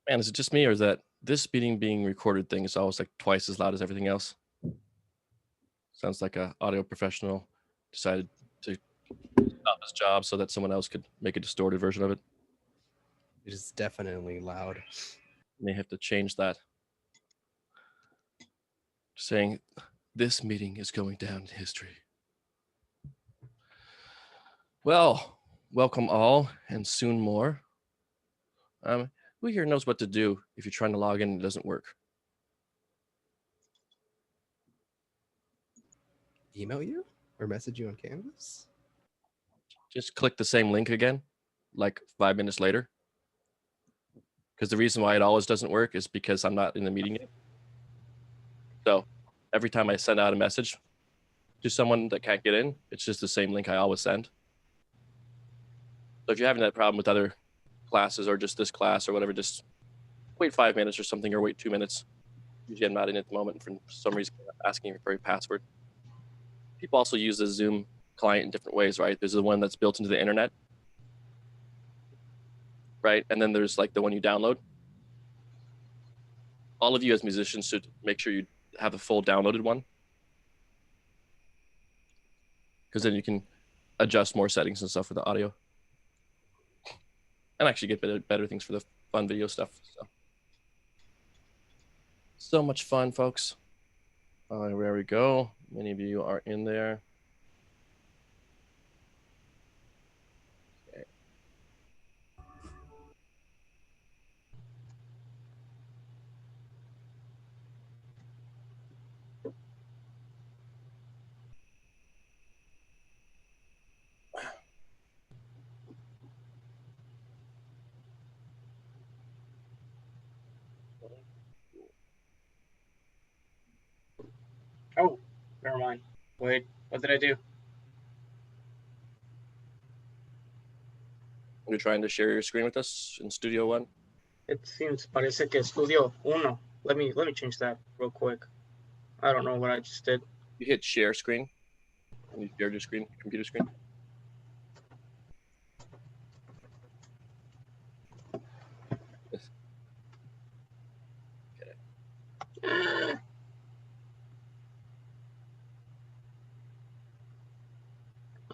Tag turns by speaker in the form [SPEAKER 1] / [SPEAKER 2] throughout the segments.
[SPEAKER 1] Man, is it just me or is that this meeting being recorded thing is always like twice as loud as everything else? Sounds like a audio professional decided to stop his job so that someone else could make a distorted version of it.
[SPEAKER 2] It is definitely loud.
[SPEAKER 1] May have to change that. Saying this meeting is going down in history. Well, welcome all, and soon more. Who here knows what to do if you're trying to log in and it doesn't work?
[SPEAKER 2] Email you or message you on Canvas?
[SPEAKER 1] Just click the same link again, like 5 minutes later. Because the reason why it always doesn't work is because I'm not in the meeting yet. So every time I send out a message to someone that can't get in, it's just the same link I always send. So if you're having that problem with other classes or just this class or whatever, just wait 5 minutes or something, or wait 2 minutes. Usually I'm not in at the moment, and for some reason I'm asking for a password. People also use the Zoom client in different ways, right? There's the one that's built into the internet, right? And then there's like the one you download. All of you as musicians should make sure you have a full downloaded one, because then you can adjust more settings and stuff for the audio and actually get better things for the fun video stuff. So much fun, folks. There we go. Many of you are in there. Okay.
[SPEAKER 3] Oh, never mind. Wait, what did I do?
[SPEAKER 1] You're trying to share your screen with us in Studio One?
[SPEAKER 3] It seems parece que Studio Uno. Let me change that real quick. I don't know what I just did.
[SPEAKER 1] You hit share screen and you shared your screen, computer screen.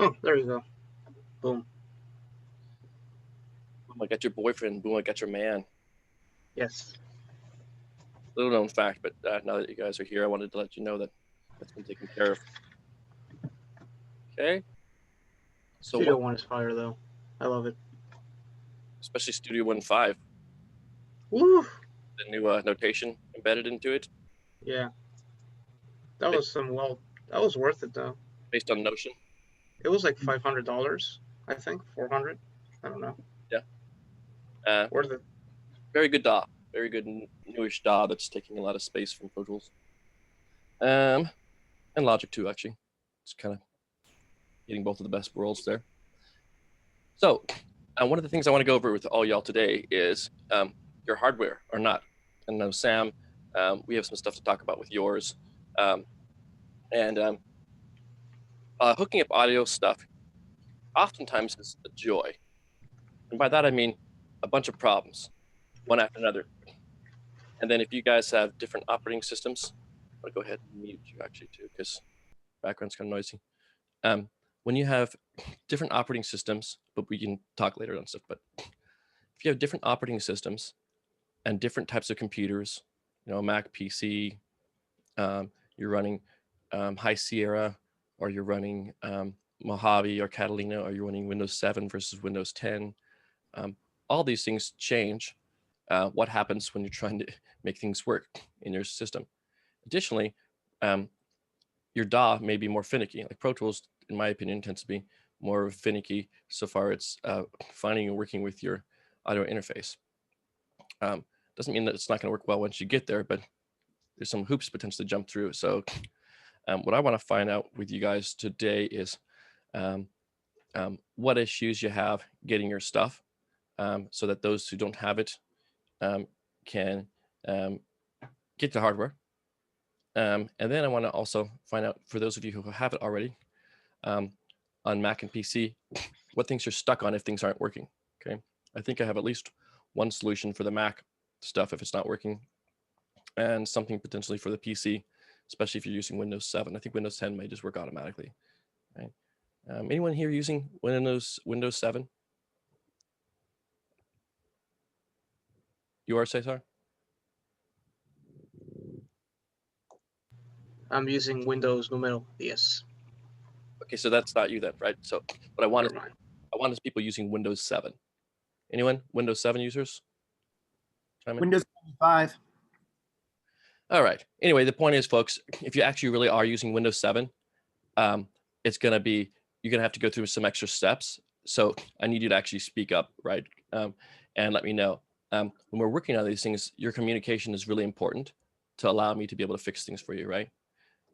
[SPEAKER 3] Oh, there you go. Boom.
[SPEAKER 1] Boom, I got your boyfriend. Boom, I got your man.
[SPEAKER 3] Yes.
[SPEAKER 1] Little known fact, but now that you guys are here, I wanted to let you know that that's been taken care of. Okay. So
[SPEAKER 3] Studio One is fire though. I love it.
[SPEAKER 1] especially Studio 1.5,
[SPEAKER 3] Woo!
[SPEAKER 1] the new notation embedded into it.
[SPEAKER 3] Yeah. That was that was worth it though.
[SPEAKER 1] Based on Notion.
[SPEAKER 3] It was like $500, I think, 400. I don't know.
[SPEAKER 1] Yeah.
[SPEAKER 3] Worth it.
[SPEAKER 1] Very good DAW. Very good newish DAW that's taking a lot of space from Pro Tools. And Logic too, actually. It's kind of getting both of the best worlds there. So one of the things I want to go over with all y'all today is your hardware or not. And now, Sam, we have some stuff to talk about with yours. Hooking up audio stuff oftentimes is a joy. And by that, I mean a bunch of problems, one after another. And then if you guys have different operating systems, I'm going to go ahead and mute you actually too, because background's kind of noisy. When you have different operating systems, but we can talk later on stuff, but if you have different operating systems and different types of computers, Mac, PC, you're running High Sierra, or you're running Mojave or Catalina, or you're running Windows 7 versus Windows 10. All these things change what happens when you're trying to make things work in your system. Additionally, your DAW may be more finicky. Like Pro Tools, in my opinion, tends to be more finicky so far it's finding and working with your audio interface. Doesn't mean that it's not going to work well once you get there, but there's some hoops potentially jump through. So what I want to find out with you guys today is what issues you have getting your stuff, so that those who don't have it can get the hardware. And then I want to also find out, for those of you who have it already on Mac and PC, what things you're stuck on if things aren't working. Okay, I think I have at least one solution for the Mac stuff if it's not working, and something potentially for the PC, especially if you're using Windows 7. I think Windows 10 may just work automatically, right? Anyone here using Windows 7? You are, Cesar?
[SPEAKER 3] I'm using Windows numero 10.
[SPEAKER 1] Okay, so that's not you then, right? So what I want
[SPEAKER 3] Never mind.
[SPEAKER 1] is people using Windows 7. Anyone? Windows 7 users? Chime in.
[SPEAKER 4] Windows 95.
[SPEAKER 1] All right. Anyway, the point is, folks, if you actually really are using Windows 7, it's going to be, you're going to have to go through some extra steps. So I need you to actually speak up, right? And let me know. When we're working on these things, your communication is really important to allow me to be able to fix things for you, right?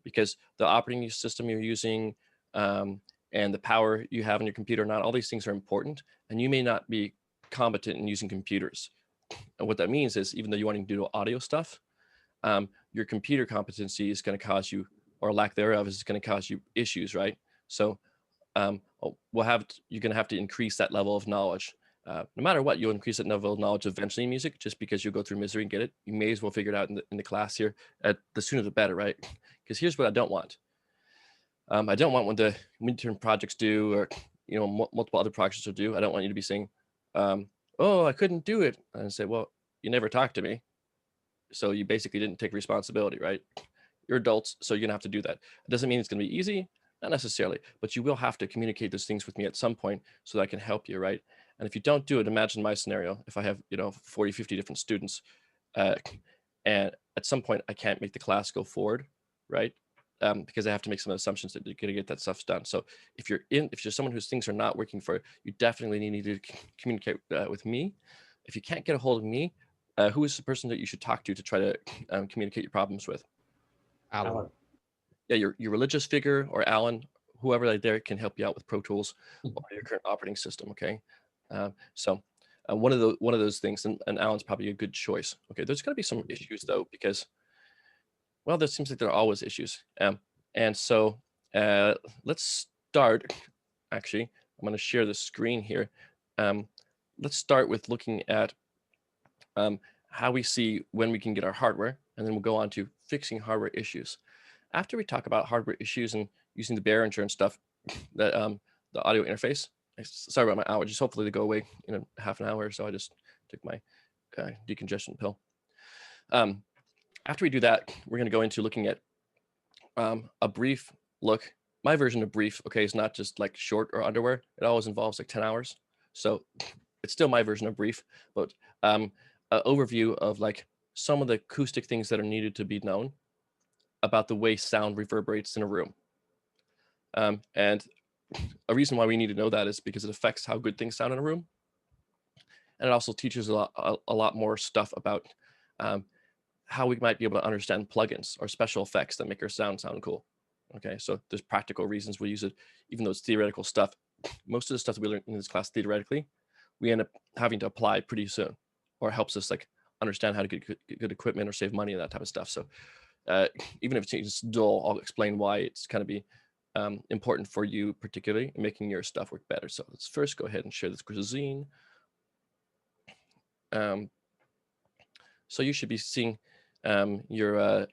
[SPEAKER 1] Because the operating system you're using and the power you have on your computer, not all these things are important, and you may not be competent in using computers. And what that means is, even though you want to do audio stuff, your computer competency is going to cause you, or lack thereof, is going to cause you issues, right? So you're going to have to increase that level of knowledge. No matter what, you'll increase that level of knowledge eventually in music, just because you'll go through misery and get it. You may as well figure it out in the class here. The sooner the better, right? Because here's what I don't want. I don't want when the midterm projects due, or multiple other projects are due, I don't want you to be saying, oh, I couldn't do it. And I say, well, you never talked to me. So you basically didn't take responsibility, right? You're adults, so you're gonna have to do that. It doesn't mean it's gonna be easy, not necessarily, but you will have to communicate those things with me at some point so that I can help you, right? And if you don't do it, imagine my scenario. If I have 40, 50 different students, and at some point I can't make the class go forward, right? Because I have to make some assumptions that you're gonna get that stuff done. So if you're someone whose things are not working for you, definitely need to communicate with me. If you can't get a hold of me, who is the person that you should talk to try to communicate your problems with?
[SPEAKER 2] Alan.
[SPEAKER 1] Yeah, your religious figure, or Alan, whoever right there can help you out with Pro Tools or your current operating system. Okay, so one of those things, and Alan's probably a good choice. Okay, there's going to be some issues though, because, well, there seems like there are always issues. And so let's start. Actually, I'm going to share the screen here. Let's start with looking at how we see when we can get our hardware, and then we'll go on to fixing hardware issues. After we talk about hardware issues and using the Behringer and stuff, that the audio interface. Sorry about my allergies. Hopefully they go away in a half an hour or so. I just took my decongestion pill. After we do that, we're going to go into looking at a brief look. My version of brief, okay, is not just like short or underwear. It always involves like 10 hours. So it's still my version of brief, but an overview of like some of the acoustic things that are needed to be known about the way sound reverberates in a room. And a reason why we need to know that is because it affects how good things sound in a room. And it also teaches a lot more stuff about how we might be able to understand plugins or special effects that make our sound cool. Okay, so there's practical reasons we use it, even though it's theoretical stuff. Most of the stuff that we learn in this class theoretically, we end up having to apply pretty soon, or helps us like understand how to get good equipment or save money and that type of stuff. So even if it's dull, I'll explain why it's kind of be important for you, particularly in making your stuff work better. So let's first go ahead and share this cuisine. So you should be seeing your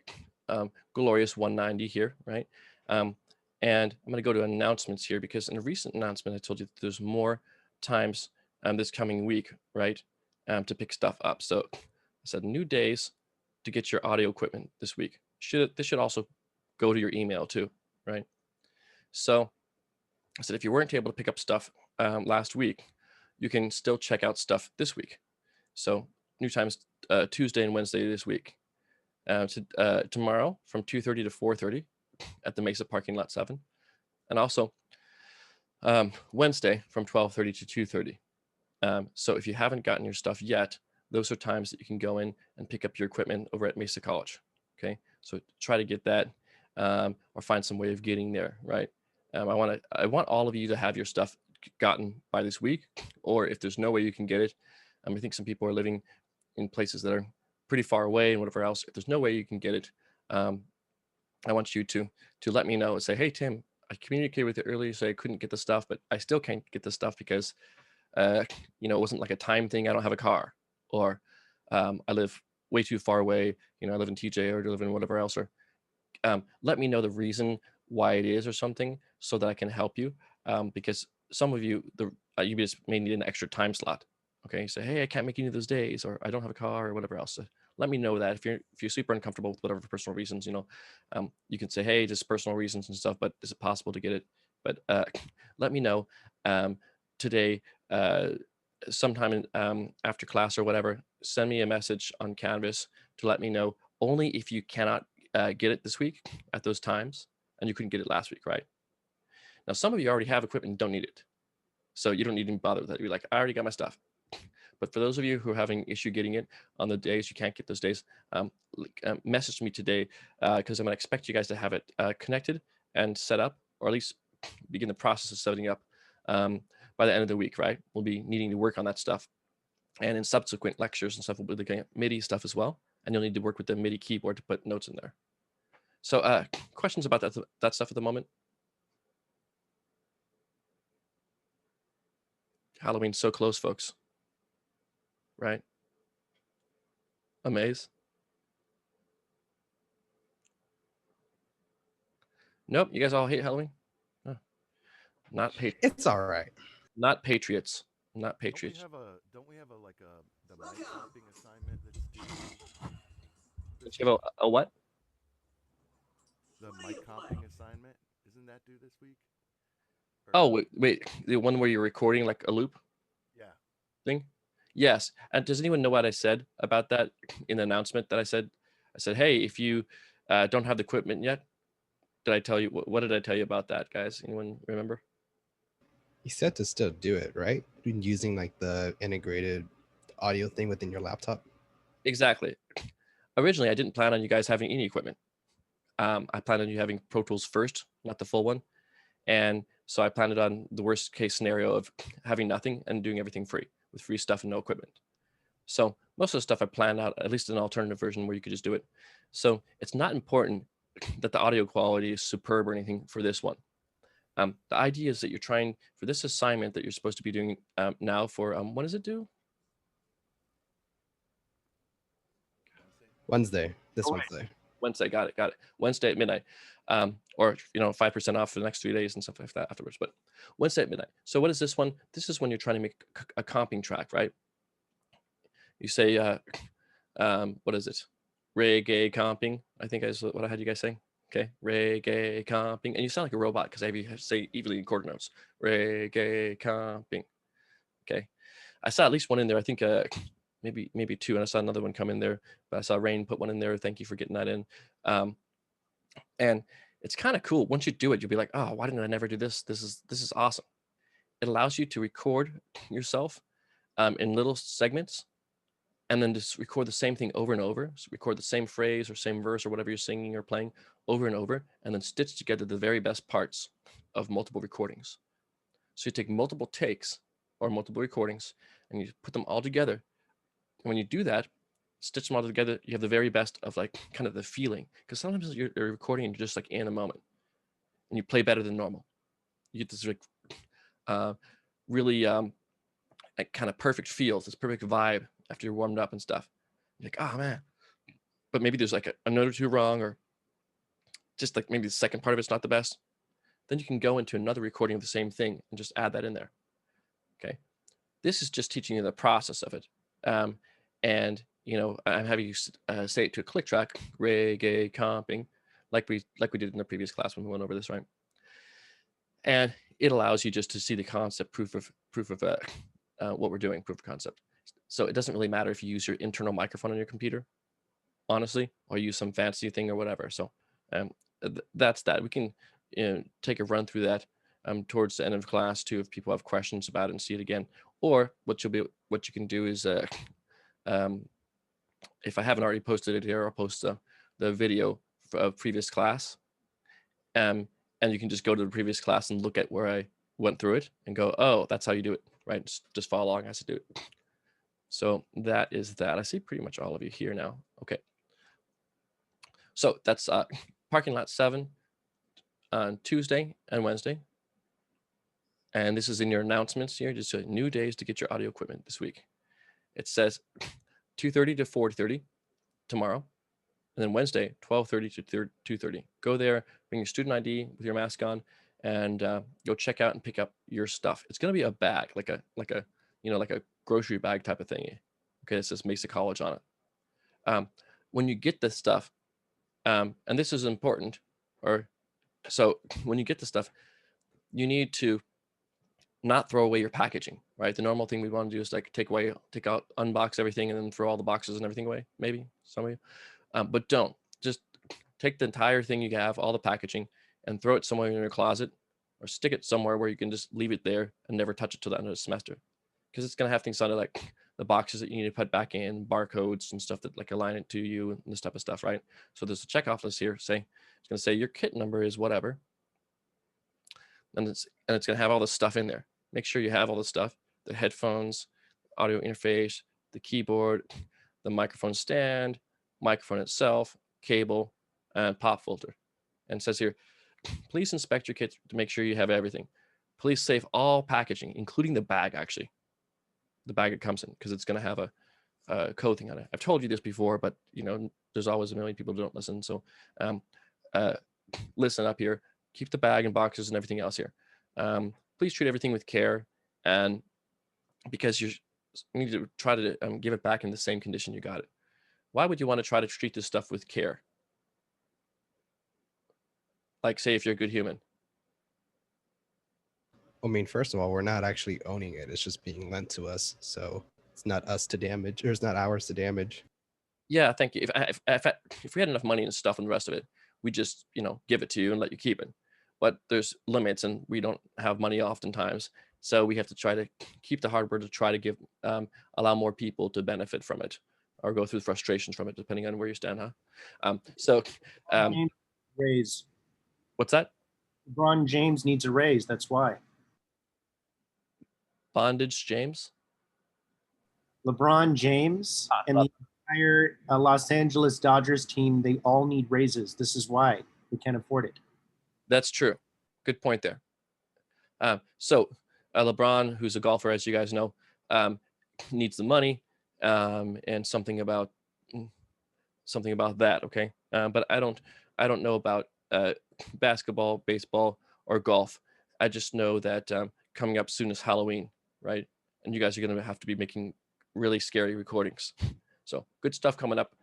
[SPEAKER 1] glorious 190 here, right? And I'm going to go to announcements here, because in a recent announcement, I told you that there's more times this coming week, right, to pick stuff up. So I said new days to get your audio equipment this week. This should also go to your email too, right? So I said if you weren't able to pick up stuff last week, you can still check out stuff this week. So new times Tuesday and Wednesday this week. Tomorrow from 2:30 to 4:30 at the Mesa Parking Lot 7, and also Wednesday from 12:30 to 2:30. So if you haven't gotten your stuff yet, those are times that you can go in and pick up your equipment over at Mesa College. Okay, so try to get that, or find some way of getting there, right? I want all of you to have your stuff gotten by this week, or if there's no way you can get it, I think some people are living in places that are pretty far away and whatever else. If there's no way you can get it, I want you to let me know and say, hey, Tim, I communicated with you earlier, so I couldn't get the stuff, but I still can't get the stuff because, it wasn't like a time thing. I don't have a car, or I live way too far away, you know, I live in TJ or I live in whatever else, or let me know the reason why it is or something so that I can help you. Because some of you, you just may need an extra time slot. Okay, say, hey, I can't make any of those days, or I don't have a car, or whatever else. So let me know that if you're super uncomfortable with whatever personal reasons, you know, you can say, hey, just personal reasons and stuff. But is it possible to get it? But let me know today, sometime after class or whatever. Send me a message on Canvas to let me know. Only if you cannot get it this week at those times, and you couldn't get it last week, right? Now, some of you already have equipment and don't need it, so you don't need to bother with that. You're like, I already got my stuff. But for those of you who are having issue getting it on the days you can't get those days, message me today because I'm going to expect you guys to have it connected and set up, or at least begin the process of setting up by the end of the week, right? We'll be needing to work on that stuff. And in subsequent lectures and stuff, we'll be looking at MIDI stuff as well. And you'll need to work with the MIDI keyboard to put notes in there. So questions about that stuff at the moment? Halloween's so close, folks. Right? Amaze? Nope, you guys all hate Halloween? No. Not
[SPEAKER 2] It's all right.
[SPEAKER 1] Not patriots. Not patriots.
[SPEAKER 4] Don't we have the mic copying assignment that's due?
[SPEAKER 1] Don't you have a what?
[SPEAKER 4] The mic copying assignment, isn't that due this week?
[SPEAKER 1] Oh, wait, the one where you're recording like a loop thing? Yes. And does anyone know what I said about that in the announcement that I said? I said, hey, if you don't have the equipment yet, did I tell you, what did I tell you about that, guys? Anyone remember?
[SPEAKER 2] You said to still do it, right? Using like the integrated audio thing within your laptop.
[SPEAKER 1] Exactly. Originally, I didn't plan on you guys having any equipment. I planned on you having Pro Tools first, not the full one. And so I planned it on the worst case scenario of having nothing and doing everything free with free stuff and no equipment. So most of the stuff I planned out, at least an alternative version where you could just do it. So it's not important that the audio quality is superb or anything for this one. The idea is that you're trying for this assignment that you're supposed to be doing now for, when does it due?
[SPEAKER 2] Wednesday, this
[SPEAKER 1] Oh, right.
[SPEAKER 2] Wednesday.
[SPEAKER 1] Wednesday, got it. Wednesday at midnight, or 5% off for the next 3 days and stuff like that afterwards. But Wednesday at midnight. So what is this one? This is when you're trying to make a comping track, right? You say, what is it? Reggae comping, I think is what I had you guys say. Okay, reggae comping, and you sound like a robot because I have you say evenly chord notes. Reggae comping. Okay, I saw at least one in there. I think maybe two, and I saw another one come in there. But I saw Rain put one in there. Thank you for getting that in. And it's kind of cool. Once you do it, you'll be like, oh, why didn't I never do this? This is awesome. It allows you to record yourself in little segments, and then just record the same thing over and over. So record the same phrase or same verse or whatever you're singing or playing over and over, and then stitch together the very best parts of multiple recordings. So you take multiple takes or multiple recordings and you put them all together. And when you do that, stitch them all together, you have the very best of like kind of the feeling. Because sometimes you're recording and you're just like in a moment and you play better than normal. You get this like really like kind of perfect feels, this perfect vibe after you're warmed up and stuff. You're like, oh man. But maybe there's like a note or two wrong, or just like maybe the second part of it's not the best. Then you can go into another recording of the same thing and just add that in there. Okay. This is just teaching you the process of it. And I'm having you say it to a click track, reggae comping, like we did in the previous class when we went over this, right? And it allows you just to see the concept, proof of what we're doing, proof of concept. So it doesn't really matter if you use your internal microphone on your computer, honestly, or use some fancy thing or whatever. So that's that. We can take a run through that towards the end of class too, if people have questions about it and see it again. Or what you can do is, if I haven't already posted it here, I'll post the video of previous class. And you can just go to the previous class and look at where I went through it and go, oh, that's how you do it, right? Just follow along as I do it. So that is that. I see pretty much all of you here now. Okay. So that's parking lot 7 on Tuesday and Wednesday. And this is in your announcements here, just new days to get your audio equipment this week. It says 2:30 to 4:30 tomorrow. And then Wednesday, 12:30 to 2:30. Go there, bring your student ID with your mask on, and go check out and pick up your stuff. It's going to be a bag, like a like a grocery bag type of thingy. Okay, it says Mesa College on it. When you get this stuff, and this is important, so when you get the stuff, you need to not throw away your packaging, right? The normal thing we want to do is like take out, unbox everything, and then throw all the boxes and everything away. Maybe some of you. But don't. Just take the entire thing you have, all the packaging, and throw it somewhere in your closet, or stick it somewhere where you can just leave it there and never touch it till the end of the semester. Because it's going to have things on it like the boxes that you need to put back in, barcodes and stuff that like align it to you and this type of stuff, right? So there's a checkoff list here. It's going to say your kit number is whatever. And it's going to have all this stuff in there. Make sure you have all the stuff, the headphones, audio interface, the keyboard, the microphone stand, microphone itself, cable, and pop filter. And it says here, please inspect your kit to make sure you have everything. Please save all packaging, including the bag, actually. The bag it comes in, because it's going to have a code thing on it. I've told you this before, but there's always a million people who don't listen. So listen up here. Keep the bag and boxes and everything else here. Please treat everything with care, and because you need to try to give it back in the same condition you got it. Why would you want to try to treat this stuff with care? Like, say, if you're a good human.
[SPEAKER 2] I mean, first of all, we're not actually owning it. It's just being lent to us. So it's not us to damage, or it's not ours to damage.
[SPEAKER 1] Yeah, thank you. If we had enough money and stuff and the rest of it, we just, give it to you and let you keep it. But there's limits, and we don't have money oftentimes. So we have to try to keep the hardware to try to give, allow more people to benefit from it or go through the frustrations from it, depending on where you stand, huh?
[SPEAKER 5] Raise.
[SPEAKER 1] What's that?
[SPEAKER 5] LeBron James needs a raise. That's why.
[SPEAKER 1] Bondage James?
[SPEAKER 5] LeBron James and the entire Los Angeles Dodgers team, they all need raises. This is why they can't afford it.
[SPEAKER 1] That's true. Good point there. So LeBron, who's a golfer, as you guys know, needs the money, and something about that. Okay, but I don't know about basketball, baseball, or golf. I just know that coming up soon is Halloween, right? And you guys are going to have to be making really scary recordings. So good stuff coming up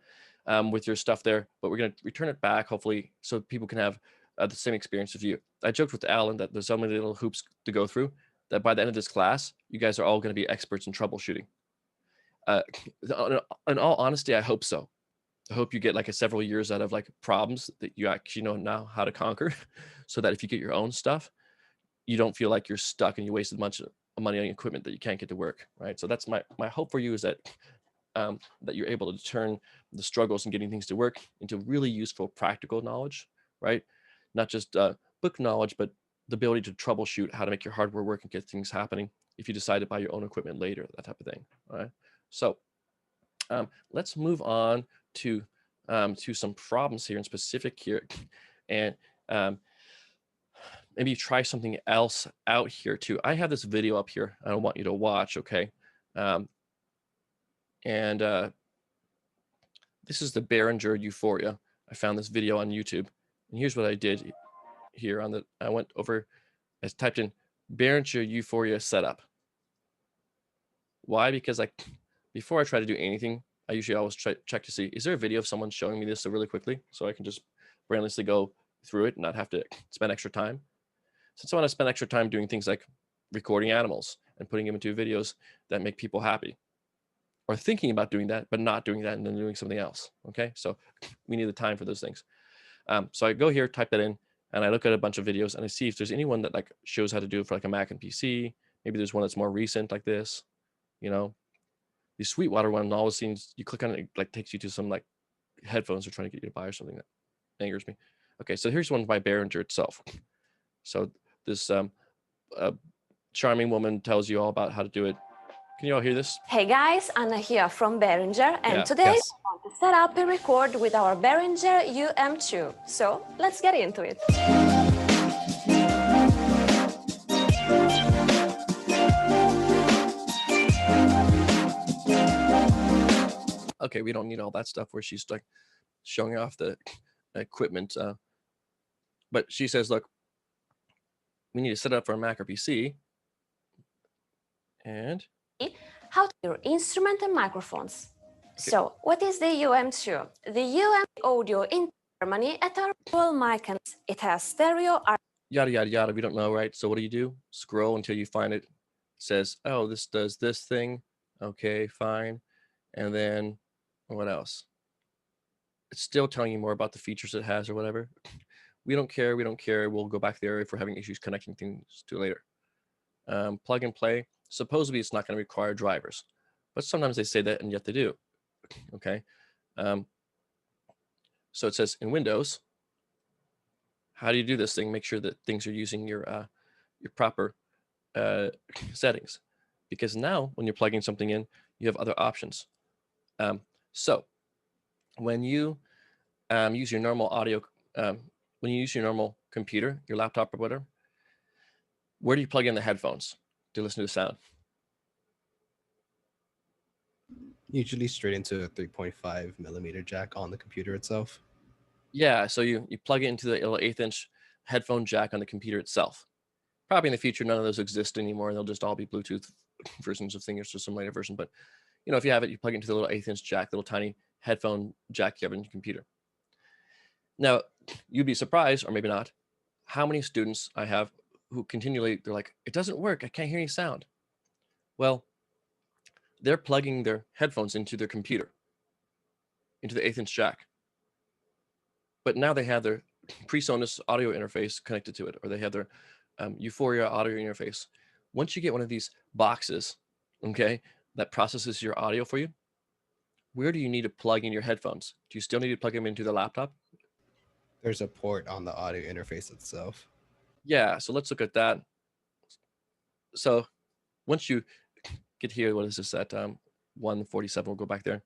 [SPEAKER 1] with your stuff there, but we're going to return it back, hopefully, so people can have the same experience as you. I joked with Alan that there's so many little hoops to go through that by the end of this class, you guys are all going to be experts in troubleshooting. In all honesty, I hope so. I hope you get like several years out of like problems that you actually know now how to conquer, so that if you get your own stuff, you don't feel like you're stuck and you wasted a bunch of money on equipment that you can't get to work, right? So that's my hope for you, is that that you're able to turn the struggles in getting things to work into really useful practical knowledge, right? Not just book knowledge, but the ability to troubleshoot how to make your hardware work and get things happening if you decide to buy your own equipment later, that type of thing. All right. So let's move on to some problems here in specific here, and maybe try something else out here too. I have this video up here I want you to watch, okay? This is the Behringer Euphoria. I found this video on YouTube, and here's what I did here I went over, I typed in Behringer Euphoria setup. Why? Because like before I try to do anything, I usually always check to see, is there a video of someone showing me this really quickly so I can just brainlessly go through it and not have to spend extra time. Since I want to spend extra time doing things like recording animals and putting them into videos that make people happy, or thinking about doing that, but not doing that and then doing something else. Okay, so we need the time for those things. So I go here, type that in, and I look at a bunch of videos and I see if there's anyone that like shows how to do it for like a Mac and PC. Maybe there's one that's more recent like this, The Sweetwater one always seems, you click on it, like takes you to some like headphones they're trying to get you to buy or something. That angers me. Okay, so here's one by Behringer itself. So this charming woman tells you all about how to do it. Can you all hear this?
[SPEAKER 6] Hey guys, Anna here from Behringer, and today
[SPEAKER 2] Yes.
[SPEAKER 6] I want to set up and record with our Behringer UM2. So let's get into it.
[SPEAKER 1] okay, we don't need all that stuff where she's like showing off the equipment. But she says, look, we need to set it up for a Mac or PC. And
[SPEAKER 6] how to your instrument and microphones. So what is the UM2? The UM audio in Germany at our dual mic, and it has stereo.
[SPEAKER 1] Yada, yada, yada. We don't know, right? So what do? Scroll until you find it. It says, oh, this does this thing. Okay, fine. And then what else? It's still telling you more about the features it has or whatever. We don't care. We don't care. We'll go back there if we're having issues connecting things to later. Plug and play. Supposedly it's not going to require drivers, but sometimes they say that and yet they do. Okay. So it says in Windows, how do you do this thing? Make sure that things are using your proper settings, because now when you're plugging something in, you have other options. So when you use your normal audio, when you use your normal computer, your laptop or whatever, where do you plug in the headphones to listen to the sound?
[SPEAKER 2] Usually straight into a 3.5 millimeter jack on the computer itself.
[SPEAKER 1] Yeah, so you plug it into the little 1/8-inch headphone jack on the computer itself. Probably in the future, none of those exist anymore. They'll just all be Bluetooth versions of things or some later version. But if you have it, you plug it into the little 1/8-inch jack, little tiny headphone jack you have in your computer. Now, you'd be surprised, or maybe not, how many students I have who continually, they're like, it doesn't work. I can't hear any sound. Well, they're plugging their headphones into their computer, into the 1/8-inch jack. But now they have their PreSonus audio interface connected to it, or they have their Euphoria audio interface. Once you get one of these boxes, okay, that processes your audio for you, where do you need to plug in your headphones? Do you still need to plug them into the laptop?
[SPEAKER 2] There's a port on the audio interface itself.
[SPEAKER 1] Yeah, so let's look at that. So once you get here, what is this at 147? We'll go back there.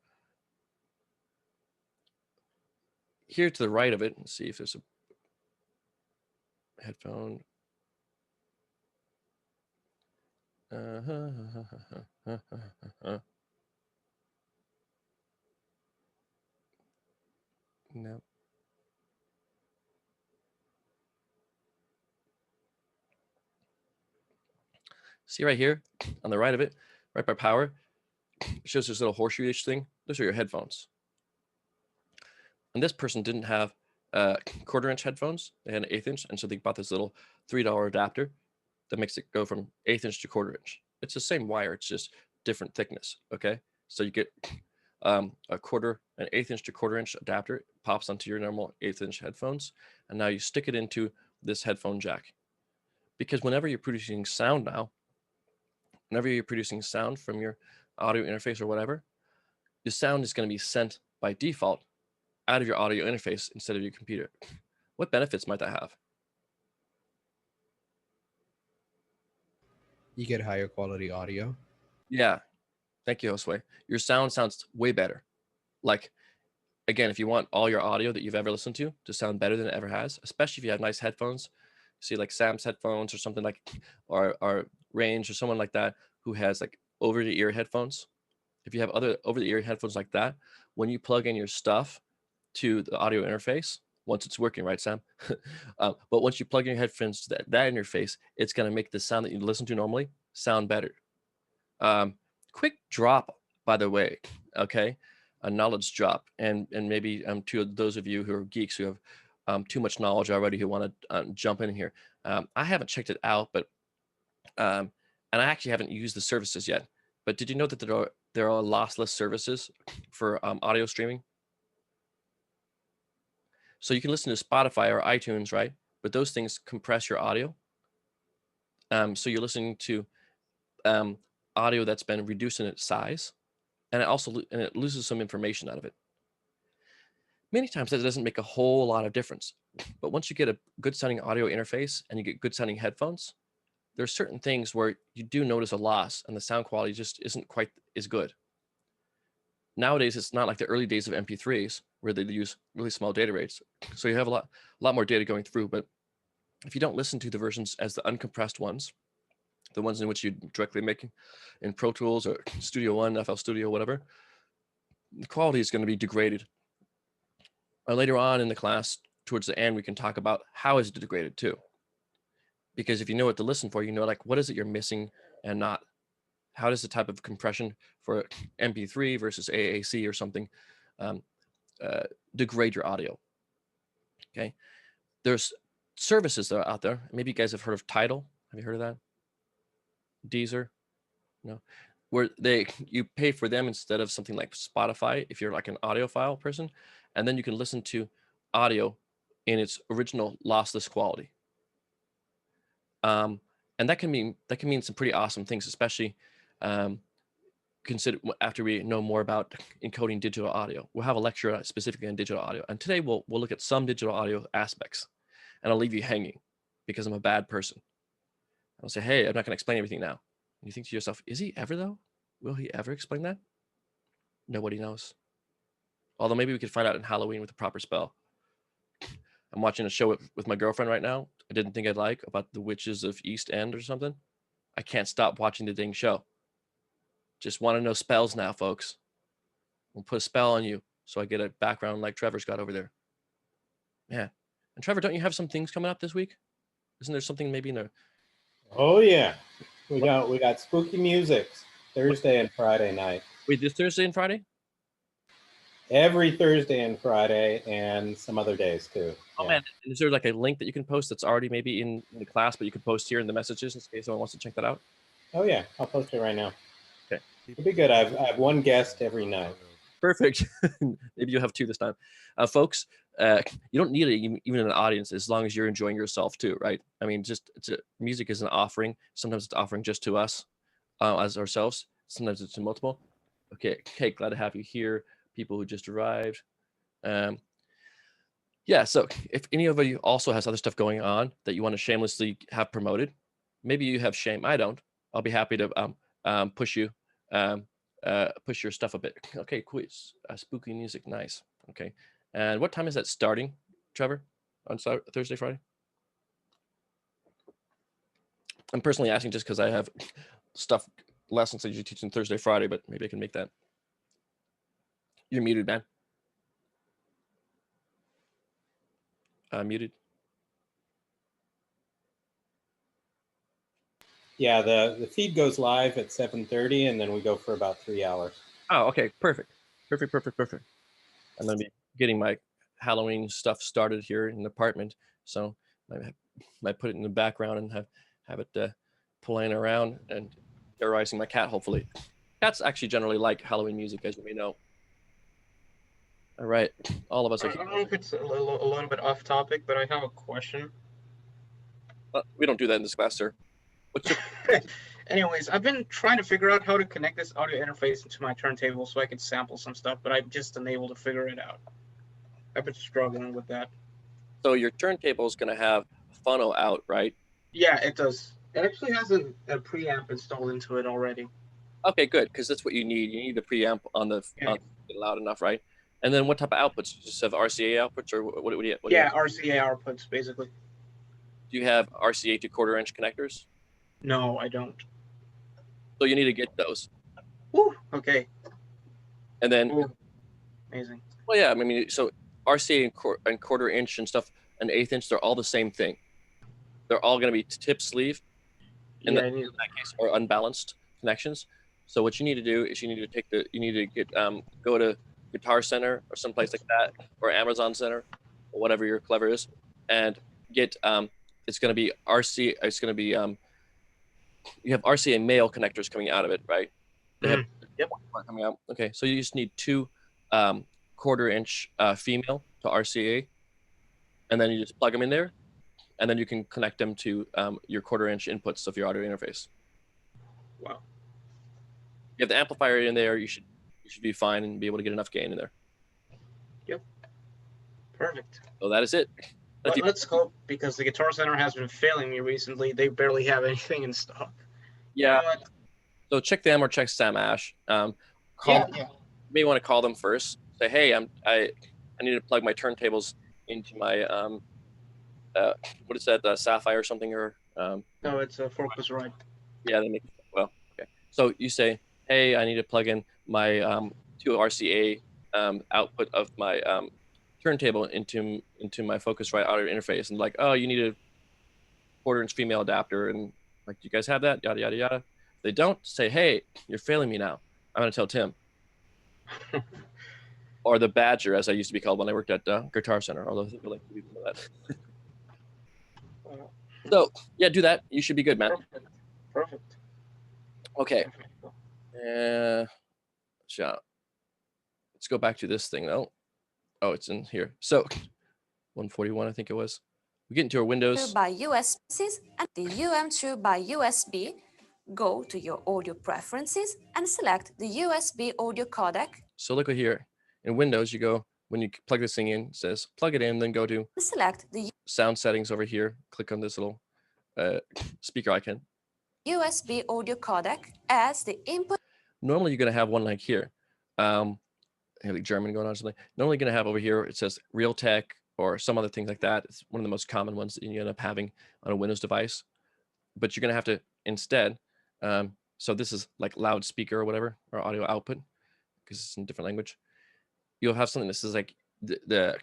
[SPEAKER 1] Here to the right of it, let's see if there's a headphone. No. See right here on the right of it, right by power, it shows this little horseshoe-ish thing. Those are your headphones. And this person didn't have 1/4-inch headphones. They had an 1/8-inch, and so they bought this little $3 adapter that makes it go from 1/8-inch to 1/4-inch. It's the same wire, it's just different thickness. Okay, so you get an 1/8-inch to 1/4-inch adapter. It pops onto your normal 1/8-inch headphones, and now you stick it into this headphone jack. Because whenever you're producing sound now, whenever you're producing sound from your audio interface or whatever, the sound is going to be sent by default out of your audio interface instead of your computer. What benefits might that have?
[SPEAKER 2] You get higher quality audio.
[SPEAKER 1] Yeah. Thank you, Josue. Your sound sounds way better. Like, again, if you want all your audio that you've ever listened to sound better than it ever has, especially if you have nice headphones, see like Sam's headphones or something like, or Range or someone like that who has like over-the-ear headphones. If you have other over-the-ear headphones like that, when you plug in your stuff to the audio interface, once it's working, right, Sam? But once you plug in your headphones to that interface, it's going to make the sound that you listen to normally sound better. Quick drop, by the way, okay? A knowledge drop, and maybe to those of you who are geeks who have too much knowledge already who want to jump in here. I haven't checked it out, but and I actually haven't used the services yet. But did you know that there are lossless services for audio streaming? So you can listen to Spotify or iTunes, right? But those things compress your audio. So you're listening to audio that's been reduced in its size, and it loses some information out of it. Many times that doesn't make a whole lot of difference. But once you get a good sounding audio interface and you get good sounding headphones, there's certain things where you do notice a loss and the sound quality just isn't quite as good. Nowadays, it's not like the early days of MP3s where they use really small data rates. So you have a lot more data going through. But if you don't listen to the versions as the uncompressed ones, the ones in which you directly make in Pro Tools or Studio One, FL Studio, whatever, the quality is going to be degraded. Later on in the class, towards the end, we can talk about how is it degraded too. Because if you know what to listen for, you know, like, what is it you're missing and not? How does the type of compression for MP3 versus AAC or something degrade your audio? Okay. There's services that are out there. Maybe you guys have heard of Tidal. Have you heard of that? Deezer? No. Where you pay for them instead of something like Spotify if you're like an audiophile person, and then you can listen to audio in its original lossless quality. And that can mean some pretty awesome things, especially consider after we know more about encoding digital audio. We'll have a lecture specifically on digital audio, and today we'll look at some digital audio aspects, and I'll leave you hanging because I'm a bad person. I'll say, hey, I'm not going to explain everything now. And you think to yourself, is he ever though? Will he ever explain that? Nobody knows. Although maybe we could find out in Halloween with a proper spell. I'm watching a show with my girlfriend right now. I didn't think I'd like, about the witches of East End or something. I can't stop watching the dang show. Just want to know spells now, folks. We'll put a spell on you so I get a background like Trevor's got over there. Yeah. And Trevor, don't you have some things coming up this week? Isn't there something maybe in there?
[SPEAKER 7] Oh yeah, we got spooky music Thursday and Friday night.
[SPEAKER 1] Wait, this Thursday and Friday?
[SPEAKER 7] Every Thursday and Friday, and some other days too.
[SPEAKER 1] Oh man, is there like a link that you can post that's already maybe in the class, but you can post here in the messages in case someone wants to check that out?
[SPEAKER 7] Oh yeah, I'll post it right now.
[SPEAKER 1] Okay,
[SPEAKER 7] it'll be good. I have one guest every night.
[SPEAKER 1] Perfect. Maybe you'll have two this time, folks. You don't need it even in an audience as long as you're enjoying yourself too, right? I mean, music is an offering. Sometimes it's offering just to us as ourselves. Sometimes it's to multiple. Okay, glad to have you here. People who just arrived. Yeah, so if any of you also has other stuff going on that you want to shamelessly have promoted, maybe you have shame. I don't. I'll be happy to push you, push your stuff a bit. Okay, quiz, spooky music, nice. Okay, and what time is that starting, Trevor? On Thursday, Friday? I'm personally asking just because I have stuff, lessons that you teach on Thursday, Friday, but maybe I can make that. You're muted, man. Muted.
[SPEAKER 7] Yeah, the feed goes live at 7:30, and then we go for about 3 hours.
[SPEAKER 1] Oh, okay, perfect. I'm gonna be getting my Halloween stuff started here in the apartment, so I might put it in the background and have it playing around and terrorizing my cat. Hopefully, cats actually generally like Halloween music, as you may know. All right, all of us are.
[SPEAKER 3] I don't know if it's a little bit off topic, but I have a question.
[SPEAKER 1] We don't do that in this class, sir. What's your...
[SPEAKER 3] Anyways, I've been trying to figure out how to connect this audio interface into my turntable so I can sample some stuff, but I'm just unable to figure it out. I've been struggling with that.
[SPEAKER 1] So your turntable is going to have phono out, right?
[SPEAKER 3] Yeah, it does. It actually has a preamp installed into it already.
[SPEAKER 1] Okay, good, because that's what you need. You need the preamp on the loud enough, right? And then what type of outputs? You just have RCA outputs, or what do you?
[SPEAKER 3] Yeah, RCA outputs basically.
[SPEAKER 1] Do you have RCA to quarter-inch connectors?
[SPEAKER 3] No, I don't.
[SPEAKER 1] So you need to get those.
[SPEAKER 3] Woo, okay.
[SPEAKER 1] And then.
[SPEAKER 3] Ooh, amazing.
[SPEAKER 1] Well, yeah, I mean, so RCA and quarter-inch and stuff, and eighth-inch, they're all the same thing. They're all going to be tip sleeve. In that case, or unbalanced connections. So what you need to do is you need to get go to Guitar Center or someplace like that, or Amazon Center, or whatever your clever is, and get it's going to be RC. It's going to be you have RCA male connectors coming out of it, right? They have coming out. Okay, so you just need two quarter-inch female to RCA, and then you just plug them in there, and then you can connect them to your quarter-inch inputs of your audio interface.
[SPEAKER 3] Wow.
[SPEAKER 1] You have the amplifier in there. You should be fine and be able to get enough gain in there.
[SPEAKER 3] Yep. Perfect.
[SPEAKER 1] So that is it.
[SPEAKER 3] Let's hope, because the Guitar Center has been failing me recently. They barely have anything in stock.
[SPEAKER 1] Yeah. So check them or check Sam Ash. You may want to call them first. Say, hey, I need to plug my turntables into my what is that, Sapphire or something, or
[SPEAKER 3] no, it's a Focusrite.
[SPEAKER 1] Yeah, they make well. Okay. So you say, hey, I need to plug in my to RCA output of my turntable into my Focusrite audio interface, and like, oh, you need a 1/4-inch female adapter, and like, do you guys have that? Yada yada yada. If they don't, say, hey, you're failing me now. I'm gonna tell Tim. Or the Badger, as I used to be called when I worked at Guitar Center. Although people like to know that. So yeah, do that. You should be good, man.
[SPEAKER 3] Perfect.
[SPEAKER 1] Okay. So let's go back to this thing though. Oh, it's in here. So 141, I think it was. We get into our Windows.
[SPEAKER 6] By USBs and the UM2 by USB, go to your audio preferences and select the USB audio codec.
[SPEAKER 1] So look here. In Windows, you go, when you plug this thing in, it says plug it in, then go to
[SPEAKER 6] select the
[SPEAKER 1] sound settings over here. Click on this little speaker icon.
[SPEAKER 6] USB audio codec as the input.
[SPEAKER 1] Normally, you're going to have one like here. Like German going on or something. Normally, going to have over here, it says Realtek or some other things like that. It's one of the most common ones that you end up having on a Windows device. But you're going to have to instead, so this is like loudspeaker or whatever, or audio output, because it's in a different language. You'll have something that says like the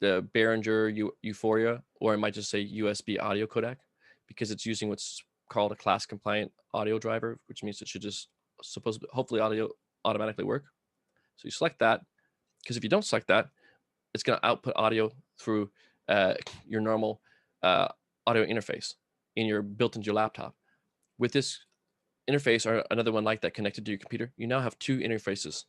[SPEAKER 1] Behringer Euphoria, or it might just say USB audio codec, because it's using what's called a class compliant audio driver, which means it should just hopefully audio automatically work. So you select that, because if you don't select that, it's going to output audio through your normal audio interface built into your laptop. With this interface or another one like that connected to your computer, you now have 2 interfaces.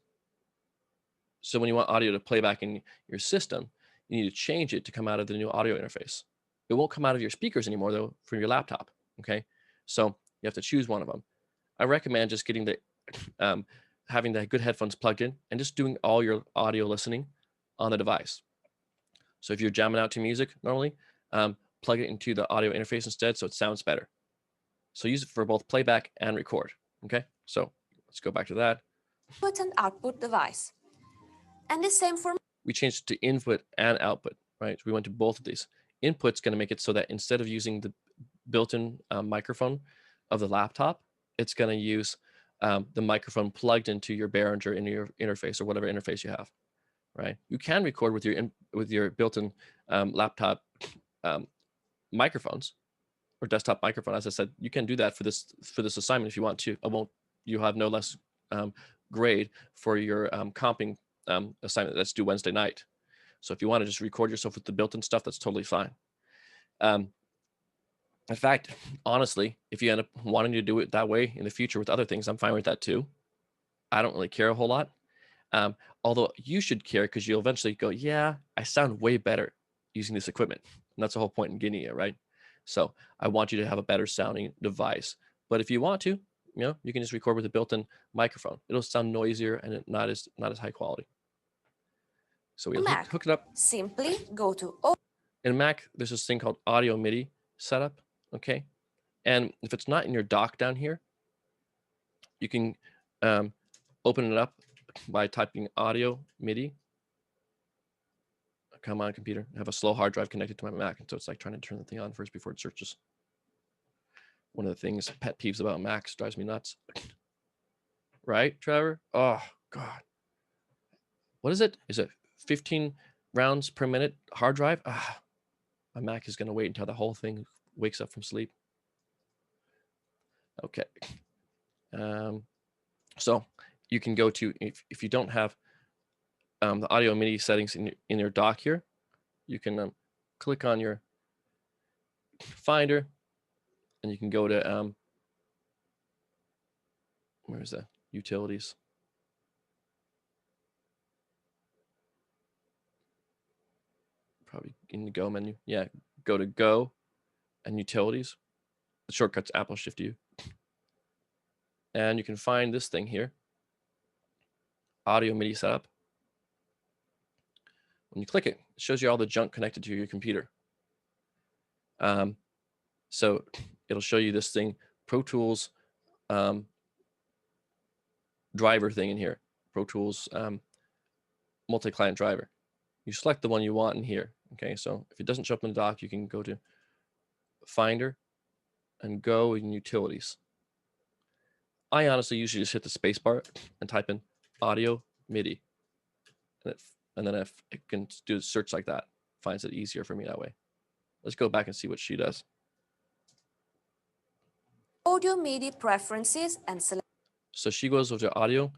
[SPEAKER 1] So when you want audio to play back in your system, you need to change it to come out of the new audio interface. It won't come out of your speakers anymore though, from your laptop. Okay, so you have to choose one of them. I recommend just getting the having the good headphones plugged in and just doing all your audio listening on the device. So if you're jamming out to music normally, plug it into the audio interface instead, so it sounds better. So use it for both playback and record. Okay, so let's go back to that.
[SPEAKER 6] Input and output device. And the same for.
[SPEAKER 1] We changed it to input and output, right? So we went to both of these. Input's going to make it so that instead of using the built-in microphone of the laptop, it's going to use the microphone plugged into your Behringer in your interface or whatever interface you have, right? You can record with your built-in laptop microphones or desktop microphone. As I said, you can do that for this assignment if you want to. You have no less grade for your comping assignment that's due Wednesday night. So if you want to just record yourself with the built-in stuff, that's totally fine. In fact, honestly, if you end up wanting to do it that way in the future with other things, I'm fine with that too. I don't really care a whole lot. Although you should care, because you'll eventually go, yeah, I sound way better using this equipment. And that's the whole point in getting it, right? So I want you to have a better sounding device. But if you want to, you can just record with a built-in microphone. It'll sound noisier and not as high quality. So we'll hook it up.
[SPEAKER 6] Simply go to.
[SPEAKER 1] In Mac, there's this thing called Audio MIDI setup. Okay, and if it's not in your dock down here, you can open it up by typing Audio MIDI. Come on, computer. I have a slow hard drive connected to my Mac, and so it's like trying to turn the thing on first before it searches. One of the things, pet peeves about Macs, drives me nuts. Right, Trevor? Oh, God. What is it? Is it 15 rounds per minute hard drive? My Mac is going to wait until the whole thing wakes up from sleep. Okay. So you can go to, if you don't have the audio MIDI settings in your dock here, you can click on your Finder, and you can go to where's the utilities? Probably in the Go menu. Yeah, go to Go and Utilities. The shortcut's Apple Shift U. And you can find this thing here, Audio MIDI Setup. When you click it, it shows you all the junk connected to your computer. So it'll show you this thing, Pro Tools driver thing in here, Pro Tools multi-client driver. You select the one you want in here. Okay, so if it doesn't show up in the dock, you can go to Finder and Go in Utilities. I honestly usually just hit the space bar and type in Audio MIDI. And then if it can do a search like that, finds it easier for me that way. Let's go back and see what she does.
[SPEAKER 6] Audio MIDI preferences and select.
[SPEAKER 1] So she goes over to audio,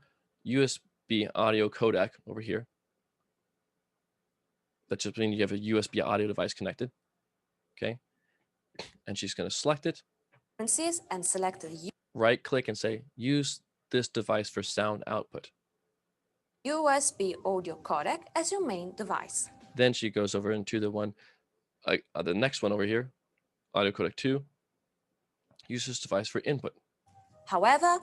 [SPEAKER 1] USB audio codec over here. That just means you have a USB audio device connected. Okay. And she's going to select it.
[SPEAKER 6] Preferences and select the
[SPEAKER 1] Right click and say, use this device for sound output.
[SPEAKER 6] USB audio codec as your main device.
[SPEAKER 1] Then she goes over into the next one over here, audio codec 2. Use this device for input.
[SPEAKER 6] However,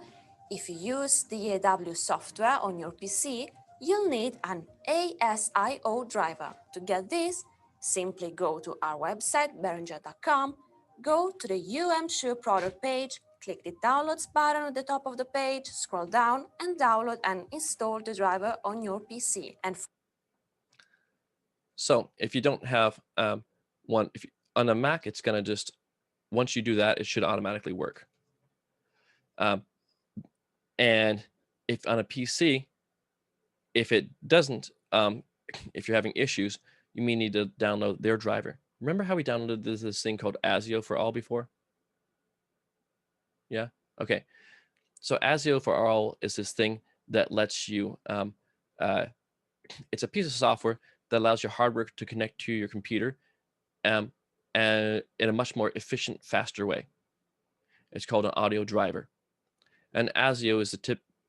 [SPEAKER 6] if you use the DAW software on your PC, you'll need an ASIO driver. To get this, simply go to our website, behringer.com, go to the UM2 product page, click the Downloads button at the top of the page, scroll down, and download and install the driver on your PC. And
[SPEAKER 1] so if you don't have one, on a Mac, it's going to just, once you do that, it should automatically work. And if on a PC, if it doesn't, if you're having issues, you may need to download their driver. Remember how we downloaded this thing called ASIO for All before? Yeah. Okay. So ASIO for All is this thing that lets you, it's a piece of software that allows your hardware to connect to your computer and in a much more efficient, faster way. It's called an audio driver. And ASIO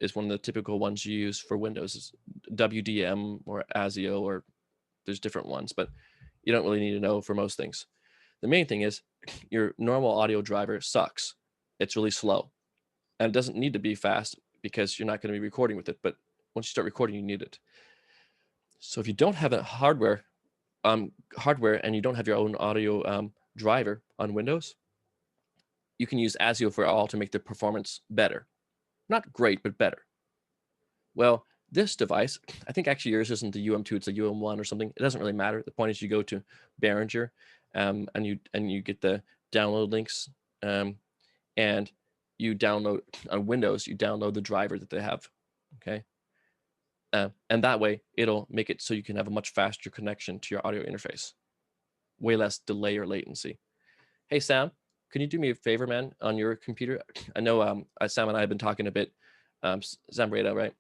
[SPEAKER 1] is one of the typical ones you use for Windows. It's WDM or ASIO, or there's different ones, but you don't really need to know for most things. The main thing is your normal audio driver sucks. It's really slow. And it doesn't need to be fast because you're not going to be recording with it. But once you start recording, you need it. So if you don't have a hardware and you don't have your own audio driver on Windows, you can use ASIO for All to make the performance better. Not great, but better. Well, this device, I think actually yours isn't the UM2, it's a UM1 or something. It doesn't really matter. The point is you go to Behringer and you get the download links and you download on Windows, you download the driver that they have. Okay. And that way it'll make it so you can have a much faster connection to your audio interface. Way less delay or latency. Hey, Sam, can you do me a favor, man, on your computer? I know Sam and I have been talking a bit. Sam Breda, right?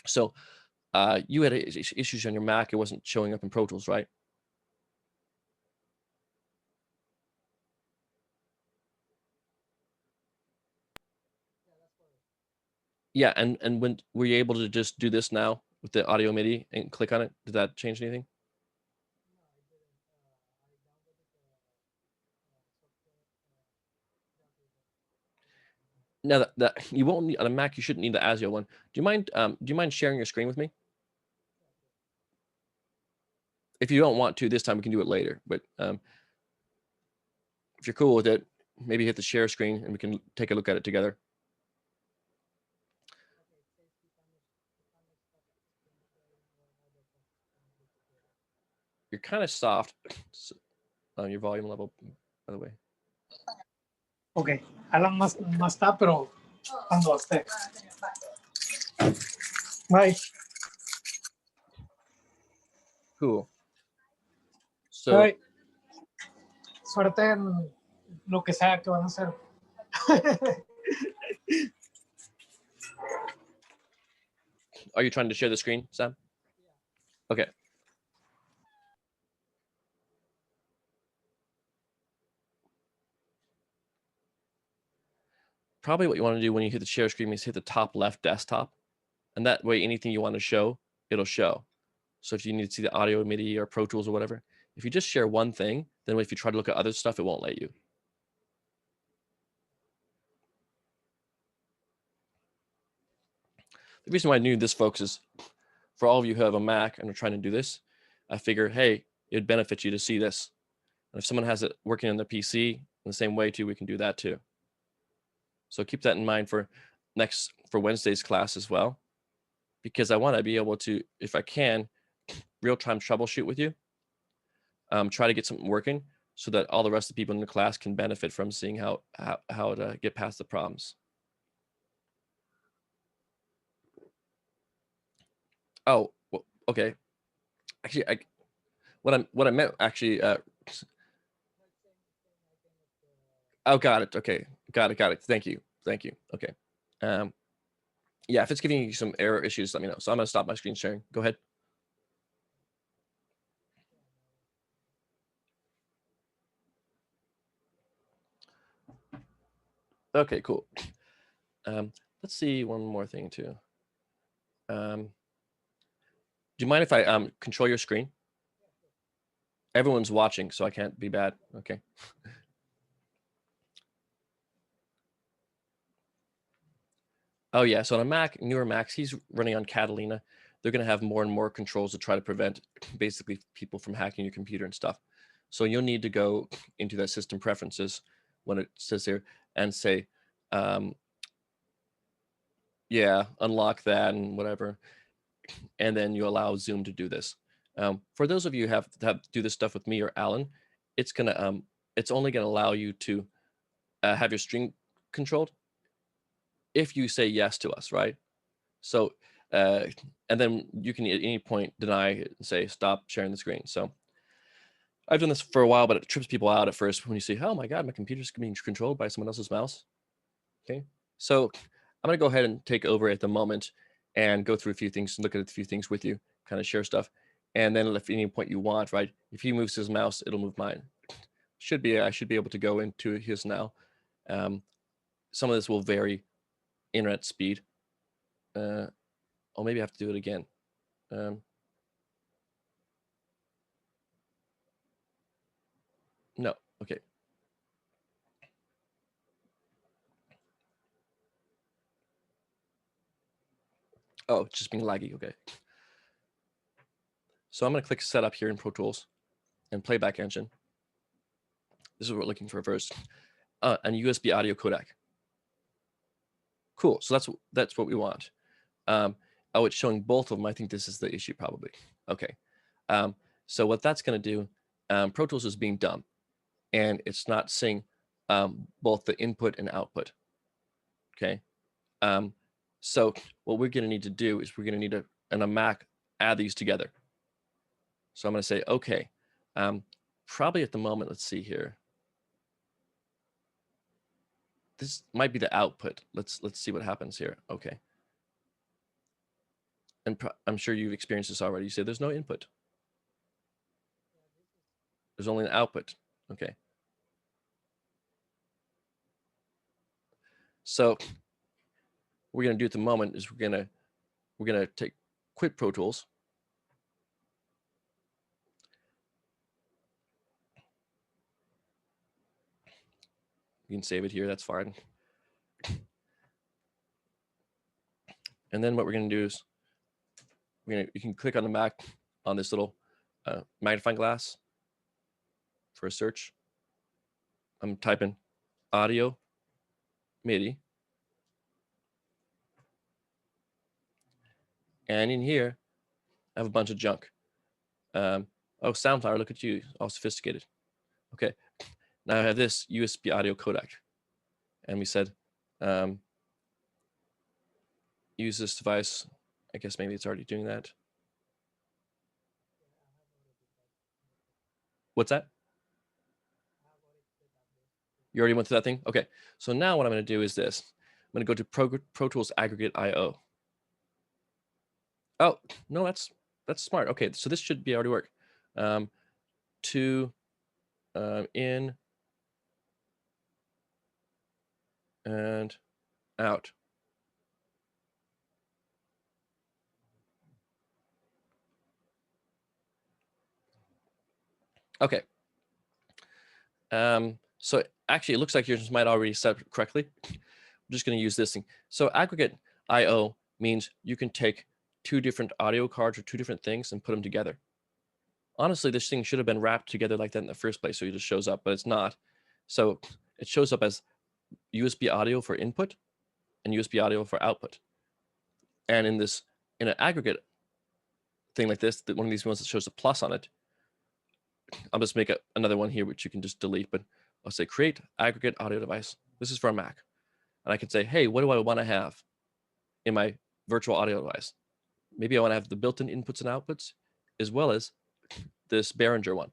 [SPEAKER 1] So you had issues on your Mac. It wasn't showing up in Pro Tools, right? Yeah, and when were you able to just do this now with the audio MIDI and click on it? Did that change anything? Now that you won't need on a Mac, you shouldn't need the ASIO one. Do you mind sharing your screen with me? If you don't want to, this time we can do it later. But if you're cool with it, maybe hit the share screen and we can take a look at it together. You're kind of soft on your volume level, by the way.
[SPEAKER 8] Ok, Alan no está, pero cuando esté. Bye.
[SPEAKER 1] Cool. So,
[SPEAKER 8] Bye. Suerte en lo que sea que van a hacer.
[SPEAKER 1] are you trying to share the screen, Sam? Okay. Probably what you want to do when you hit the share screen is hit the top left desktop. And that way, anything you want to show, it'll show. So if you need to see the audio, MIDI, or Pro Tools or whatever, if you just share one thing, then if you try to look at other stuff, it won't let you. The reason why I knew this, folks, is for all of you who have a Mac and are trying to do this, I figure, hey, it'd benefit you to see this. And if someone has it working on their PC in the same way too, we can do that too. So keep that in mind for Wednesday's class as well, because I want to be able to, if I can, real-time troubleshoot with you, try to get something working so that all the rest of the people in the class can benefit from seeing how to get past the problems. Oh, well, okay. Actually, what I meant actually. Oh, got it. Okay, got it. Thank you. Okay. Um, yeah, if it's giving you some error issues, let me know. So I'm gonna stop my screen sharing. Go ahead. Okay, cool. Let's see one more thing too. Do you mind if I control your screen? Everyone's watching, so I can't be bad. Okay. Oh yeah, so on a Mac, newer Macs, he's running on Catalina. They're gonna have more and more controls to try to prevent basically people from hacking your computer and stuff. So you'll need to go into that system preferences when it says here and say, yeah, unlock that and whatever, and then you allow Zoom to do this. For those of you who have to do this stuff with me or Alan, it's only gonna allow you to have your stream controlled if you say yes to us, right? So, and then you can at any point deny it and say stop sharing the screen. So I've done this for a while, but it trips people out at first when you say, oh my God, my computer's being controlled by someone else's mouse. Okay. So I'm gonna go ahead and take over at the moment and go through a few things and look at a few things with you, kind of share stuff. And then if at any point you want, right, if he moves his mouse, it'll move mine. I should be able to go into his now. Some of this will vary internet speed. Or maybe I have to do it again. No, okay. Oh, it's just being laggy, okay. So I'm gonna click setup here in Pro Tools and playback engine. This is what we're looking for first. And USB audio codec. Cool, so that's what we want. Oh, it's showing both of them. I think this is the issue probably. Okay, so what that's gonna do, Pro Tools is being dumb and it's not seeing both the input and output, okay? So what we're gonna need to do is we're gonna need to, on a Mac, add these together. So I'm gonna say, okay, probably at the moment, let's see here. This might be the output. Let's see what happens here. Okay. And I'm sure you've experienced this already. You say there's no input. There's only an output. Okay. So what we're gonna do at the moment is we're gonna quit Pro Tools. You can save it here, that's fine. And then what we're gonna do is you can click on the Mac on this little magnifying glass for a search. I'm typing audio MIDI. And in here, I have a bunch of junk. Oh, Soundflower, look at you, all sophisticated. Okay, now I have this USB audio codec. And we said, use this device. I guess maybe it's already doing that. What's that? You already went to that thing? Okay, so now what I'm gonna do is this. I'm gonna go to Pro Tools Aggregate IO. Oh, no, that's smart. Okay, so this should be already work. To in and out. Okay. So actually, it looks like yours might already set up correctly. I'm just going to use this thing. So aggregate IO means you can take two different audio cards or two different things and put them together. Honestly, this thing should have been wrapped together like that in the first place, so it just shows up, but it's not. So it shows up as USB audio for input and USB audio for output. And in an aggregate thing like this, one of these ones that shows a plus on it, I'll just make another one here, which you can just delete, but I'll say create aggregate audio device. This is for a Mac. And I can say, hey, what do I want to have in my virtual audio device? maybe I want to have the built-in inputs and outputs as well as this Behringer one.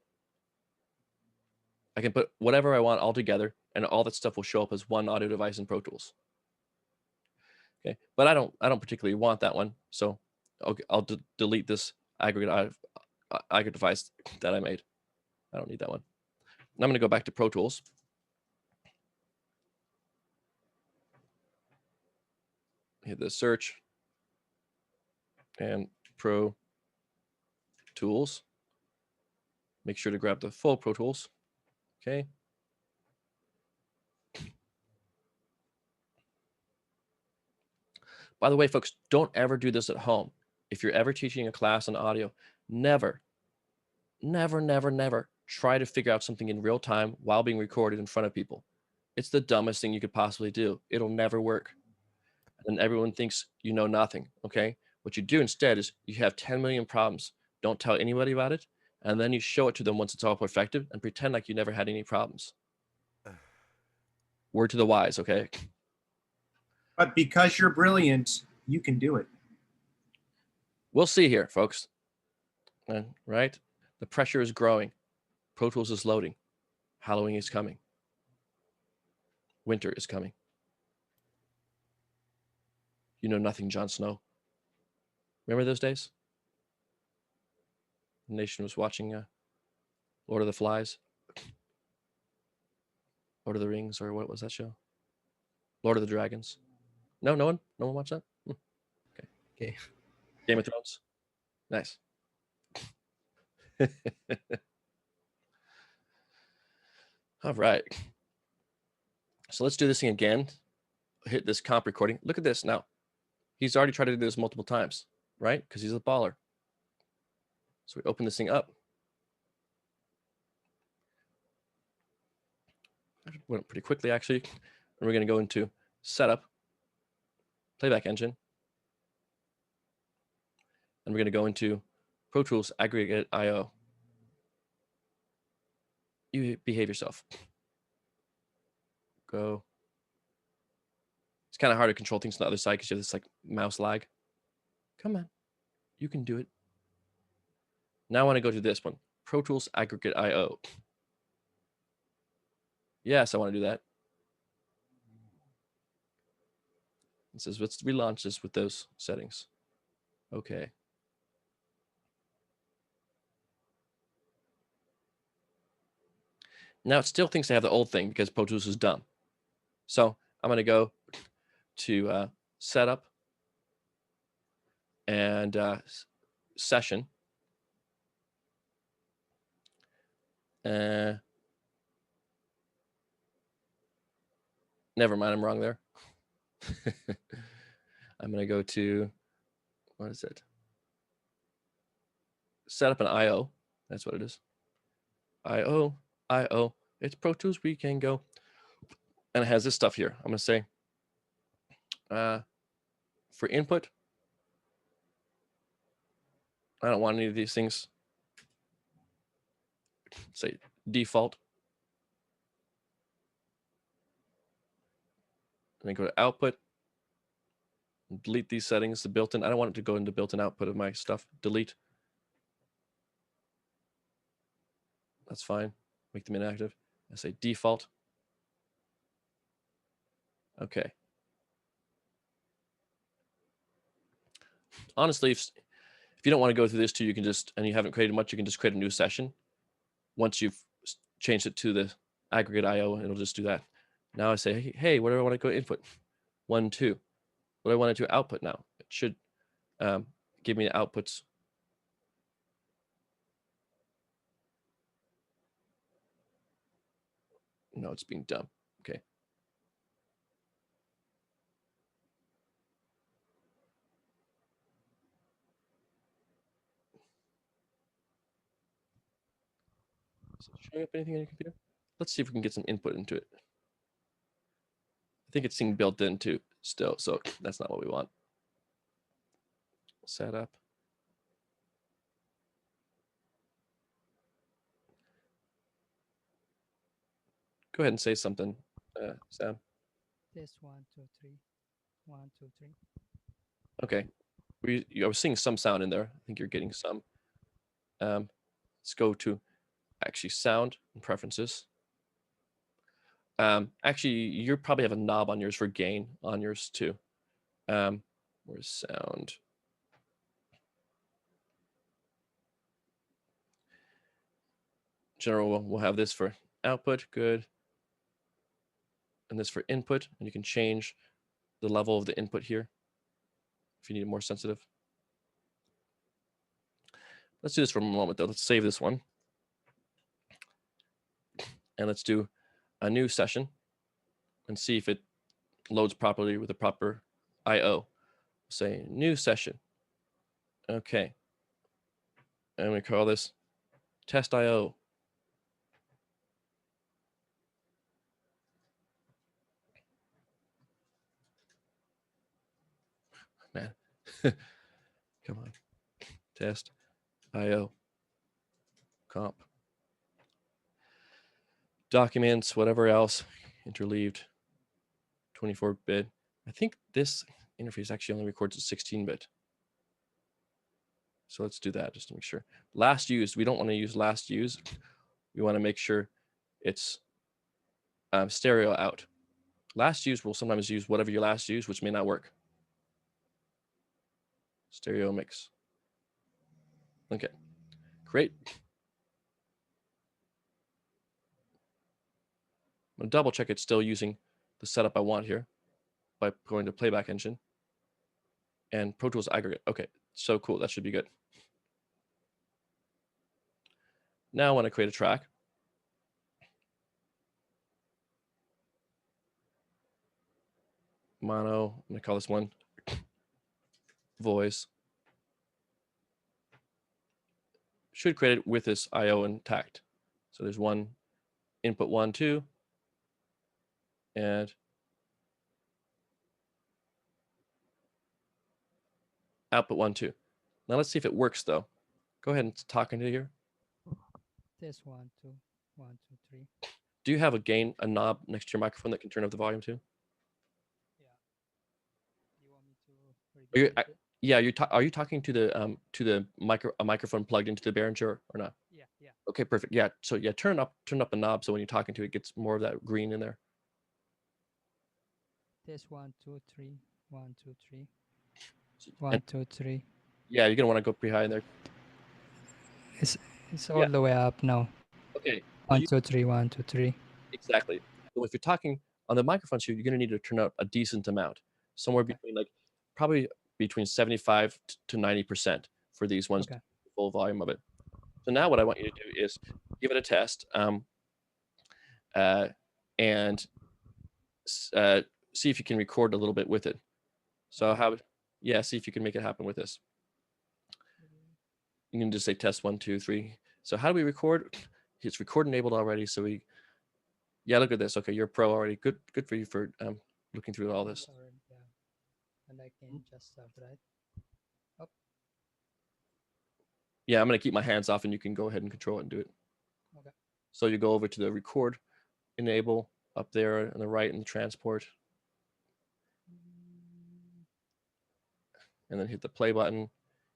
[SPEAKER 1] I can put whatever I want all together, and all that stuff will show up as one audio device in Pro Tools. Okay, but I don't particularly want that one, so I'll delete this aggregate device that I made. I don't need that one. And I'm going to go back to Pro Tools. Hit the search and Pro Tools. Make sure to grab the full Pro Tools. Okay. By the way, folks, don't ever do this at home. If you're ever teaching a class on audio, never try to figure out something in real time while being recorded in front of people. It's the dumbest thing you could possibly do. It'll never work. And everyone thinks you know nothing, okay? What you do instead is you have 10 million problems. Don't tell anybody about it. And then you show it to them once it's all perfected and pretend like you never had any problems. Word to the wise, okay?
[SPEAKER 5] But because you're brilliant, you can do it.
[SPEAKER 1] We'll see here, folks. Right? The pressure is growing. Pro Tools is loading. Halloween is coming. Winter is coming. You know nothing, Jon Snow. Remember those days? The nation was watching Lord of the Flies. Lord of the Rings, or what was that show? Lord of the Dragons. No one watched that?
[SPEAKER 2] Okay.
[SPEAKER 1] Game of Thrones. Nice. All right. So let's do this thing again. Hit this comp recording. Look at this now. He's already tried to do this multiple times, right? Because he's a baller. So we open this thing up. Went pretty quickly, actually. And we're going to go into Setup, Playback Engine. And we're going to go into Pro Tools Aggregate I/O. You behave yourself. Go. It's kind of hard to control things on the other side because you have this like mouse lag. Come on. You can do it. Now I want to go to this one. Pro Tools Aggregate I/O. Yes, I want to do that. It says, let's relaunch this with those settings. Okay. Now it still thinks I have the old thing because Pro Tools is dumb. So I'm going to go to Setup and Session. Never mind, I'm wrong there. I'm going to go to, what is it? Setup an I/O. That's what it is. I/O. It's Pro Tools. We can go. And it has this stuff here. I'm going to say, for input, I don't want any of these things. Say default. And then go to output. Delete these settings, the built-in. I don't want it to go into built-in output of my stuff. Delete. That's fine. Make them inactive. I say default. Okay. Honestly, if you don't want to go through this too, you can just, and you haven't created much, you can just create a new session. Once you've changed it to the aggregate I/O, it'll just do that. Now I say, hey, what do I want to go input? 1, 2. What do I want to do output now? It should give me the outputs. No, it's being dumb. Okay. Is it showing up anything on your computer? Let's see if we can get some input into it. I think it's seeing built in too still, so that's not what we want. Setup. Go ahead and say something, Sam.
[SPEAKER 9] Test 1, 2, 3. 1, 2, 3.
[SPEAKER 1] Okay. I was seeing some sound in there. I think you're getting some. Let's go to actually sound and preferences. Actually, you probably have a knob on yours for gain on yours too. Where's sound? General, we'll have this for output, good. And this for input, and you can change the level of the input here if you need it more sensitive. Let's do this for a moment though. Let's save this one. And let's do a new session and see if it loads properly with the proper IO. Say new session. Okay. And we call this test IO. Man, come on. Test IO comp. Documents, whatever else, interleaved, 24-bit. I think this interface actually only records at 16-bit. So let's do that just to make sure. Last used, we don't want to use last used. We want to make sure it's stereo out. Last used will sometimes use whatever you last used, which may not work. Stereo mix. Okay, great. I'm gonna double check it's still using the setup I want here by going to playback engine and Pro Tools aggregate. Okay, so cool, that should be good. Now I want to create a track. Mono, I'm gonna call this one voice. Should create it with this IO intact. So there's one input 1, 2, and output 1, 2. Now let's see if it works though. Go ahead and talk into here.
[SPEAKER 9] Test 1, 2, 1, 2, 3.
[SPEAKER 1] Do you have a gain, a knob next to your microphone that can turn up the volume too?
[SPEAKER 9] Yeah. You want me to?
[SPEAKER 1] Yeah, are you talking to the microphone plugged into the Behringer or not?
[SPEAKER 9] Yeah, yeah.
[SPEAKER 1] Okay, perfect. Yeah, so yeah, turn up the knob so when you're talking to it, gets more of that green in there.
[SPEAKER 9] Test 1, 2, 3, 1, 2, 3. 1, 2, 3.
[SPEAKER 1] Yeah, you're gonna want to go behind there.
[SPEAKER 9] It's all the way up now.
[SPEAKER 1] Okay.
[SPEAKER 9] 1, 2, 3, 1, 2, 3.
[SPEAKER 1] Exactly. So if you're talking on the microphone, you're gonna need to turn up a decent amount, somewhere between probably between 75 to 90% for these ones, the full volume of it. So now what I want you to do is give it a test, and see if you can record a little bit with it. So see if you can make it happen with this. You can just say test 1, 2, 3. So how do we record? It's record enabled already. So look at this. Okay, you're pro already. Good for you for looking through all this.
[SPEAKER 9] Yeah. And I can just start, right? Up.
[SPEAKER 1] Yeah, I'm gonna keep my hands off and you can go ahead and control it and do it.
[SPEAKER 9] Okay.
[SPEAKER 1] So you go over to the record enable up there on the right in the transport. And then hit the play button.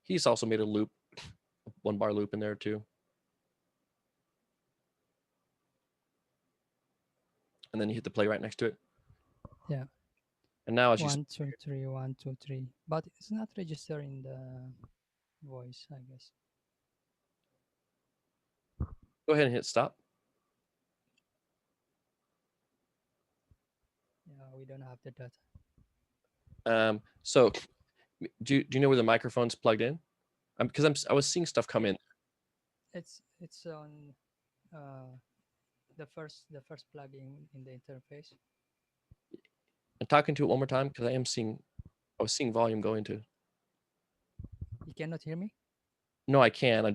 [SPEAKER 1] He's also made a loop, a 1-bar loop in there too. And then you hit the play right next to it.
[SPEAKER 9] Yeah.
[SPEAKER 1] And now as
[SPEAKER 9] 1, 2, 3, 1, 2, 3. But it's not registering the voice, I guess.
[SPEAKER 1] Go ahead and hit stop.
[SPEAKER 9] Yeah, we don't have the data.
[SPEAKER 1] So do you know where the microphone's plugged in? Because I was seeing stuff come in.
[SPEAKER 9] It's on the first plugin in the interface.
[SPEAKER 1] And talking to it one more time because I was seeing volume go into.
[SPEAKER 9] You cannot hear me?
[SPEAKER 1] No, I can.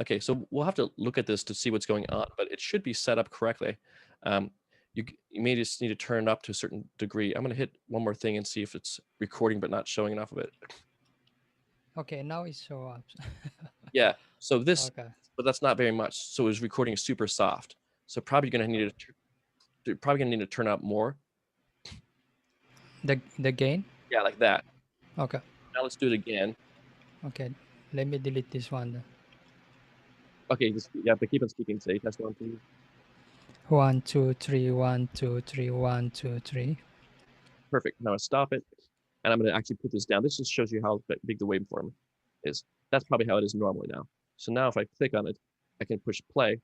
[SPEAKER 1] Okay. So we'll have to look at this to see what's going on, but it should be set up correctly. You may just need to turn it up to a certain degree. I'm gonna hit one more thing and see if it's recording but not showing enough of it.
[SPEAKER 9] Okay, now it's show up.
[SPEAKER 1] Yeah. So this,
[SPEAKER 9] okay.
[SPEAKER 1] But that's not very much. So it's recording super soft. So probably gonna need to turn up more.
[SPEAKER 9] The gain?
[SPEAKER 1] Yeah, like that.
[SPEAKER 9] Okay.
[SPEAKER 1] Now let's do it again.
[SPEAKER 9] Okay, let me delete this one. Then.
[SPEAKER 1] Okay, just, yeah, but keep on speaking. Say test 1, 2.
[SPEAKER 9] 1, 2, 3, 1, 2, 3, 1, 2, 3.
[SPEAKER 1] Perfect. Now I stop it, and I'm going to actually put this down. This just shows you how big the waveform is. That's probably how it is normally now. So now if I click on it, I can push play,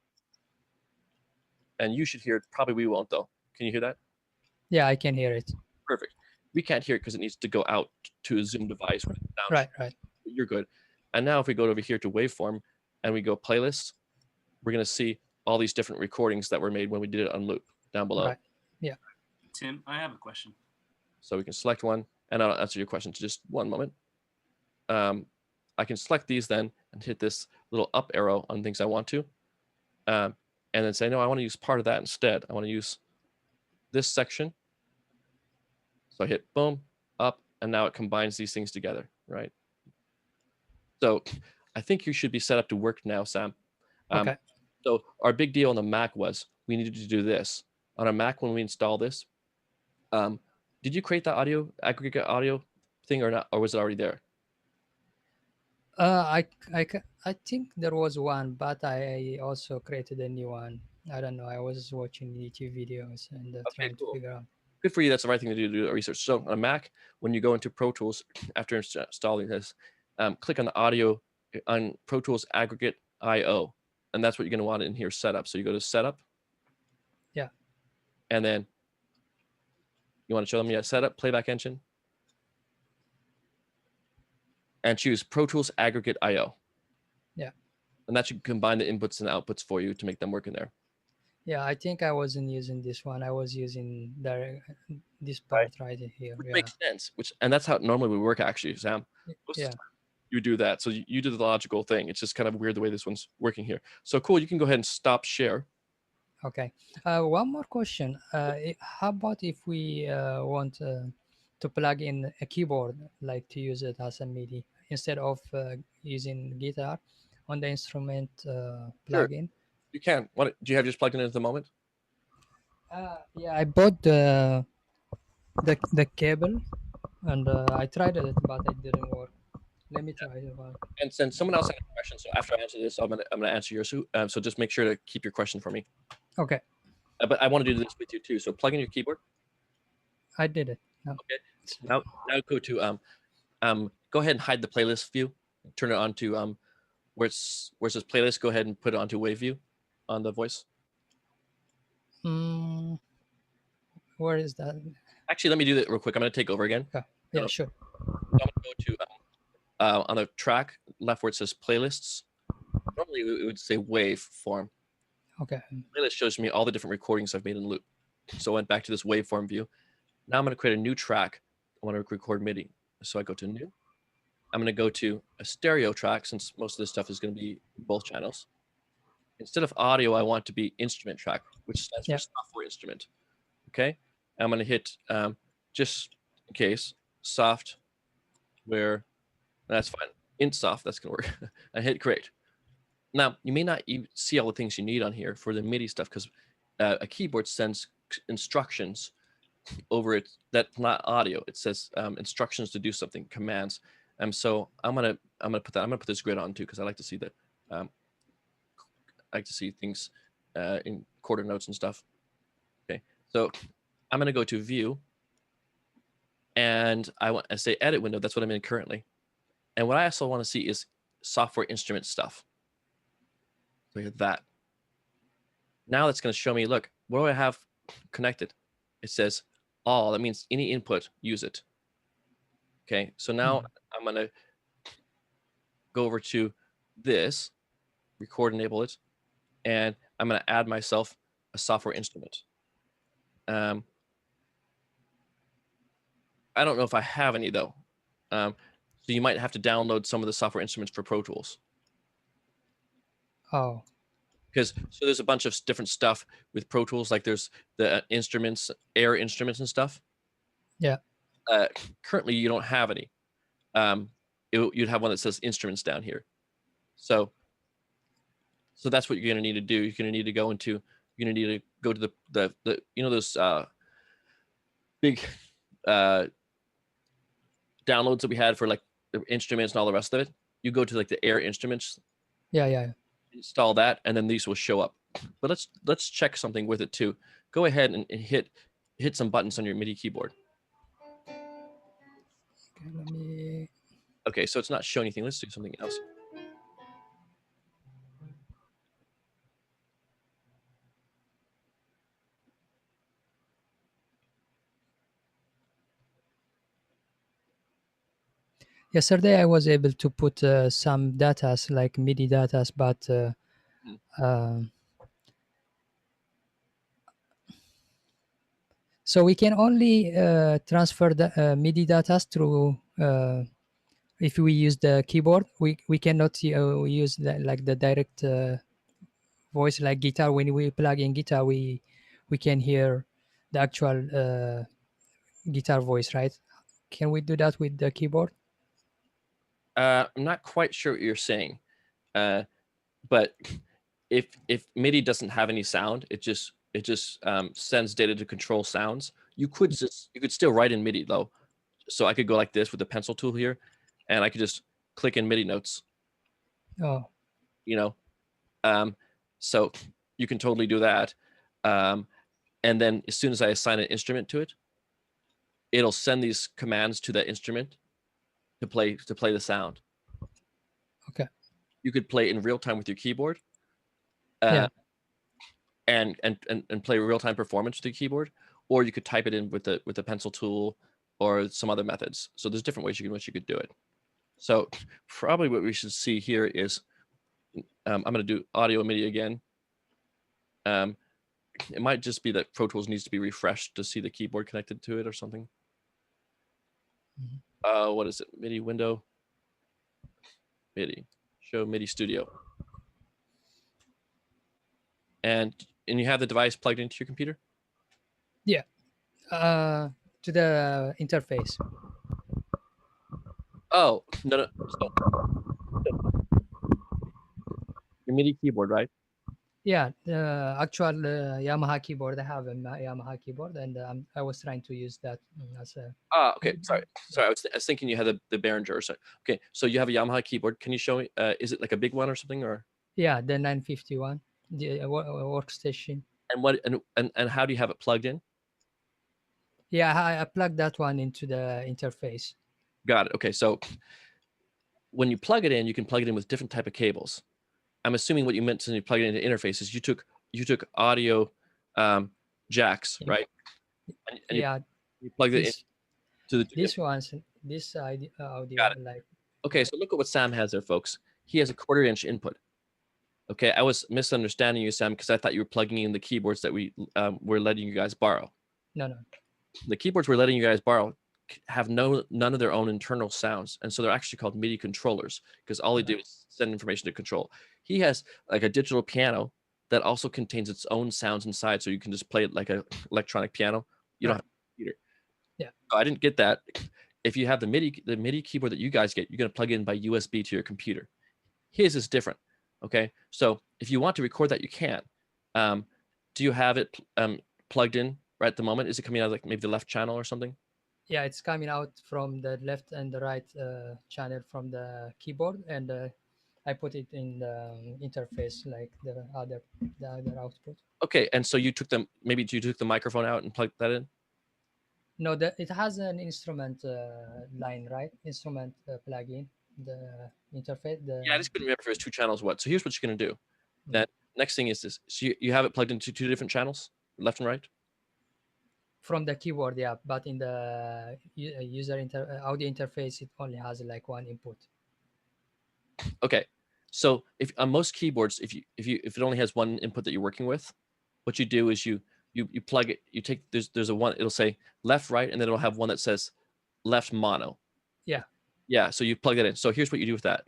[SPEAKER 1] and you should hear it. Probably we won't though. Can you hear that?
[SPEAKER 9] Yeah, I can hear it.
[SPEAKER 1] Perfect. We can't hear it because it needs to go out to a Zoom device.
[SPEAKER 9] Right, right.
[SPEAKER 1] You're good. And now if we go over here to waveform and we go playlists, we're going to see all these different recordings that were made when we did it on loop down below.
[SPEAKER 9] Right. Yeah.
[SPEAKER 10] Tim, I have a question.
[SPEAKER 1] So we can select one, and I'll answer your question. Just one moment. I can select these then and hit this little up arrow on things I want to, and then say, no, I want to use part of that instead. I want to use this section. So I hit boom, up, and now it combines these things together, right? So I think you should be set up to work now, Sam.
[SPEAKER 9] Okay.
[SPEAKER 1] So our big deal on the Mac was we needed to do this. On a Mac, when we install this, did you create the aggregate audio thing or not, or was it already there?
[SPEAKER 9] I think there was one, but I also created a new one. I don't know. I was watching YouTube videos and trying to figure out.
[SPEAKER 1] Good for you. That's the right thing to do the research. So on a Mac, when you go into Pro Tools after installing this, click on the audio on Pro Tools Aggregate IO, and that's what you're going to want in here setup. So you go to setup.
[SPEAKER 9] Yeah.
[SPEAKER 1] And then you want to show them, yeah, setup, playback engine. And choose Pro Tools Aggregate IO.
[SPEAKER 9] Yeah.
[SPEAKER 1] And that should combine the inputs and outputs for you to make them work in there.
[SPEAKER 9] Yeah, I think I wasn't using this one. I was using this part right here.
[SPEAKER 1] Which
[SPEAKER 9] yeah.
[SPEAKER 1] makes sense. And that's how it normally would work, actually, Sam.
[SPEAKER 9] Yeah.
[SPEAKER 1] You do that. So you do the logical thing. It's just kind of weird the way this one's working here. So cool. You can go ahead and stop share.
[SPEAKER 9] Okay. One more question. How about if we want to plug in a keyboard, like to use it as a MIDI instead of using guitar on the instrument plugin?
[SPEAKER 1] Sure. You can. What do you have just plugged in at the moment?
[SPEAKER 9] Yeah, I bought the cable and I tried it, but it didn't work. Let me try it.
[SPEAKER 1] And since someone else had a question, so after I answer this, I'm gonna answer yours. So just make sure to keep your question for me.
[SPEAKER 9] Okay.
[SPEAKER 1] But I want to do this with you too. So plug in your keyboard.
[SPEAKER 9] I did it. No.
[SPEAKER 1] Okay. Now go to go ahead and hide the playlist view. Turn it on to where it says playlist. Go ahead and put it onto wave view on the voice.
[SPEAKER 9] Where is that?
[SPEAKER 1] Actually, let me do that real quick. I'm going to take over again.
[SPEAKER 9] Okay. Yeah, sure.
[SPEAKER 1] I'm going to go to on the track left where it says playlists. Normally it would say wave form.
[SPEAKER 9] Okay.
[SPEAKER 1] Playlist shows me all the different recordings I've made in loop. So I went back to this waveform view. Now I'm going to create a new track. I want to record MIDI. So I go to new. I'm going to go to a stereo track since most of this stuff is going to be both channels. Instead of audio, I want to be instrument track, which stands for software instrument. Okay. I'm going to hit just in case software. That's fine. In soft, that's going to work. I hit create. Now, you may not see all the things you need on here for the MIDI stuff because a keyboard sends instructions over it. That's not audio. It says instructions to do something, commands. So I'm gonna put this grid on too because I like to see that. I like to see things in quarter notes and stuff. Okay, so I'm gonna go to view, and I say edit window. That's what I'm in currently. And what I also want to see is software instrument stuff. Look at that. Now that's going to show me, look, what do I have connected? It says all. That means any input, use it. Okay, so now I'm going to go over to this, record, enable it, and I'm going to add myself a software instrument. I don't know if I have any, though. So you might have to download some of the software instruments for Pro Tools.
[SPEAKER 9] Oh.
[SPEAKER 1] Because so there's a bunch of different stuff with Pro Tools, like there's the instruments, air instruments and stuff.
[SPEAKER 9] Yeah.
[SPEAKER 1] Currently, you don't have any. You'd have one that says instruments down here. So that's what you're going to need to do. You're going to need to go into. You're going to need to go to the you know those big downloads that we had for like instruments and all the rest of it, you go to like the Air Instruments,
[SPEAKER 9] Yeah.
[SPEAKER 1] install that, and then these will show up. But let's check something with it too. Go ahead and hit some buttons on your MIDI keyboard.
[SPEAKER 9] Okay, let me.
[SPEAKER 1] Okay, so it's not showing anything. Let's do something else.
[SPEAKER 9] Yesterday, I was able to put some datas like MIDI datas, but so we can only transfer the MIDI datas through. If we use the keyboard, we cannot use like the direct voice like guitar. When we plug in guitar, we can hear the actual guitar voice, right? Can we do that with the keyboard?
[SPEAKER 1] I'm not quite sure what you're saying, but if MIDI doesn't have any sound, it just sends data to control sounds. You could still write in MIDI though. So I could go like this with the pencil tool here, and I could just click in MIDI notes.
[SPEAKER 9] Oh,
[SPEAKER 1] You know, so you can totally do that. And then as soon as I assign an instrument to it, it'll send these commands to that instrument to play the sound.
[SPEAKER 9] okay.
[SPEAKER 1] You could play in real time with your keyboard.
[SPEAKER 9] Yeah.
[SPEAKER 1] And play real-time performance with the keyboard, or you could type it in with the pencil tool or some other methods. So there's different ways you could do it. So probably what we should see here is I'm going to do audio MIDI again. It might just be that Pro Tools needs to be refreshed to see the keyboard connected to it or something. What is it? MIDI window, MIDI, show MIDI Studio. And you have the device plugged into your computer?
[SPEAKER 9] Yeah. To the interface.
[SPEAKER 1] Oh, no. So, your MIDI keyboard, right?
[SPEAKER 9] Yeah, the actual Yamaha keyboard. I have a Yamaha keyboard, and I was trying to use that as a.
[SPEAKER 1] Okay. Sorry. I was thinking you had the Behringer or something. Okay, so you have a Yamaha keyboard. Can you show me? Is it like a big one or something, or?
[SPEAKER 9] Yeah, the 951, the workstation.
[SPEAKER 1] And what and how do you have it plugged in?
[SPEAKER 9] Yeah, I plugged that one into the interface.
[SPEAKER 1] Got it. Okay, so when you plug it in, you can plug it in with different type of cables. I'm assuming what you meant when you plug it into interfaces, you took audio jacks, right? And
[SPEAKER 9] yeah,
[SPEAKER 1] you plugged it into the.
[SPEAKER 9] This one's this audio.
[SPEAKER 1] Got it.
[SPEAKER 9] Like.
[SPEAKER 1] Okay, so look at what Sam has there, folks. He has a 1/4-inch input. Okay, I was misunderstanding you, Sam, because I thought you were plugging in the keyboards that we were letting you guys borrow.
[SPEAKER 9] No.
[SPEAKER 1] The keyboards we're letting you guys borrow have none of their own internal sounds, and so they're actually called MIDI controllers because all they do is send information to control. He has like a digital piano that also contains its own sounds inside, so you can just play it like an electronic piano. You don't have a computer.
[SPEAKER 9] Yeah.
[SPEAKER 1] So I didn't get that. If you have the MIDI keyboard that you guys get, you're going to plug in by USB to your computer. His is different. Okay, so if you want to record that, you can. Do you have it plugged in right at the moment? Is it coming out of like maybe the left channel or something?
[SPEAKER 9] Yeah, it's coming out from the left and the right channel from the keyboard, and I put it in the interface like the other output.
[SPEAKER 1] Okay, and so you took the microphone out and plugged that in?
[SPEAKER 9] No, it has an instrument line, right? Instrument plugin, the interface.
[SPEAKER 1] Yeah, I just couldn't remember if it was 2 channels or what. So here's what you're going to do. Then next thing is this. So you have it plugged into 2 different channels, left and right?
[SPEAKER 9] From the keyboard, yeah, but in the user audio interface, it only has like one input.
[SPEAKER 1] Okay, so if on most keyboards, if it only has one input that you're working with, what you do is you plug it. You take there's a one. It'll say left, right, and then it'll have one that says left mono.
[SPEAKER 9] Yeah.
[SPEAKER 1] Yeah. So you plug that in. So here's what you do with that.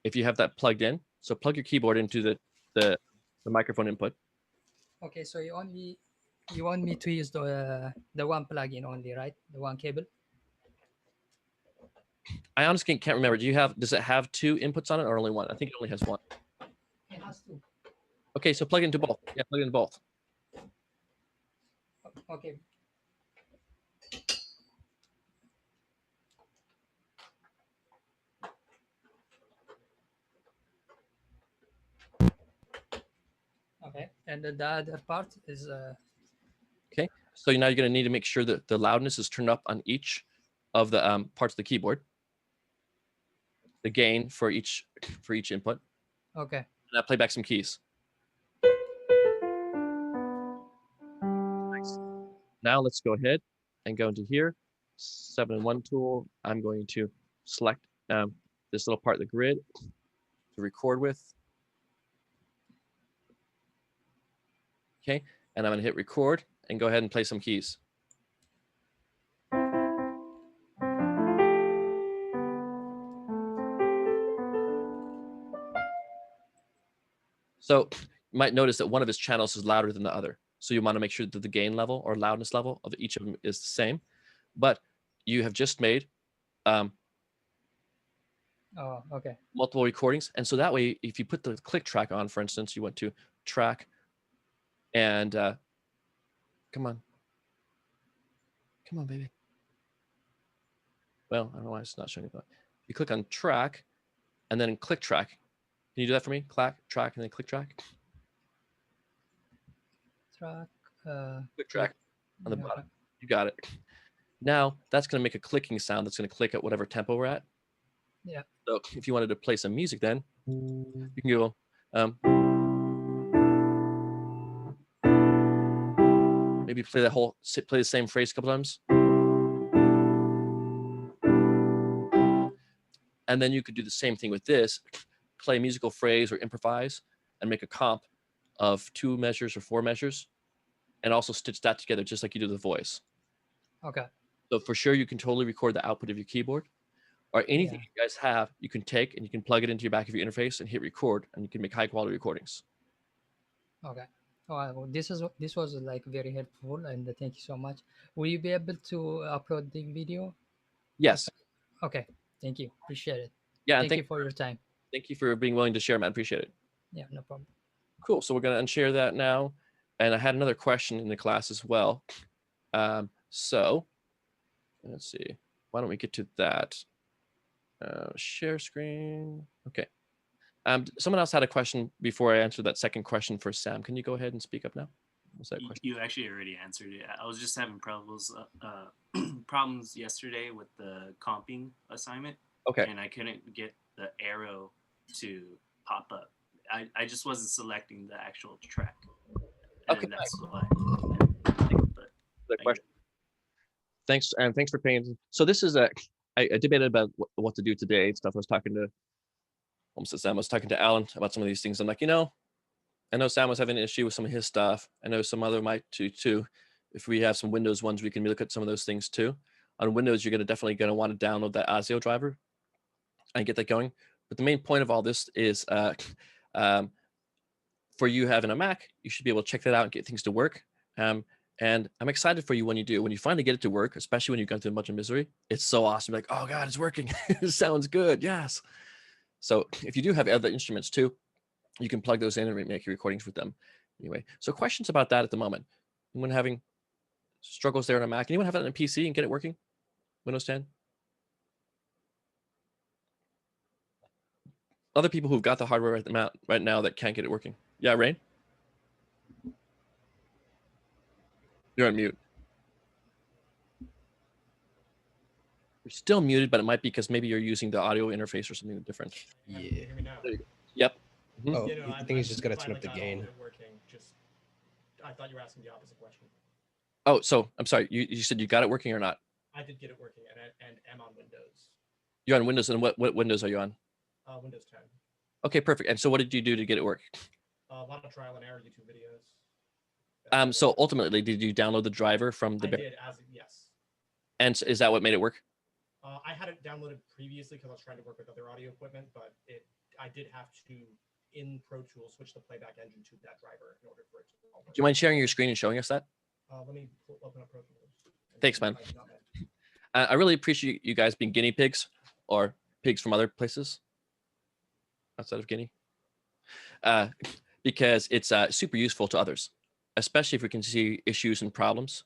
[SPEAKER 1] If you have that plugged in, so plug your keyboard into the microphone input.
[SPEAKER 9] Okay, so you want me to use the one plugin only, right? The one cable.
[SPEAKER 1] I honestly can't remember. Does it have 2 inputs on it or only one? I think it only has one.
[SPEAKER 9] It has 2.
[SPEAKER 1] Okay, so plug into both. Yeah, plug into both.
[SPEAKER 9] Okay. And the other part is
[SPEAKER 1] Okay, so now you're going to need to make sure that the loudness is turned up on each of the parts of the keyboard. The gain for each input.
[SPEAKER 9] okay.
[SPEAKER 1] And I play back some keys. Nice. Now let's go ahead and go into here, 7 and 1 tool. I'm going to select this little part of the grid to record with. Okay, and I'm going to hit record and go ahead and play some keys. So you might notice that one of his channels is louder than the other. So you want to make sure that the gain level or loudness level of each of them is the same. But you have just made
[SPEAKER 9] Oh, okay.
[SPEAKER 1] multiple recordings. And so that way, if you put the click track on, for instance, you went to track and come on, baby. Well, I don't know why it's not showing it. But you click on track and then click track. Can you do that for me? Clack, track, and then click track.
[SPEAKER 9] Track.
[SPEAKER 1] Click track on the bottom. You got it. Now that's going to make a clicking sound that's going to click at whatever tempo we're at.
[SPEAKER 9] Yeah.
[SPEAKER 1] So if you wanted to play some music, then you can go. Maybe play the same phrase a couple times. And then you could do the same thing with this, play a musical phrase or improvise and make a comp of 2 measures or 4 measures and also stitch that together just like you do the voice.
[SPEAKER 9] Okay.
[SPEAKER 1] So for sure, you can totally record the output of your keyboard or anything you guys have, you can take and you can plug it into your back of your interface and hit record and you can make high quality recordings.
[SPEAKER 9] Okay. Well, this was like very helpful, and thank you so much. Will you be able to upload the video?
[SPEAKER 1] Yes.
[SPEAKER 9] Okay. Thank you. Appreciate it.
[SPEAKER 1] Yeah.
[SPEAKER 9] Thank you for your time.
[SPEAKER 1] Thank you for being willing to share, man. Appreciate it.
[SPEAKER 9] Yeah, no problem.
[SPEAKER 1] Cool. So we're going to unshare that now. And I had another question in the class as well. So let's see. Why don't we get to that? Share screen. Okay. Someone else had a question before I answered that second question for Sam. Can you go ahead and speak up now? What's that question?
[SPEAKER 10] You actually already answered it. I was just having problems yesterday with the comping assignment.
[SPEAKER 1] Okay.
[SPEAKER 10] And I couldn't get the arrow to pop up. I just wasn't selecting the actual track. And
[SPEAKER 1] Okay.
[SPEAKER 10] that's why.
[SPEAKER 1] The question. Thanks, and thanks for paying. So this is I debated about what to do today and stuff. I was talking to Sam. I was talking to Alan about some of these things. I'm like, I know Sam was having an issue with some of his stuff. I know some other might too. If we have some Windows ones, we can look at some of those things too. On Windows, you're definitely going to want to download that ASIO driver and get that going. But the main point of all this is for you having a Mac, you should be able to check that out and get things to work. And I'm excited for you when you do. When you finally get it to work, especially when you've gone through a bunch of misery, it's so awesome. Like, oh God, it's working. It sounds good. Yes. So if you do have other instruments too, you can plug those in and make your recordings with them. Anyway, so questions about that at the moment? Anyone having struggles there on a Mac? Anyone have it on a PC and get it working? Windows 10? Other people who've got the hardware right now that can't get it working. Yeah, Rain? You're on mute. You're still muted, but it might be because maybe you're using the audio interface or something different.
[SPEAKER 2] Yeah.
[SPEAKER 1] There you go. Yep.
[SPEAKER 2] Mm-hmm. Oh, I think he's just gonna turn up the gain.
[SPEAKER 11] I thought you were asking the opposite question.
[SPEAKER 1] Oh, so I'm sorry. You said you got it working or not?
[SPEAKER 11] I did get it working, and am on Windows.
[SPEAKER 1] You're on Windows, and what Windows are you on?
[SPEAKER 11] Windows 10.
[SPEAKER 1] Okay, perfect. And so, what did you do to get it work?
[SPEAKER 11] A lot of trial and error YouTube videos.
[SPEAKER 1] So ultimately, did you download the driver from the?
[SPEAKER 11] I did, yes.
[SPEAKER 1] And is that what made it work?
[SPEAKER 11] I had it downloaded previously because I was trying to work with other audio equipment, but I did have to, in Pro Tools, switch the playback engine to that driver in order for it to all work.
[SPEAKER 1] Do you mind sharing your screen and showing us that?
[SPEAKER 11] Let me open up Pro Tools.
[SPEAKER 1] Thanks, man. I really appreciate you guys being guinea pigs or pigs from other places outside of Guinea, because it's super useful to others, especially if we can see issues and problems.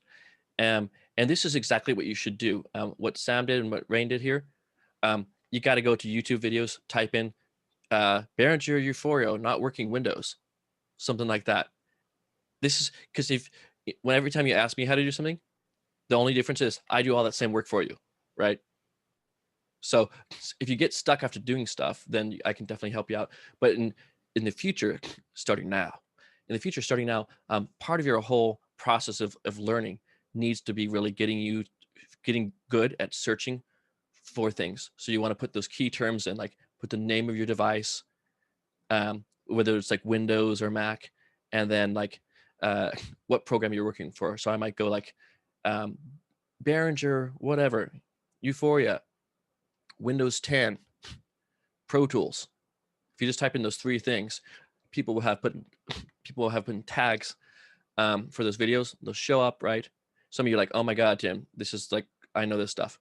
[SPEAKER 1] And this is exactly what you should do. What Sam did and what Rain did here. You got to go to YouTube videos, type in Behringer Euphorio not working Windows, something like that. this is because when every time you ask me how to do something, the only difference is I do all that same work for you, right? So if you get stuck after doing stuff, then I can definitely help you out. But in the future, starting now, part of your whole process of learning needs to be really getting good at searching for things. So you want to put those key terms in, like put the name of your device, whether it's like Windows or Mac, and then like what program you're working for. So I might go like Behringer, whatever, Euphoria, Windows 10, Pro Tools. If you just type in those 3 things, people will have put tags for those videos. They'll show up, right? Some of you are like, oh my God, Tim, this is like, I know this stuff.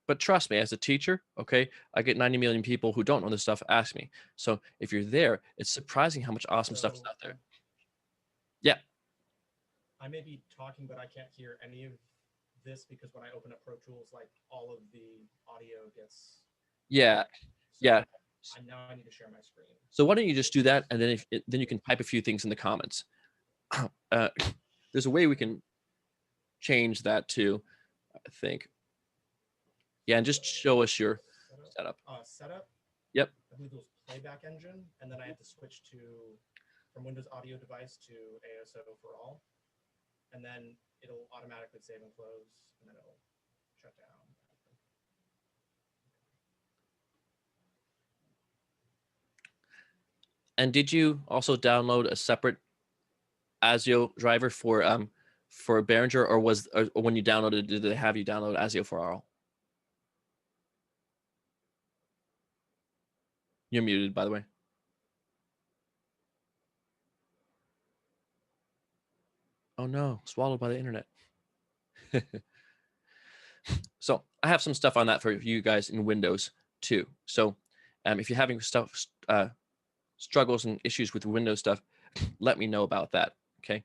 [SPEAKER 1] But trust me, as a teacher, okay, I get 90 million people who don't know this stuff ask me. So if you're there, it's surprising how much awesome stuff is out there. Yeah.
[SPEAKER 11] I may be talking, but I can't hear any of this because when I open up Pro Tools, like all of the audio gets.
[SPEAKER 1] Yeah. Yeah.
[SPEAKER 11] Now I need to share my screen.
[SPEAKER 1] So why don't you just do that, and then then you can type a few things in the comments. There's a way we can change that too, I think. Yeah, and just show us your setup.
[SPEAKER 11] Setup.
[SPEAKER 1] Yep.
[SPEAKER 11] I believe it was playback engine, and then I had to switch from Windows Audio Device to ASO for all, and then it'll automatically save and close, and then it'll shut down.
[SPEAKER 1] And did you also download a separate ASIO driver for Behringer, or when you downloaded, did they have you download ASIO for all? You're muted, by the way. Oh no, swallowed by the internet. So I have some stuff on that for you guys in Windows too. So if you're having struggles and issues with Windows stuff, let me know about that, okay?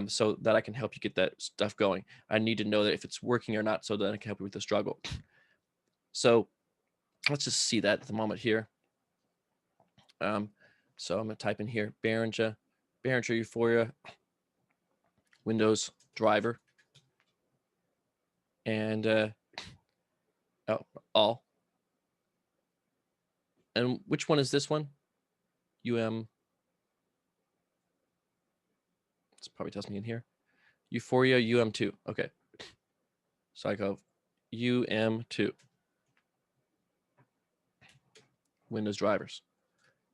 [SPEAKER 1] So that I can help you get that stuff going. I need to know that if it's working or not so that I can help you with the struggle. So let's just see that at the moment here. So I'm gonna type in here, Behringer Euphoria, Windows driver, and all. And which one is this one? This probably tells me in here. Euphoria UM2. Okay. So I go UM2. Windows drivers.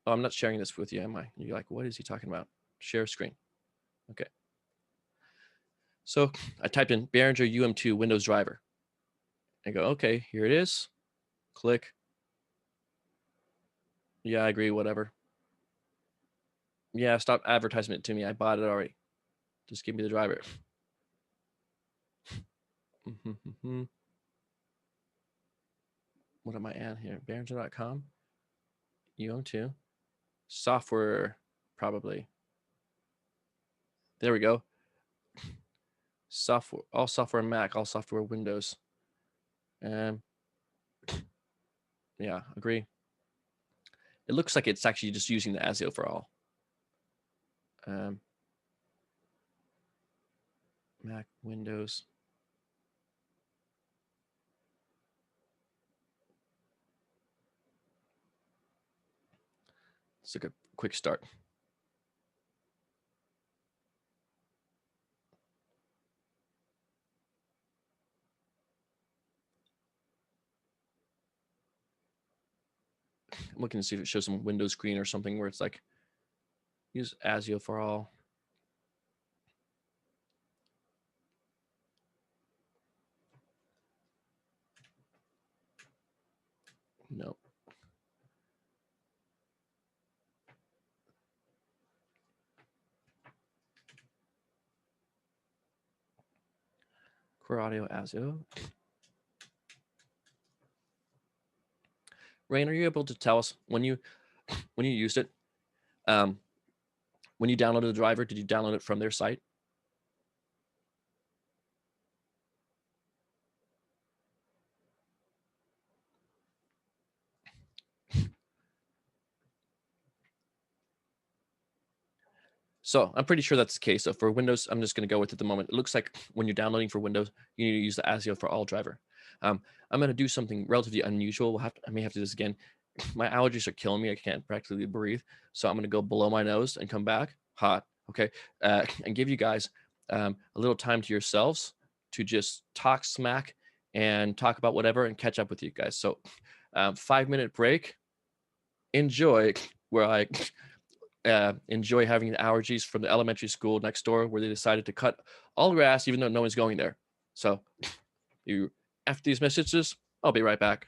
[SPEAKER 1] Oh, I'm not sharing this with you, am I? You're like, what is he talking about? Share screen. Okay. So I typed in Behringer UM2 Windows driver. I go, okay, here it is. Click. Yeah, I agree, whatever. Yeah, stop advertising it to me. I bought it already. Just give me the driver. What am I at here? Behringer.com. UM2. Software, probably. There we go. Software, all software Mac, all software Windows. Yeah, agree. It looks like it's actually just using the ASIO for all. Mac, Windows. Let's look at a quick start. I'm looking to see if it shows some Windows screen or something where it's like, use ASIO for all. No. Core Audio ASIO. Rain, are you able to tell us when you used it? When you downloaded the driver, did you download it from their site? So I'm pretty sure that's the case. So for Windows, I'm just going to go with it at the moment. It looks like when you're downloading for Windows, you need to use the ASIO for all driver. I'm going to do something relatively unusual. I may have to do this again. My allergies are killing me. I can't practically breathe. So I'm going to go below my nose and come back hot. Okay. And give you guys a little time to yourselves to just talk smack and talk about whatever and catch up with you guys. So 5-minute break. Enjoy, where I enjoy having allergies from the elementary school next door where they decided to cut all grass even though no one's going there. So after these messages, I'll be right back.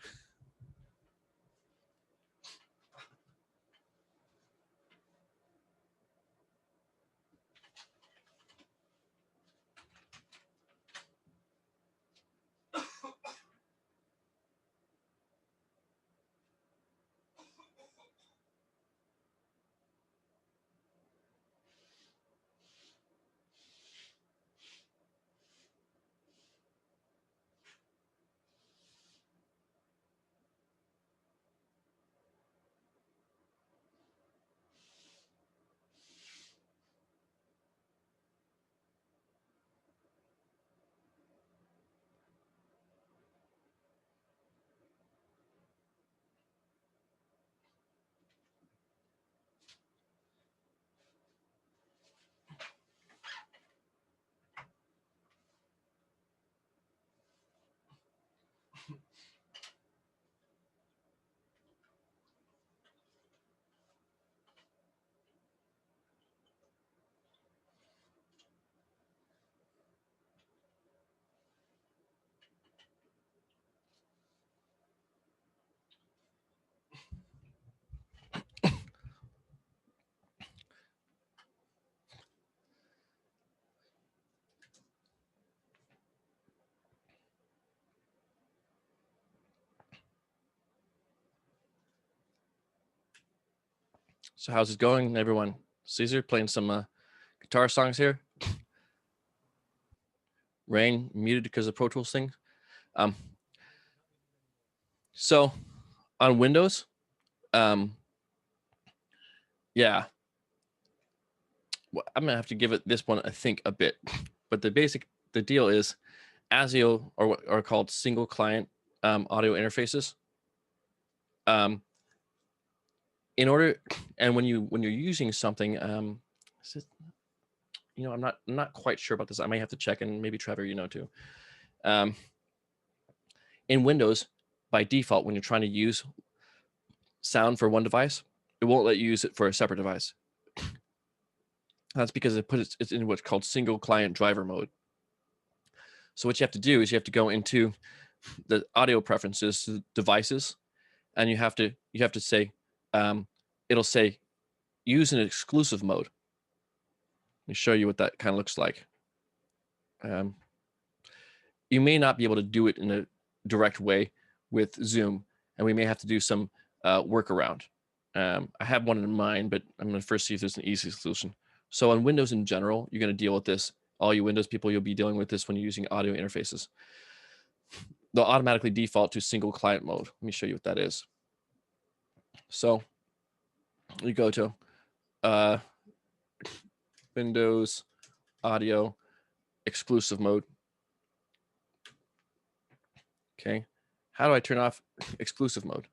[SPEAKER 1] So how's it going, everyone? Caesar playing some guitar songs here. Rain muted because of Pro Tools thing. So on Windows, yeah, well, I'm gonna have to give it this one, I think, a bit. But the deal is ASIO, or what are called single client audio interfaces. In order, and when you're using something, I'm not quite sure about this. I may have to check, and maybe Trevor, too. In Windows, by default, when you're trying to use sound for one device, it won't let you use it for a separate device. That's because it's in what's called single client driver mode. So what you have to do is you have to go into the audio preferences, devices, and you have to say, it'll say use an exclusive mode. Let me show you what that kind of looks like. You may not be able to do it in a direct way with Zoom, and we may have to do some workaround. I have one in mind, but I'm going to first see if there's an easy solution. So on Windows in general, you're going to deal with this. All you Windows people, you'll be dealing with this when you're using audio interfaces. They'll automatically default to single client mode. Let me show you what that is. So you go to Windows audio exclusive mode. Okay. How do I turn off exclusive mode?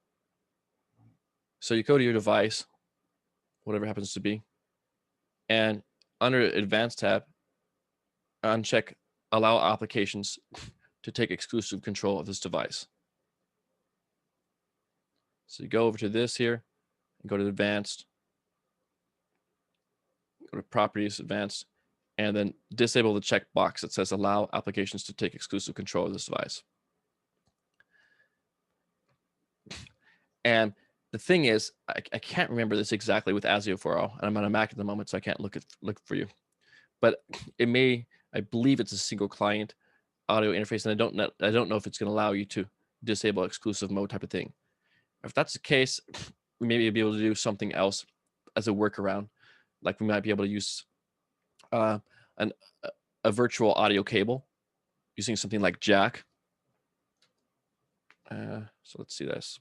[SPEAKER 1] So you go to your device, whatever it happens to be, and under advanced tab, uncheck allow applications to take exclusive control of this device. So you go over to this here and go to advanced, go to properties, advanced, and then disable the checkbox that says allow applications to take exclusive control of this device. And the thing is, I can't remember this exactly with ASIO for all, and I'm on a Mac at the moment, so I can't look for you. But I believe it's a single client audio interface, and I don't know if it's going to allow you to disable exclusive mode type of thing. If that's the case, we may be able to do something else as a workaround, like we might be able to use a virtual audio cable using something like Jack. So let's see this.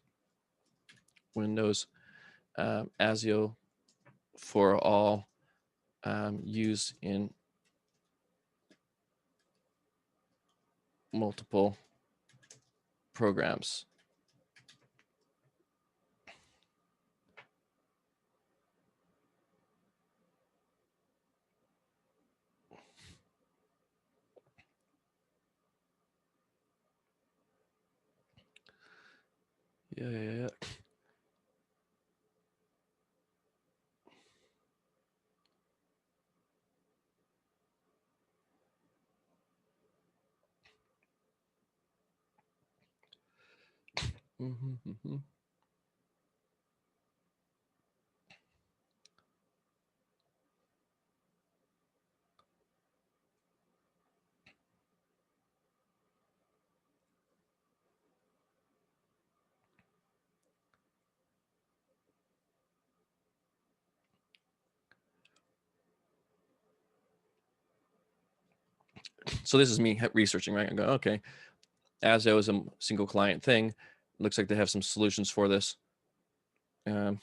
[SPEAKER 1] Windows ASIO for all used in multiple programs. Yeah. So this is me researching, right? I go, okay, ASIO is a single client thing. Looks like they have some solutions for this. And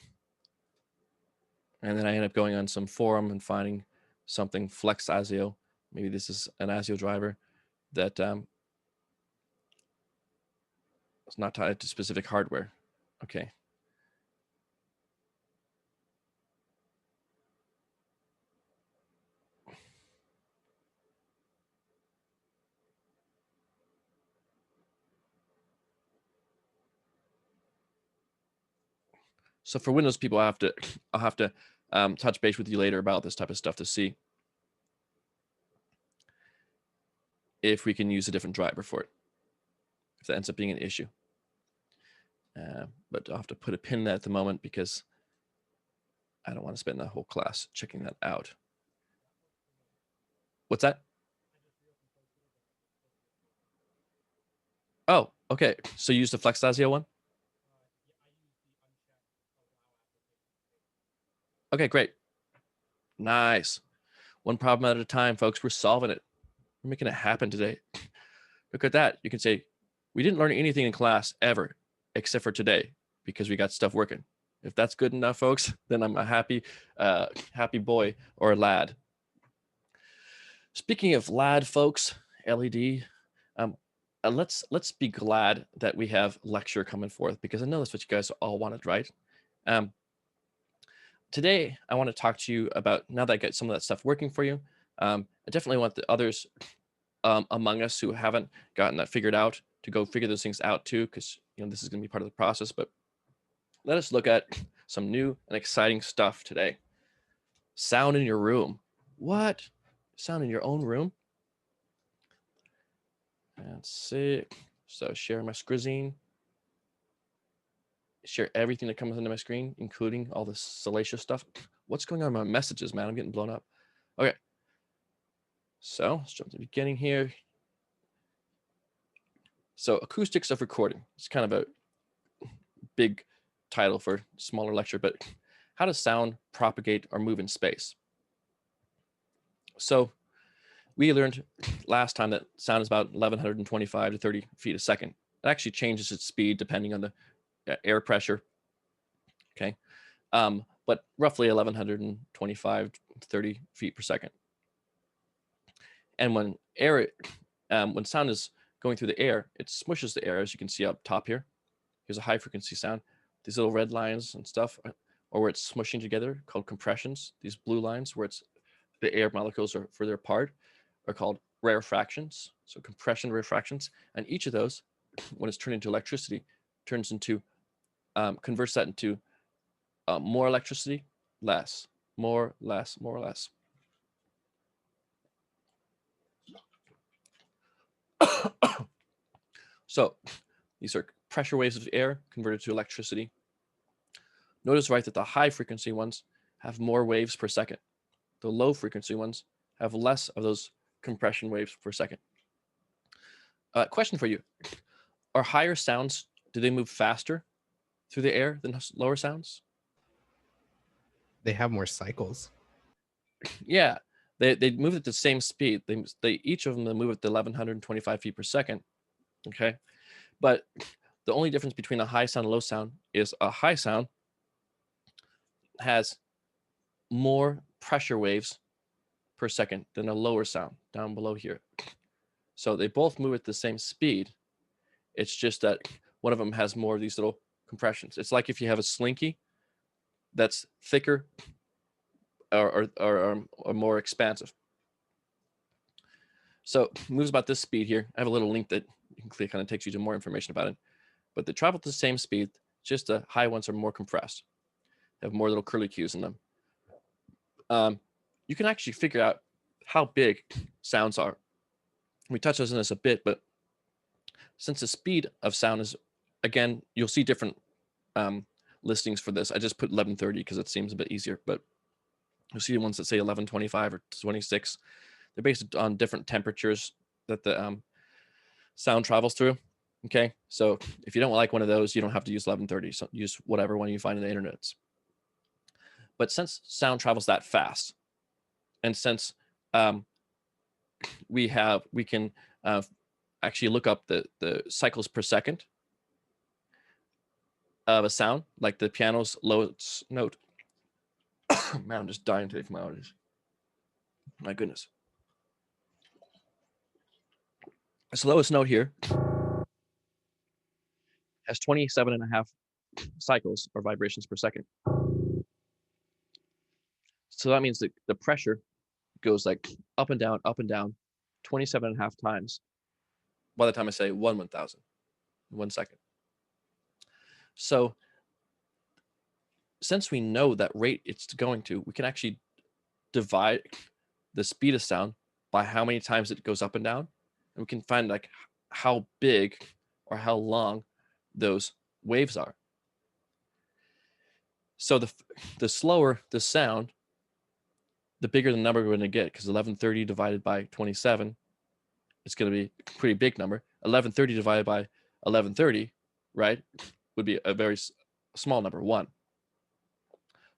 [SPEAKER 1] then I end up going on some forum and finding something Flex ASIO. Maybe this is an ASIO driver that is not tied to specific hardware. Okay. So for Windows people, I'll have to touch base with you later about this type of stuff to see if we can use a different driver for it, if that ends up being an issue. But I'll have to put a pin in that at the moment because I don't want to spend the whole class checking that out. What's that? Oh, okay. So you use the Flex ASIO one? Okay, great. Nice. One problem at a time, folks. We're solving it. We're making it happen today. Look at that. You can say, we didn't learn anything in class ever, except for today, because we got stuff working. If that's good enough, folks, then I'm a happy boy or lad. Speaking of lad, folks, LED, let's be glad that we have lecture coming forth, because I know that's what you guys all wanted, right? Today, I want to talk to you about, now that I get some of that stuff working for you, I definitely want the others among us who haven't gotten that figured out to go figure those things out too, because this is going to be part of the process. But let us look at some new and exciting stuff today. Sound in your room. What? Sound in your own room? Let's see. So share my screen. Share everything that comes into my screen, including all the salacious stuff. What's going on with my messages, man? I'm getting blown up. Okay. So let's jump to the beginning here. So acoustics of recording. It's kind of a big title for a smaller lecture, but how does sound propagate or move in space? So we learned last time that sound is about 1125 to 30 feet a second. It actually changes its speed depending on the air pressure. Okay. But roughly 1125 to 30 feet per second. And when sound is going through the air, it smushes the air, as you can see up top here. Here's a high frequency sound. These little red lines and stuff, or where it's smushing together, called compressions. These blue lines where the air molecules are further apart are called rarefactions. So compression rarefactions. And each of those, when it's turned into electricity, converts that into more electricity, less, more, less, more, less. So these are pressure waves of air converted to electricity. Notice, right, that the high frequency ones have more waves per second. The low frequency ones have less of those compression waves per second. Question for you. Are higher sounds, do they move faster through the air than lower sounds?
[SPEAKER 2] They have more cycles.
[SPEAKER 1] Yeah, they move at the same speed. They each of them move at the 1125 feet per second. Okay, but the only difference between a high sound and low sound is a high sound has more pressure waves per second than a lower sound down below here. So they both move at the same speed. It's just that one of them has more of these little compressions. It's like if you have a slinky that's thicker or more expansive. So it moves about this speed here. I have a little link that you can click on, it takes you to more information about it. But they travel at the same speed, just the high ones are more compressed. They have more little curly cues in them. You can actually figure out how big sounds are. We touched on this a bit, but since the speed of sound is, again, you'll see different listings for this. I just put 1130 because it seems a bit easier, but you'll see the ones that say 1125 or 26. They're based on different temperatures that the sound travels through. Okay, so if you don't like one of those, you don't have to use 1130. So use whatever one you find in the internet. But since sound travels that fast, and since we can actually look up the cycles per second of a sound, like the piano's lowest note. Man, I'm just dying today from allergies. My goodness. Its lowest note here has 27.5 cycles or vibrations per second. So that means that the pressure goes like up and down, 27.5 times by the time I say 1/1000, 1 second. So since we know that rate it's going to, we can actually divide the speed of sound by how many times it goes up and down. And we can find like how big or how long those waves are. So the slower the sound, the bigger the number we're going to get, because 1130 divided by 27, it's going to be a pretty big number. 1130 divided by 1130, right, would be a very small number, 1.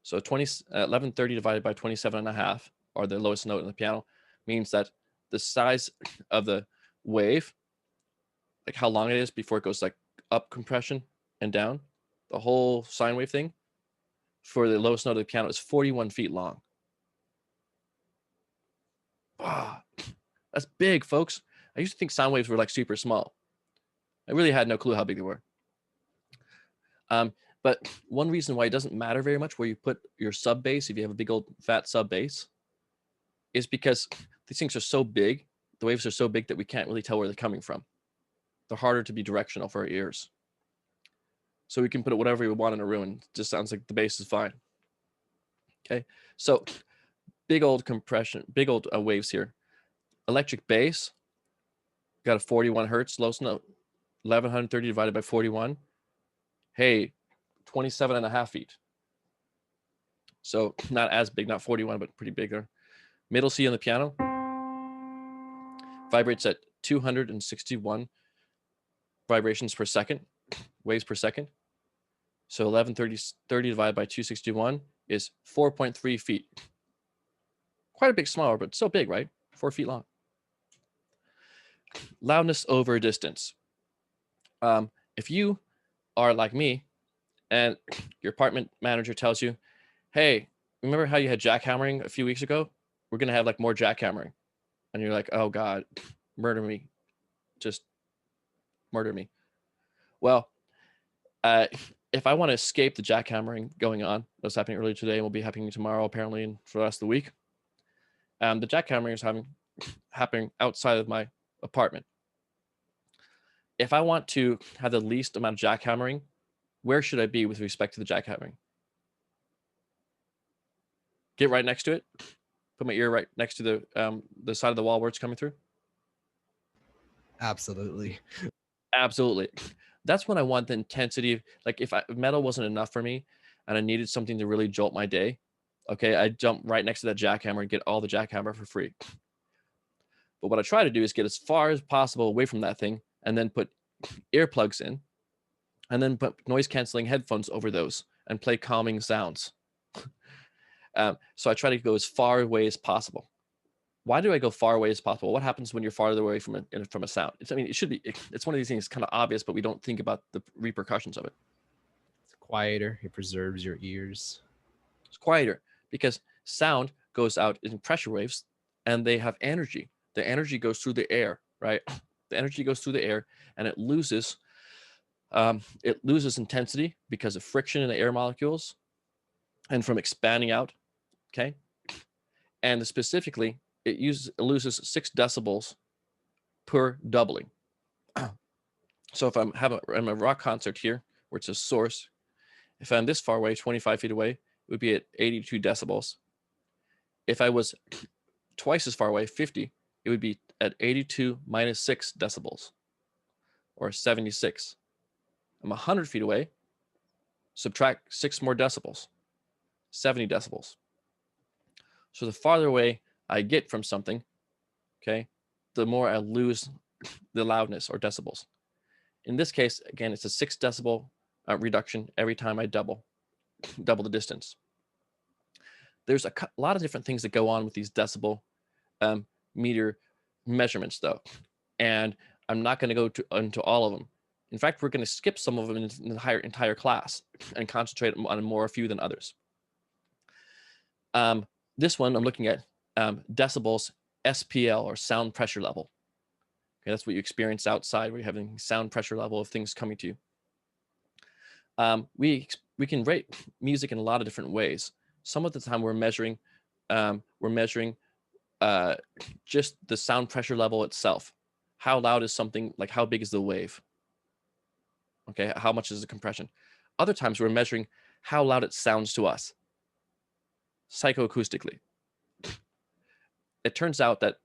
[SPEAKER 1] So 1130 divided by 27.5, or the lowest note in the piano, means that the size of the wave, like how long it is before it goes like up compression and down, the whole sine wave thing for the lowest note of the piano is 41 feet long. Wow, that's big, folks. I used to think sound waves were like super small. I really had no clue how big they were. But one reason why it doesn't matter very much where you put your sub bass, if you have a big old fat sub bass, is because these things are so big, the waves are so big that we can't really tell where they're coming from. They're harder to be directional for our ears. So we can put it whatever we want in a room, and it just sounds like the bass is fine. Okay, so big old compression, big old waves here. Electric bass, got a 41 hertz, lowest note, 1130 divided by 41. Hey, 27.5 feet. So not as big, not 41, but pretty big there. Middle C on the piano vibrates at 261 vibrations per second, waves per second. So 1130 divided by 261 is 4.3 feet. Quite a bit smaller, but still big, right? 4 feet long. Loudness over distance. If you are like me and your apartment manager tells you, hey, remember how you had jackhammering a few weeks ago? We're going to have like more jackhammering. And you're like, oh God, murder me. Just murder me. Well, if I want to escape the jackhammering going on, that was happening earlier today and will be happening tomorrow, apparently, and for the rest of the week. The jackhammering is happening outside of my apartment. If I want to have the least amount of jackhammering, where should I be with respect to the jackhammering? Get right next to it. Put my ear right next to the side of the wall where it's coming through.
[SPEAKER 2] Absolutely.
[SPEAKER 1] Absolutely. That's when I want the intensity. Like if metal wasn't enough for me and I needed something to really jolt my day, okay, I'd jump right next to that jackhammer and get all the jackhammer for free. But what I try to do is get as far as possible away from that thing and then put earplugs in and then put noise canceling headphones over those and play calming sounds. So I try to go as far away as possible. Why do I go far away as possible? What happens when you're farther away from a sound? It's one of these things kind of obvious, but we don't think about the repercussions of it.
[SPEAKER 2] It's quieter. It preserves your ears.
[SPEAKER 1] It's quieter because sound goes out in pressure waves and they have energy. The energy goes through the air, right? The energy goes through the air, and it loses intensity because of friction in the air molecules and from expanding out. Okay, and specifically, it loses 6 decibels per doubling. So if I'm a rock concert here, where it's a source, if I'm this far away, 25 feet away, it would be at 82 decibels. If I was twice as far away, 50, it would be at 82 minus 6 decibels, or 76. I'm 100 feet away, subtract 6 more decibels, 70 decibels. So the farther away I get from something, okay, the more I lose the loudness or decibels. In this case, again, it's a 6 decibel reduction every time I double the distance. There's a lot of different things that go on with these decibel meter measurements, though, and I'm not going to go into all of them. In fact, we're going to skip some of them in the entire class and concentrate on more a few than others. This one I'm looking at decibels SPL, or sound pressure level. Okay, that's what you experience outside, where you're having sound pressure level of things coming to you. We can rate music in a lot of different ways. Some of the time we're measuring just the sound pressure level itself. How loud is something? Like, how big is the wave? Okay, how much is the compression? Other times we're measuring how loud it sounds to us, psychoacoustically. It turns out that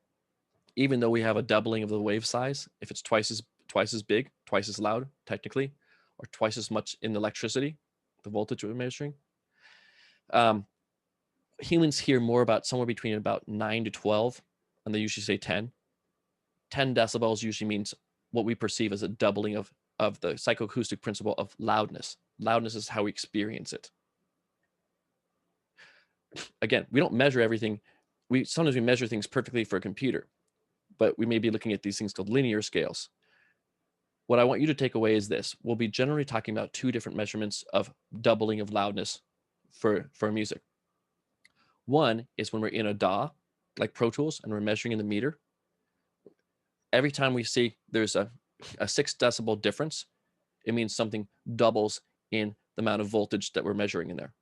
[SPEAKER 1] even though we have a doubling of the wave size, if it's twice as big, twice as loud, technically, or twice as much in electricity, the voltage we're measuring, humans hear more about somewhere between about 9 to 12, and they usually say 10. 10 decibels usually means what we perceive as a doubling of the psychoacoustic principle of loudness. Loudness is how we experience it. Again, we don't measure everything. Sometimes we measure things perfectly for a computer, but we may be looking at these things called linear scales. What I want you to take away is this. We'll be generally talking about 2 different measurements of doubling of loudness for music. One is when we're in a DAW, like Pro Tools, and we're measuring in the meter. Every time we see there's a 6 decibel difference, it means something doubles in the amount of voltage that we're measuring in there.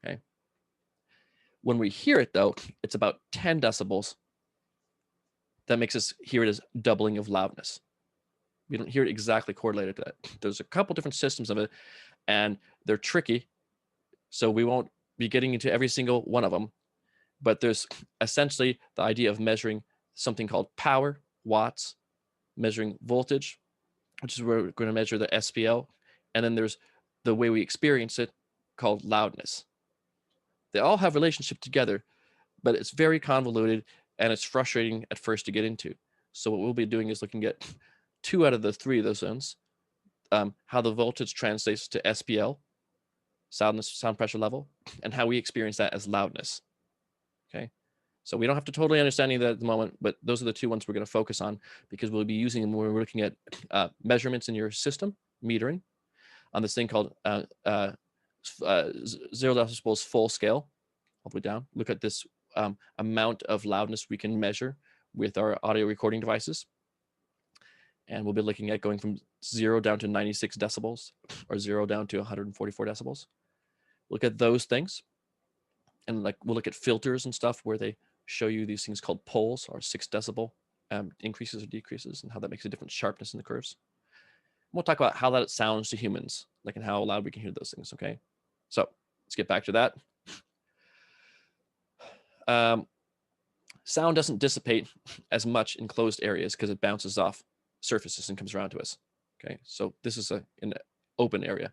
[SPEAKER 1] Okay. When we hear it, though, it's about 10 decibels. That makes us hear it as doubling of loudness. We don't hear it exactly correlated to that. There's a couple different systems of it, and they're tricky, so we won't be getting into every single one of them. But there's essentially the idea of measuring something called power, watts, measuring voltage, which is where we're going to measure the SPL, and then there's the way we experience it, called loudness. They all have relationship together, but it's very convoluted, and it's frustrating at first to get into. So what we'll be doing is looking at 2 out of the 3 of those ones, how the voltage translates to SPL, sound pressure level, and how we experience that as loudness. Okay, so we don't have to totally understand that at the moment, but those are the 2 ones we're going to focus on, because we'll be using them when we're looking at measurements in your system, metering, on this thing called 0 decibels full scale, all the way down. Look at this amount of loudness we can measure with our audio recording devices. And we'll be looking at going from 0 down to 96 decibels, or 0 down to 144 decibels. Look at those things. And we'll look at filters and stuff where they show you these things called poles, or 6 decibel increases or decreases, and how that makes a different sharpness in the curves. And we'll talk about how that sounds to humans, and how loud we can hear those things, okay? So let's get back to that. Sound doesn't dissipate as much in closed areas because it bounces off surfaces and comes around to us. Okay, so this is an open area.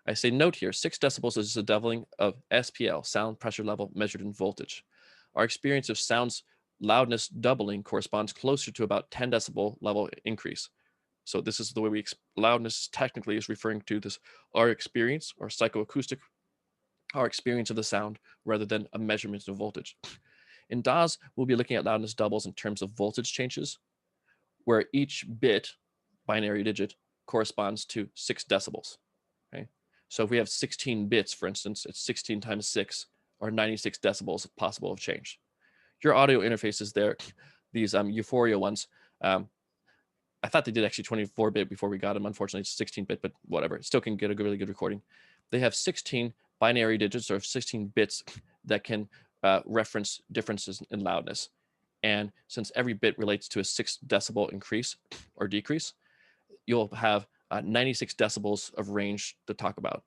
[SPEAKER 1] I say note here, 6 decibels is a doubling of SPL, sound pressure level, measured in voltage. Our experience of sound's loudness doubling corresponds closer to about 10 decibel level increase. So this is the way loudness technically is referring to this, our experience, or psychoacoustic, our experience of the sound, rather than a measurement of voltage. In DAWs, we'll be looking at loudness doubles in terms of voltage changes, where each bit, binary digit, corresponds to 6 decibels. Okay, so if we have 16 bits, for instance, it's 16 times 6, or 96 decibels possible of change. your audio interfaces there, these Euphoria ones, I thought they did actually 24-bit before we got them. Unfortunately, it's 16-bit, but whatever. It still can get a really good recording. They have 16 binary digits or 16 bits that can reference differences in loudness. And since every bit relates to a 6 decibel increase or decrease, you'll have 96 decibels of range to talk about.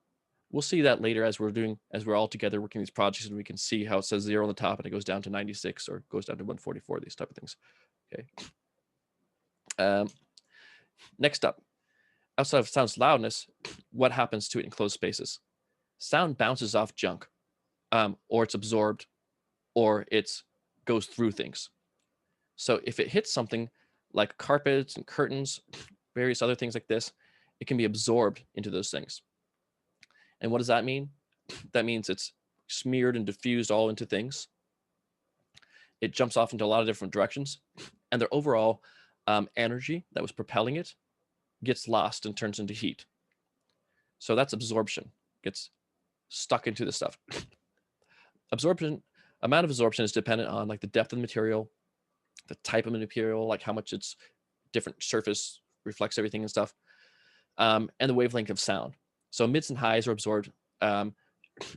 [SPEAKER 1] We'll see that later as we're all together working these projects, and we can see how it says 0 on the top and it goes down to 96 or goes down to 144, these type of things. Okay. Next up, outside of sound's loudness, what happens to it in closed spaces? Sound bounces off junk, or it's absorbed, or it goes through things. So if it hits something like carpets and curtains, various other things like this, it can be absorbed into those things. And what does that mean? That means it's smeared and diffused all into things. It jumps off into a lot of different directions, and their overall energy that was propelling it gets lost and turns into heat. So that's absorption, gets stuck into the stuff. Amount of absorption is dependent on like the depth of the material, the type of material, like how much its different surface reflects everything and stuff, and the wavelength of sound. So mids and highs are absorbed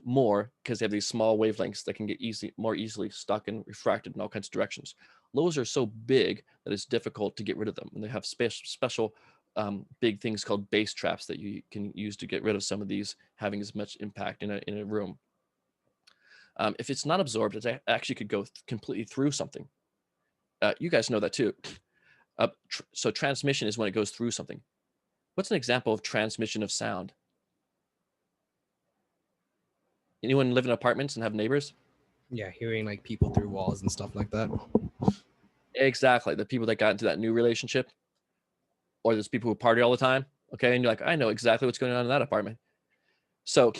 [SPEAKER 1] more because they have these small wavelengths that can get more easily stuck and refracted in all kinds of directions. Lows are so big that it's difficult to get rid of them, and they have special big things called bass traps that you can use to get rid of some of these having as much impact in a room. If it's not absorbed, it actually could go completely through something. You guys know that too. So transmission is when it goes through something. What's an example of transmission of sound? Anyone live in apartments and have neighbors?
[SPEAKER 2] Yeah, hearing like people through walls and stuff like that.
[SPEAKER 1] Exactly. The people that got into that new relationship, or there's people who party all the time. Okay. And you're like, I know exactly what's going on in that apartment. So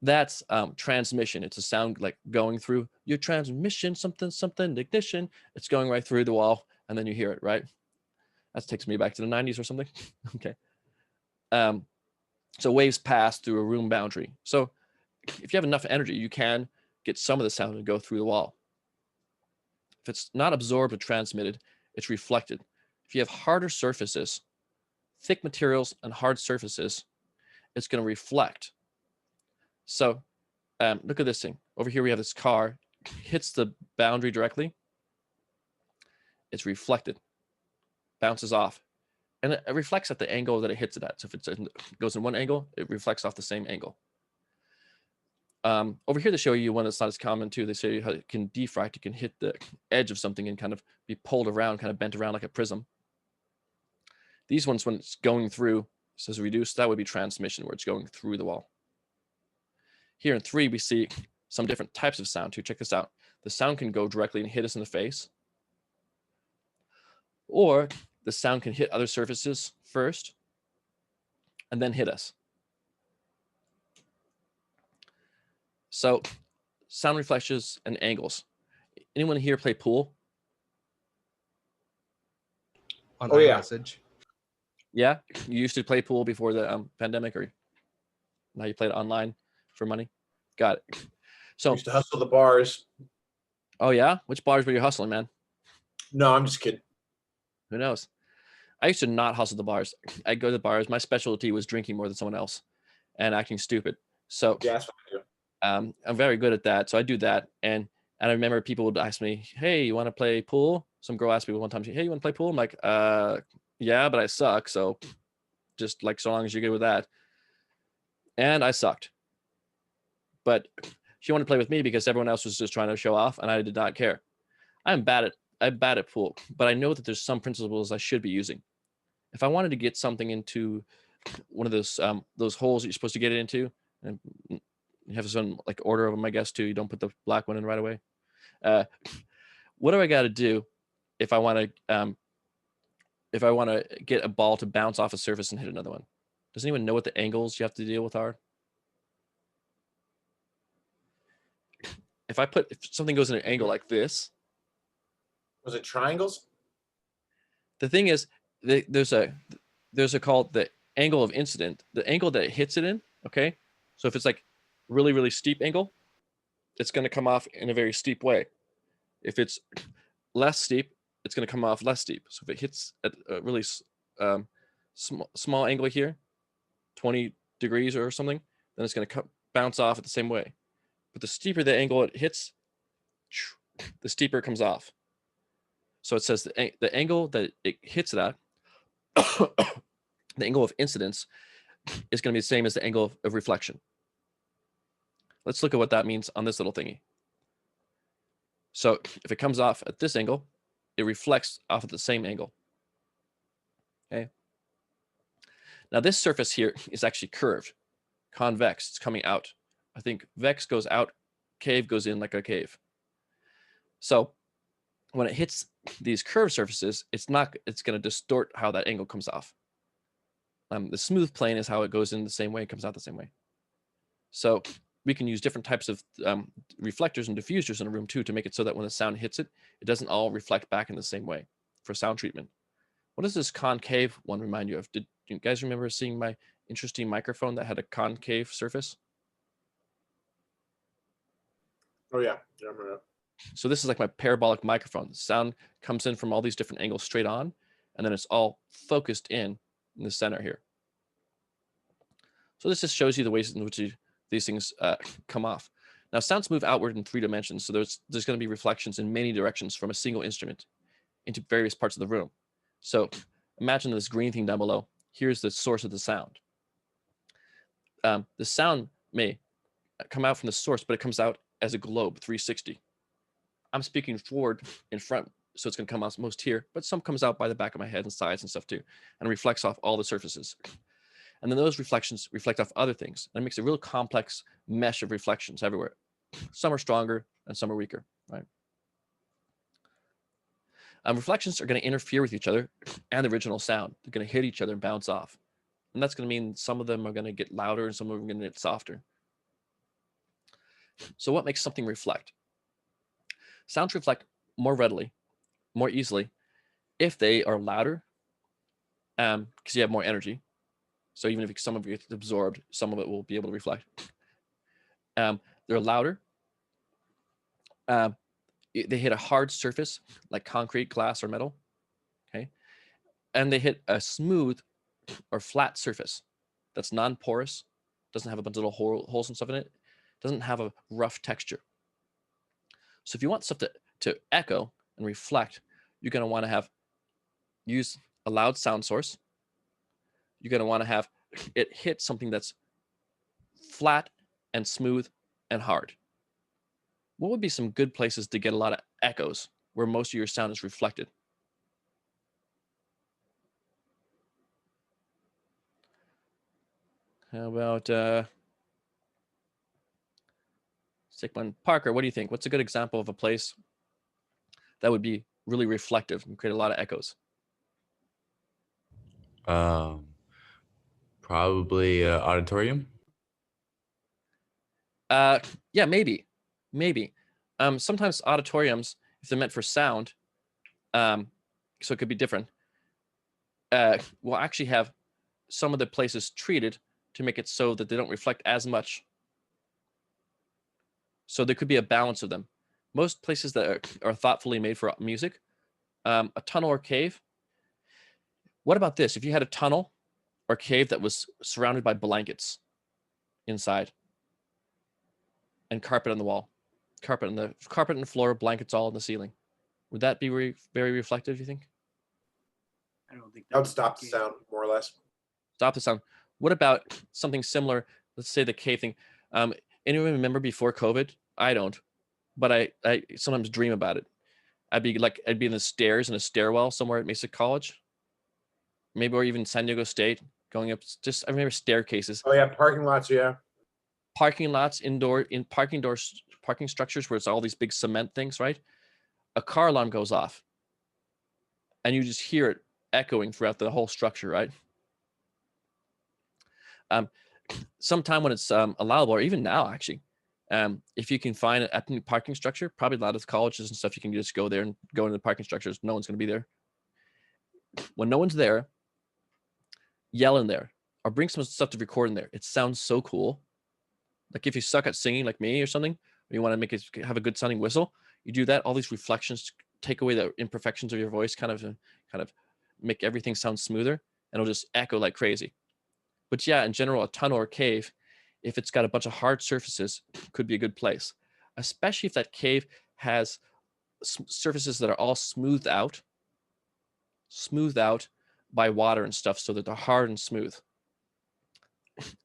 [SPEAKER 1] that's transmission. It's a sound like going through your transmission, something, ignition. It's going right through the wall, and then you hear it, right? That takes me back to the 90s or something. Okay. So waves pass through a room boundary. So if you have enough energy, you can get some of the sound to go through the wall. If it's not absorbed or transmitted, it's reflected. If you have harder surfaces, thick materials and hard surfaces, it's going to reflect. So look at this thing. Over here we have this car, hits the boundary directly. It's reflected, bounces off, and it reflects at the angle that it hits it at. So if it goes in one angle, it reflects off the same angle. Over here, they show you one that's not as common too. They show you how it can diffract. It can hit the edge of something and kind of be pulled around, kind of bent around like a prism. These ones, when it's going through, it says reduce, that would be transmission, where it's going through the wall. Here in 3, we see some different types of sound too. Check this out. The sound can go directly and hit us in the face, or the sound can hit other surfaces first and then hit us. So sound reflections and angles. Anyone here play pool?
[SPEAKER 2] On
[SPEAKER 12] iMessage.
[SPEAKER 1] Yeah, you used to play pool before the pandemic, or now you play it online for money? Got it. So
[SPEAKER 12] used to hustle the bars.
[SPEAKER 1] Oh yeah? Which bars were you hustling, man?
[SPEAKER 12] No, I'm just kidding.
[SPEAKER 1] Who knows? I used to not hustle the bars. I'd go to the bars. My specialty was drinking more than someone else and acting stupid. So
[SPEAKER 12] yeah, that's what I do.
[SPEAKER 1] I'm very good at that. So I do that. And I remember people would ask me, hey, you want to play pool? Some girl asked me one time, hey, you want to play pool? I'm like, yeah, but I suck. So just like, so long as you're good with that. And I sucked. But she wanted to play with me because everyone else was just trying to show off, and I did not care. I'm bad at pool, but I know that there's some principles I should be using. If I wanted to get something into one of those holes that you're supposed to get it into, and you have some like order of them, I guess, too. You don't put the black one in right away. What do I got to do if I want to get a ball to bounce off a surface and hit another one? Does anyone know what the angles you have to deal with are? If something goes in an angle like this,
[SPEAKER 12] was it triangles?
[SPEAKER 1] The thing is, there's a called the angle of incident, the angle that it hits it in. Okay, so if it's like really steep angle, it's going to come off in a very steep way. If it's less steep, it's going to come off less steep. So if it hits at a really small angle here, 20 degrees or something, then it's going to bounce off at the same way. But the steeper the angle it hits, the steeper it comes off. So it says the angle that it hits it at, the angle of incidence, is going to be the same as the angle of reflection. Let's look at what that means on this little thingy. So if it comes off at this angle, it reflects off at the same angle. Okay. Now this surface here is actually curved, convex. It's coming out. I think vex goes out, cave goes in like a cave. So when it hits these curved surfaces, it's going to distort how that angle comes off. The smooth plane is how it goes in the same way, it comes out the same way. So we can use different types of reflectors and diffusers in a room too to make it so that when the sound hits it, it doesn't all reflect back in the same way for sound treatment. What does this concave one remind you of? Did you guys remember seeing my interesting microphone that had a concave surface?
[SPEAKER 12] Oh yeah, I remember that.
[SPEAKER 1] So this is like my parabolic microphone. The sound comes in from all these different angles straight on, and then it's all focused in the center here. So this just shows you the ways in which these things come off. Now sounds move outward in 3 dimensions, so there's going to be reflections in many directions from a single instrument into various parts of the room. So imagine this green thing down below. Here's the source of the sound. The sound may come out from the source, but it comes out as a globe, 360. I'm speaking forward in front, so it's going to come out most here, but some comes out by the back of my head and sides and stuff too, and reflects off all the surfaces. And then those reflections reflect off other things. And it makes a real complex mesh of reflections everywhere. Some are stronger and some are weaker, right? Reflections are going to interfere with each other and the original sound. They're going to hit each other and bounce off. And that's going to mean some of them are going to get louder and some of them are going to get softer. So what makes something reflect? Sounds reflect more readily, more easily, if they are louder, because you have more energy. So even if some of it gets absorbed, some of it will be able to reflect. They're louder. They hit a hard surface like concrete, glass, or metal. Okay, and they hit a smooth or flat surface that's non-porous, doesn't have a bunch of little holes and stuff in it, doesn't have a rough texture. So if you want stuff to echo and reflect, you're going to want to use a loud sound source. You're going to want to have it hit something that's flat and smooth and hard. What would be some good places to get a lot of echoes where most of your sound is reflected? How about Sigmund Parker? What do you think? What's a good example of a place that would be really reflective and create a lot of echoes?
[SPEAKER 13] Probably auditorium.
[SPEAKER 1] Yeah, maybe. Sometimes auditoriums, if they're meant for sound, so it could be different, will actually have some of the places treated to make it so that they don't reflect as much. So there could be a balance of them. Most places that are thoughtfully made for music, a tunnel or cave. What about this? If you had a tunnel or cave that was surrounded by blankets inside and carpet on the wall, carpet on the floor, blankets all on the ceiling, would that be very reflective, do you think?
[SPEAKER 10] I don't think
[SPEAKER 12] that would stop the sound, more or less.
[SPEAKER 1] Stop the sound. What about something similar? Let's say the cave thing. Anyone remember before COVID? I don't, but I sometimes dream about it. I'd be in the stairs in a stairwell somewhere at Mesa College, maybe, or even San Diego State, going up. I remember staircases.
[SPEAKER 12] Oh yeah, parking lots. Yeah,
[SPEAKER 1] parking lots, in parking structures where it's all these big cement things, right? A car alarm goes off, and you just hear it echoing throughout the whole structure, right? Sometime when it's allowable, or even now, actually, if you can find a new parking structure, probably a lot of colleges and stuff, you can just go there and go into the parking structures. No one's going to be there. When no one's there, yell in there or bring some stuff to record in there. It sounds so cool. Like if you suck at singing like me or something, or you want to have a good sounding whistle, You do that, all these reflections take away the imperfections of your voice, kind of make everything sound smoother, and it'll just echo like crazy. But yeah, in general, a tunnel or cave, if it's got a bunch of hard surfaces, could be a good place, especially if that cave has surfaces that are all smoothed out by water and stuff, so that they're hard and smooth.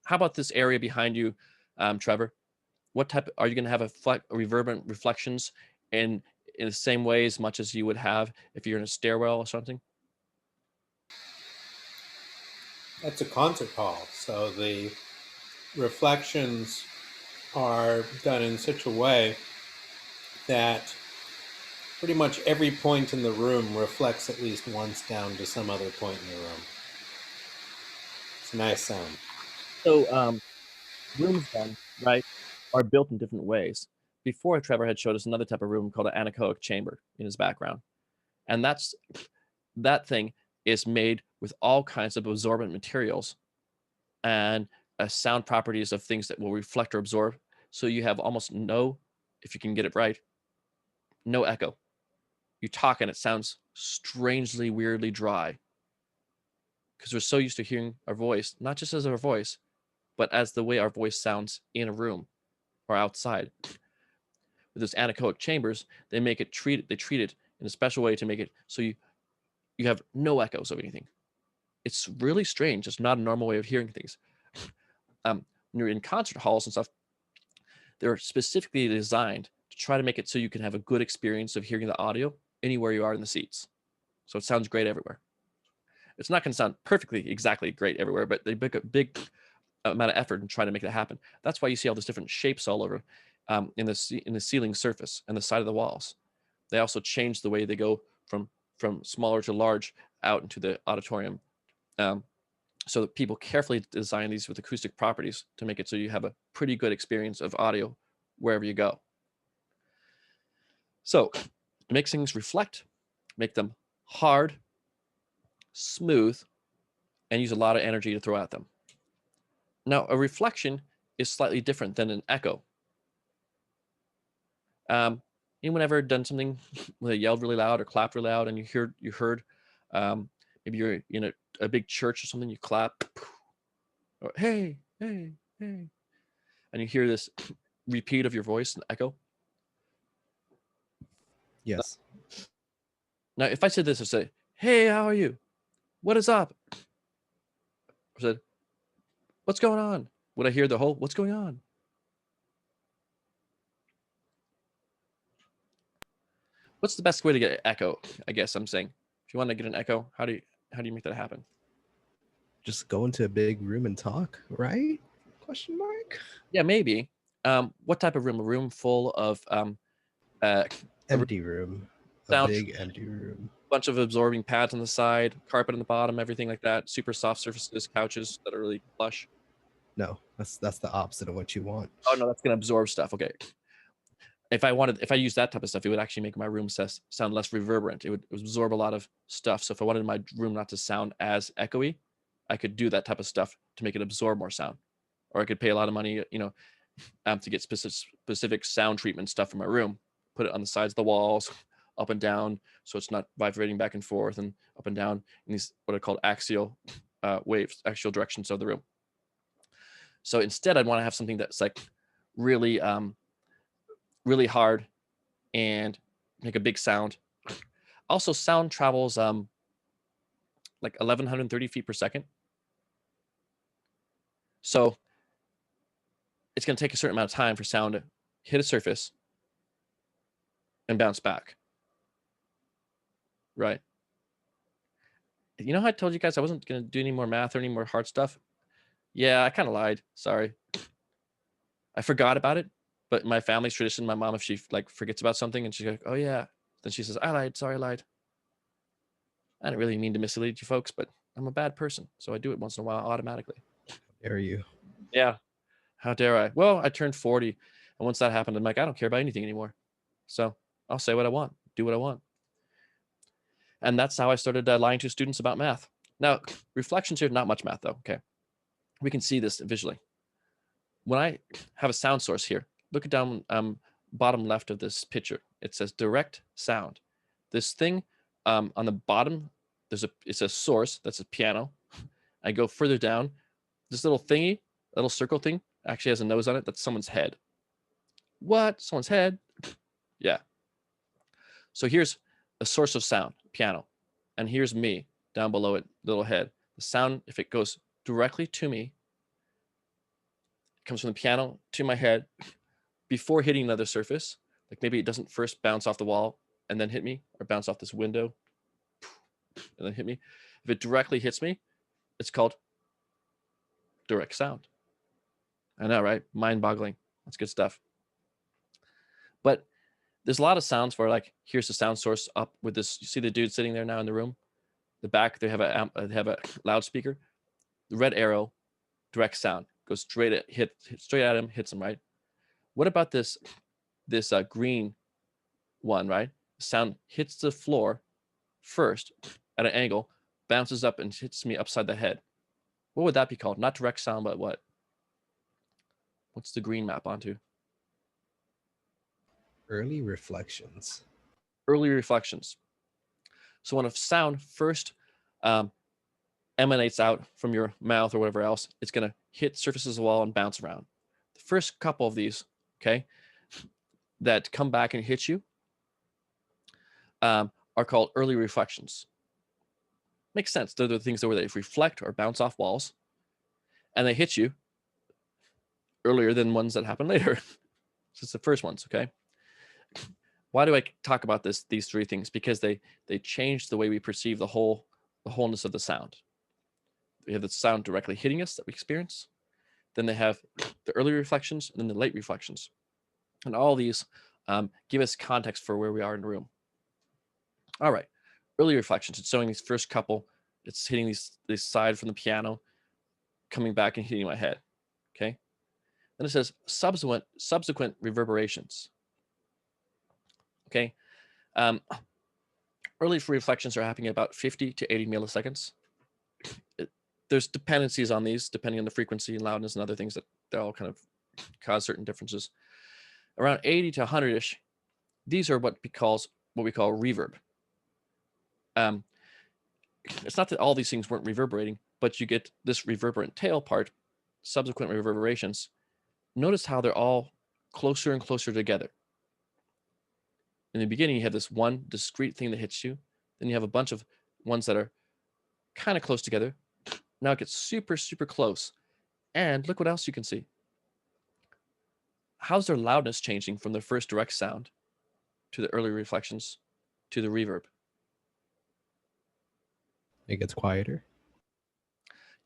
[SPEAKER 1] How about this area behind you, Trevor? What type are you going to have a reverberant reflections in the same way as much as you would have if you're in a stairwell or something?
[SPEAKER 7] That's a concert hall, so the reflections are done in such a way that pretty much every point in the room reflects at least once down to some other point in the room. It's a nice sound.
[SPEAKER 1] So rooms then, right, are built in different ways. Before, Trevor had showed us another type of room called an anechoic chamber in his background. And that thing is made with all kinds of absorbent materials and sound properties of things that will reflect or absorb. So you have almost no, if you can get it right, no echo. You talk and it sounds strangely, weirdly dry. Because we're so used to hearing our voice, not just as our voice, but as the way our voice sounds in a room or outside. With those anechoic chambers, they treat it in a special way to make it so you have no echoes of anything. It's really strange. It's not a normal way of hearing things. When you're in concert halls and stuff, they're specifically designed to try to make it so you can have a good experience of hearing the audio anywhere you are in the seats. So it sounds great everywhere. It's not going to sound perfectly exactly great everywhere, but they make a big amount of effort in trying to make that happen. That's why you see all these different shapes all over in the ceiling surface and the side of the walls. They also change the way they go from smaller to large out into the auditorium, so that people carefully design these with acoustic properties to make it so you have a pretty good experience of audio wherever you go. So it makes things reflect, make them hard, smooth, and use a lot of energy to throw at them. Now, a reflection is slightly different than an echo. Anyone ever done something where they yelled really loud or clapped really loud, and you heard maybe you're in a big church or something, you clap, or hey, hey, hey, and you hear this repeat of your voice and echo?
[SPEAKER 2] Yes.
[SPEAKER 1] Now, if I said this, I say, hey, how are you? What is up? I said, what's going on? Would I hear the whole, what's going on? What's the best way to get an echo? I guess I'm saying, if you want to get an echo, how do you make that happen?
[SPEAKER 2] Just go into a big room and talk, right? Question mark.
[SPEAKER 1] Yeah, maybe. What type of room? A room full of
[SPEAKER 2] empty room. A big empty room.
[SPEAKER 1] Bunch of absorbing pads on the side, carpet on the bottom, everything like that. Super soft surfaces, couches that are really plush.
[SPEAKER 2] No, that's the opposite of what you want.
[SPEAKER 1] Oh no, that's gonna absorb stuff. Okay. If I used that type of stuff, it would actually make my room sound less reverberant. It would absorb a lot of stuff. So if I wanted my room not to sound as echoey, I could do that type of stuff to make it absorb more sound. Or I could pay a lot of money, to get specific sound treatment stuff for my room, put it on the sides of the walls, up and down, so it's not vibrating back and forth and up and down in these what are called axial waves, axial directions of the room. So instead, I'd want to have something that's like really, really hard and make a big sound. Also, sound travels like 1,130 feet per second. So it's going to take a certain amount of time for sound to hit a surface and bounce back. Right. You know how I told you guys I wasn't going to do any more math or any more hard stuff? Yeah, I kind of lied. Sorry. I forgot about it, but my family's tradition, my mom, if she like forgets about something and she's like, oh yeah, then she says, I lied. Sorry, I lied. I didn't really mean to mislead you folks, but I'm a bad person. So I do it once in a while automatically.
[SPEAKER 2] How dare you?
[SPEAKER 1] Yeah. How dare I? Well, I turned 40. And once that happened, I'm like, I don't care about anything anymore. So I'll say what I want, do what I want. And that's how I started lying to students about math. Now, reflections here, not much math though. Okay. We can see this visually. When I have a sound source here, look at down bottom left of this picture. It says direct sound. This thing on the bottom, it's a source, that's a piano. I go further down, this little thingy, little circle thing, actually has a nose on it. That's someone's head. What? Someone's head? Yeah. So here's a source of sound, piano. And here's me down below it, little head. The sound, if it goes directly to me, it comes from the piano to my head before hitting another surface. Like maybe it doesn't first bounce off the wall and then hit me, or bounce off this window and then hit me. If it directly hits me, it's called direct sound. I know, right? Mind-boggling. That's good stuff. But there's a lot of sounds where, like, here's the sound source up with this. You see the dude sitting there now in the room? The back, they have a loudspeaker. The red arrow, direct sound, goes straight at him, hits him, right? What about this green one, right? Sound hits the floor first at an angle, bounces up and hits me upside the head. What would that be called? Not direct sound, but what? What's the green map onto?
[SPEAKER 2] Early reflections.
[SPEAKER 1] Early reflections. So when a sound first emanates out from your mouth or whatever else, it's going to hit surfaces of the wall and bounce around. The first couple of these, okay, that come back and hit you are called early reflections. Makes sense. They're the things that reflect or bounce off walls, and they hit you earlier than ones that happen later. So it's the first ones, okay? Why do I talk about these three things? Because they change the way we perceive the wholeness of the sound. We have the sound directly hitting us that we experience. Then they have the early reflections and then the late reflections. And all these give us context for where we are in the room. All right, early reflections. It's showing these first couple. It's hitting this side from the piano, coming back and hitting my head, okay? Then it says subsequent reverberations. Okay, early reflections are happening about 50 to 80 milliseconds. There's dependencies on these, depending on the frequency and loudness and other things that all kind of cause certain differences. Around 80 to 100-ish, these are what we call reverb. It's not that all these things weren't reverberating, but you get this reverberant tail part, subsequent reverberations. Notice how they're all closer and closer together. In the beginning, you have this one discrete thing that hits you. Then you have a bunch of ones that are kind of close together. Now it gets super, super close. And look what else you can see. How's their loudness changing from the first direct sound to the early reflections to the reverb?
[SPEAKER 2] It gets quieter.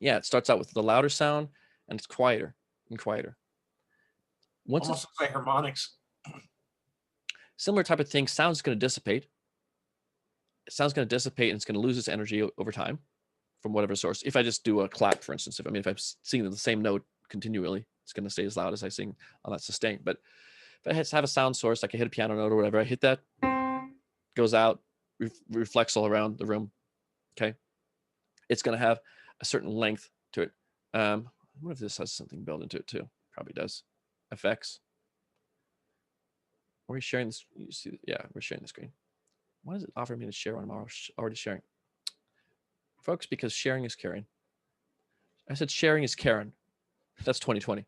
[SPEAKER 1] Yeah, it starts out with the louder sound and it's quieter and quieter.
[SPEAKER 3] Almost looks like harmonics.
[SPEAKER 1] Similar type of thing, sound's going to dissipate. Sound's going to dissipate and it's going to lose its energy over time from whatever source. If I just do a clap, for instance, if I'm singing the same note continually, it's going to stay as loud as I sing on that sustain. But if I have a sound source, like I hit a piano note or whatever, I hit that, goes out, reflects all around the room. Okay, it's going to have a certain length to it. What if this has something built into it too? Probably does. Effects. Are we sharing this? You see, yeah, we're sharing the screen. Why does it offer me to share when I'm already sharing? Folks, because sharing is caring. I said sharing is caring. That's 2020.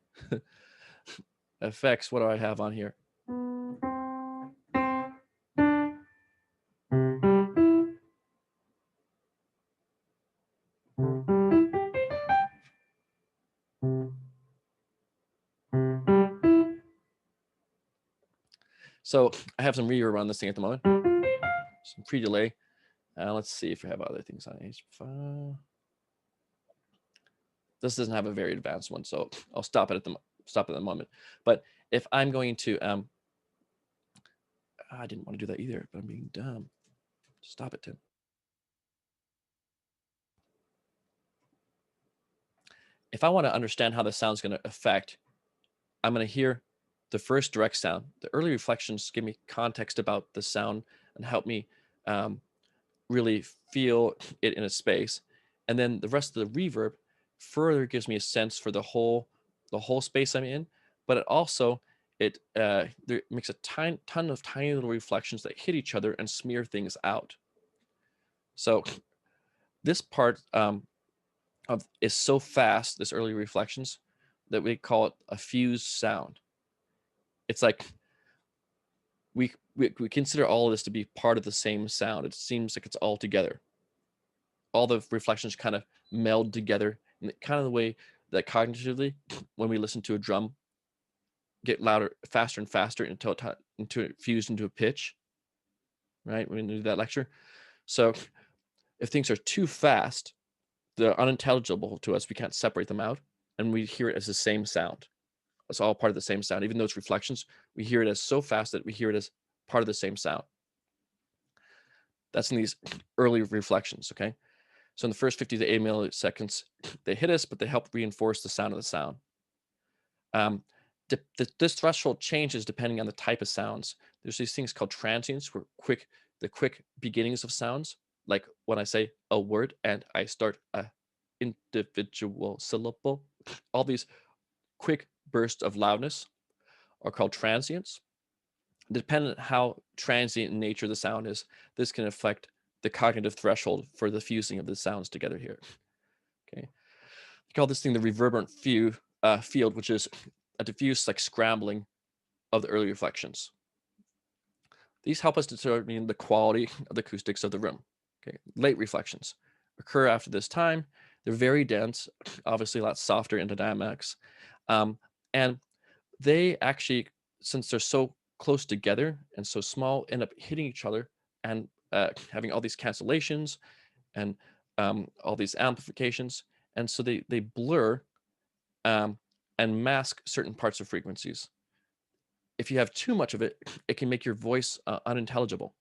[SPEAKER 1] Effects, what do I have on here? So I have some reverb on this thing at the moment. Some pre-delay. Let's see if we have other things on H5. This doesn't have a very advanced one, so I'll stop it at the moment. But if I'm going to, I didn't want to do that either, but I'm being dumb. Stop it, Tim. If I want to understand how the sound's going to affect, I'm going to hear the first direct sound. The early reflections give me context about the sound and help me really feel it in a space. And then the rest of the reverb further gives me a sense for the whole space I'm in, but it also there makes a ton of tiny little reflections that hit each other and smear things out. So this part is so fast, this early reflections, that we call it a fused sound. It's like we consider all of this to be part of the same sound. It seems like it's all together. All the reflections kind of meld together in kind of the way that cognitively, when we listen to a drum, get louder, faster and faster until it fused into a pitch, right? When we do that lecture. So if things are too fast, they're unintelligible to us. We can't separate them out, and we hear it as the same sound. It's all part of the same sound. Even though it's reflections, we hear it as so fast that we hear it as part of the same sound. That's in these early reflections, okay? So in the first 50 to 80 milliseconds, they hit us, but they help reinforce the sound of the sound. This threshold changes depending on the type of sounds. There's these things called transients, where the quick beginnings of sounds, like when I say a word and I start a individual syllable, all these quick bursts of loudness are called transients. Depending on how transient in nature the sound is, this can affect the cognitive threshold for the fusing of the sounds together here. Okay, we call this thing the reverberant field, which is a diffuse like scrambling of the early reflections. These help us determine the quality of the acoustics of the room. Okay, late reflections occur after this time. They're very dense, obviously a lot softer in the dynamics, and they actually, since they're so close together and so small, end up hitting each other and having all these cancellations and all these amplifications, and so they blur and mask certain parts of frequencies. If you have too much of it, it can make your voice unintelligible.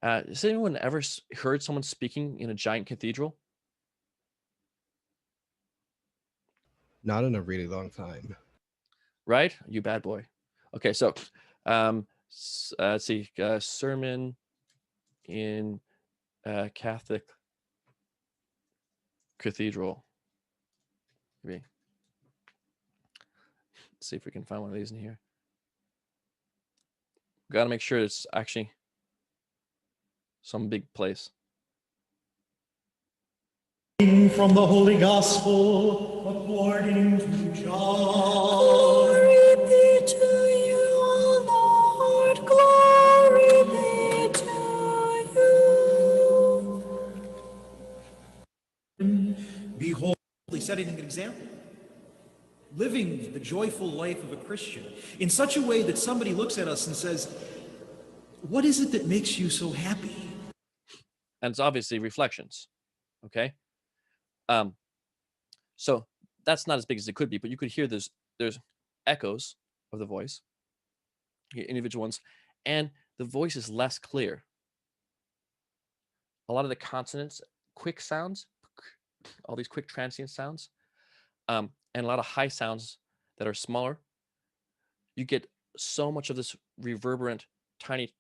[SPEAKER 1] Has anyone ever heard someone speaking in a giant cathedral?
[SPEAKER 2] Not in a really long time.
[SPEAKER 1] Right? You bad boy. Okay, so let's see, sermon in Catholic cathedral. Maybe. Let's see if we can find one of these in here. Got to make sure it's actually some big place.
[SPEAKER 14] From the Holy Gospel according to John.
[SPEAKER 6] Glory be to you, O Lord. Glory be to you.
[SPEAKER 14] Behold, he setting an example, living the joyful life of a Christian in such a way that somebody looks at us and says, "What is it that makes you so happy?"
[SPEAKER 1] And it's obviously reflections. Okay. So that's not as big as it could be, but you could hear there's echoes of the voice, individual ones, and the voice is less clear. A lot of the consonants, quick sounds, all these quick transient sounds, and a lot of high sounds that are smaller. You get so much of this reverberant, tiny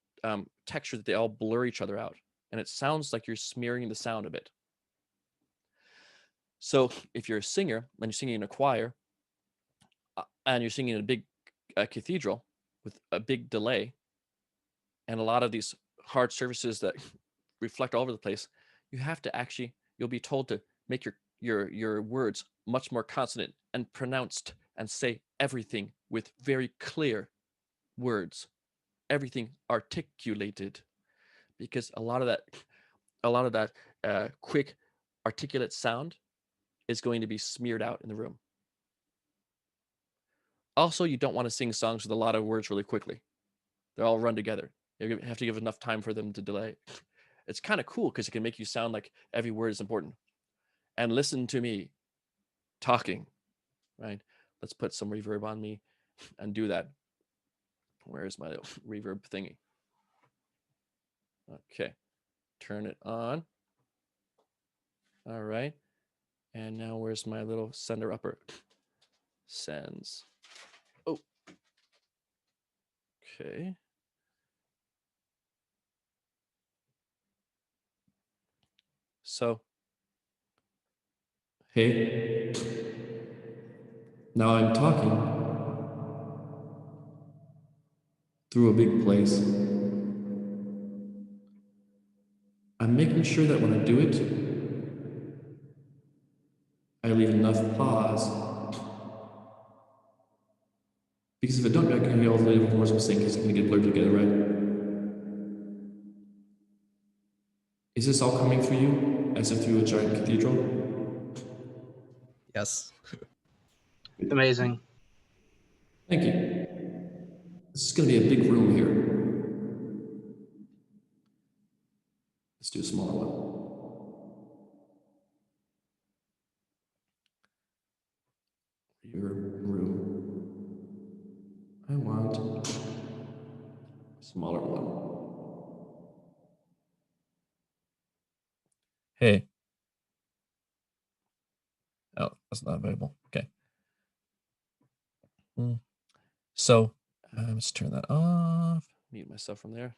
[SPEAKER 1] texture that they all blur each other out, and it sounds like you're smearing the sound a bit. So if you're a singer and you're singing in a choir and you're singing in a big cathedral with a big delay and a lot of these hard surfaces that reflect all over the place, you have to actually, you'll be told to make your words much more consonant and pronounced and say everything with very clear words, everything articulated, because a lot of that quick articulate sound is going to be smeared out in the room. Also, you don't want to sing songs with a lot of words really quickly. They all run together. You have to give enough time for them to delay. It's kind of cool because it can make you sound like every word is important. And listen to me talking, right? Let's put some reverb on me and do that. Where's my little reverb thingy? Okay, turn it on. All right. And now where's my little sender upper? Sends. Oh. Okay. So, hey, now I'm talking.
[SPEAKER 15] through a big place. I'm making sure that when I do it, I leave enough pause. Because if I don't, I can hear all the different words I'm saying because it's going to get blurred together, right? Is this all coming through you as if through a giant cathedral?
[SPEAKER 2] Yes.
[SPEAKER 3] It's amazing.
[SPEAKER 15] Thank you. This is going to be a big room here. Let's do a smaller one. Your room. I want a smaller one. Hey. Oh, that's not available. Okay. So let's turn that off. Mute myself from there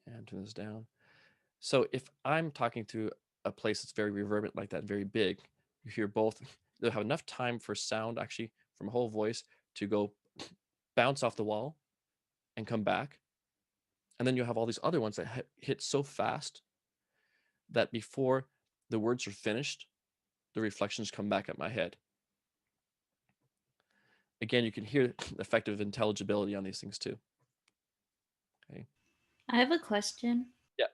[SPEAKER 15] and turn this down. So if I'm talking through a place that's very reverberant like that, very big, you hear both. They'll have enough time for sound actually from a whole voice to go bounce off the wall and come back. And then you have all these other ones that hit so fast that before the words are finished, the reflections come back at my head. Again, you can hear the effect of intelligibility on these things too. Okay.
[SPEAKER 16] I have a question.
[SPEAKER 15] Yeah.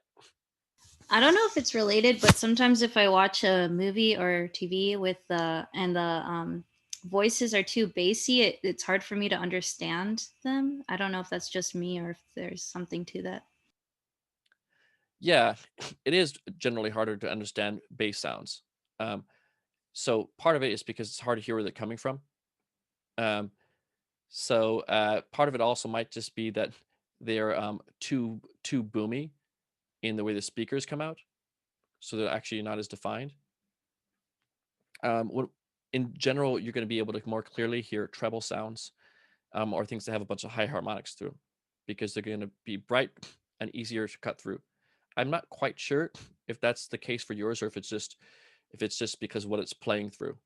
[SPEAKER 16] I don't know if it's related, but sometimes if I watch a movie or TV with the voices are too bassy, it's hard for me to understand them. I don't know if that's just me or if there's something to that.
[SPEAKER 15] Yeah, it is generally harder to understand bass sounds. So part of it is because it's hard to hear where they're coming from. So part of it also might just be that they're too boomy in the way the speakers come out, so they're actually not as defined. In general, you're going to be able to more clearly hear treble sounds or things that have a bunch of high harmonics through them because they're going to be bright and easier to cut through. I'm not quite sure if that's the case for yours or if it's just because of what it's playing through.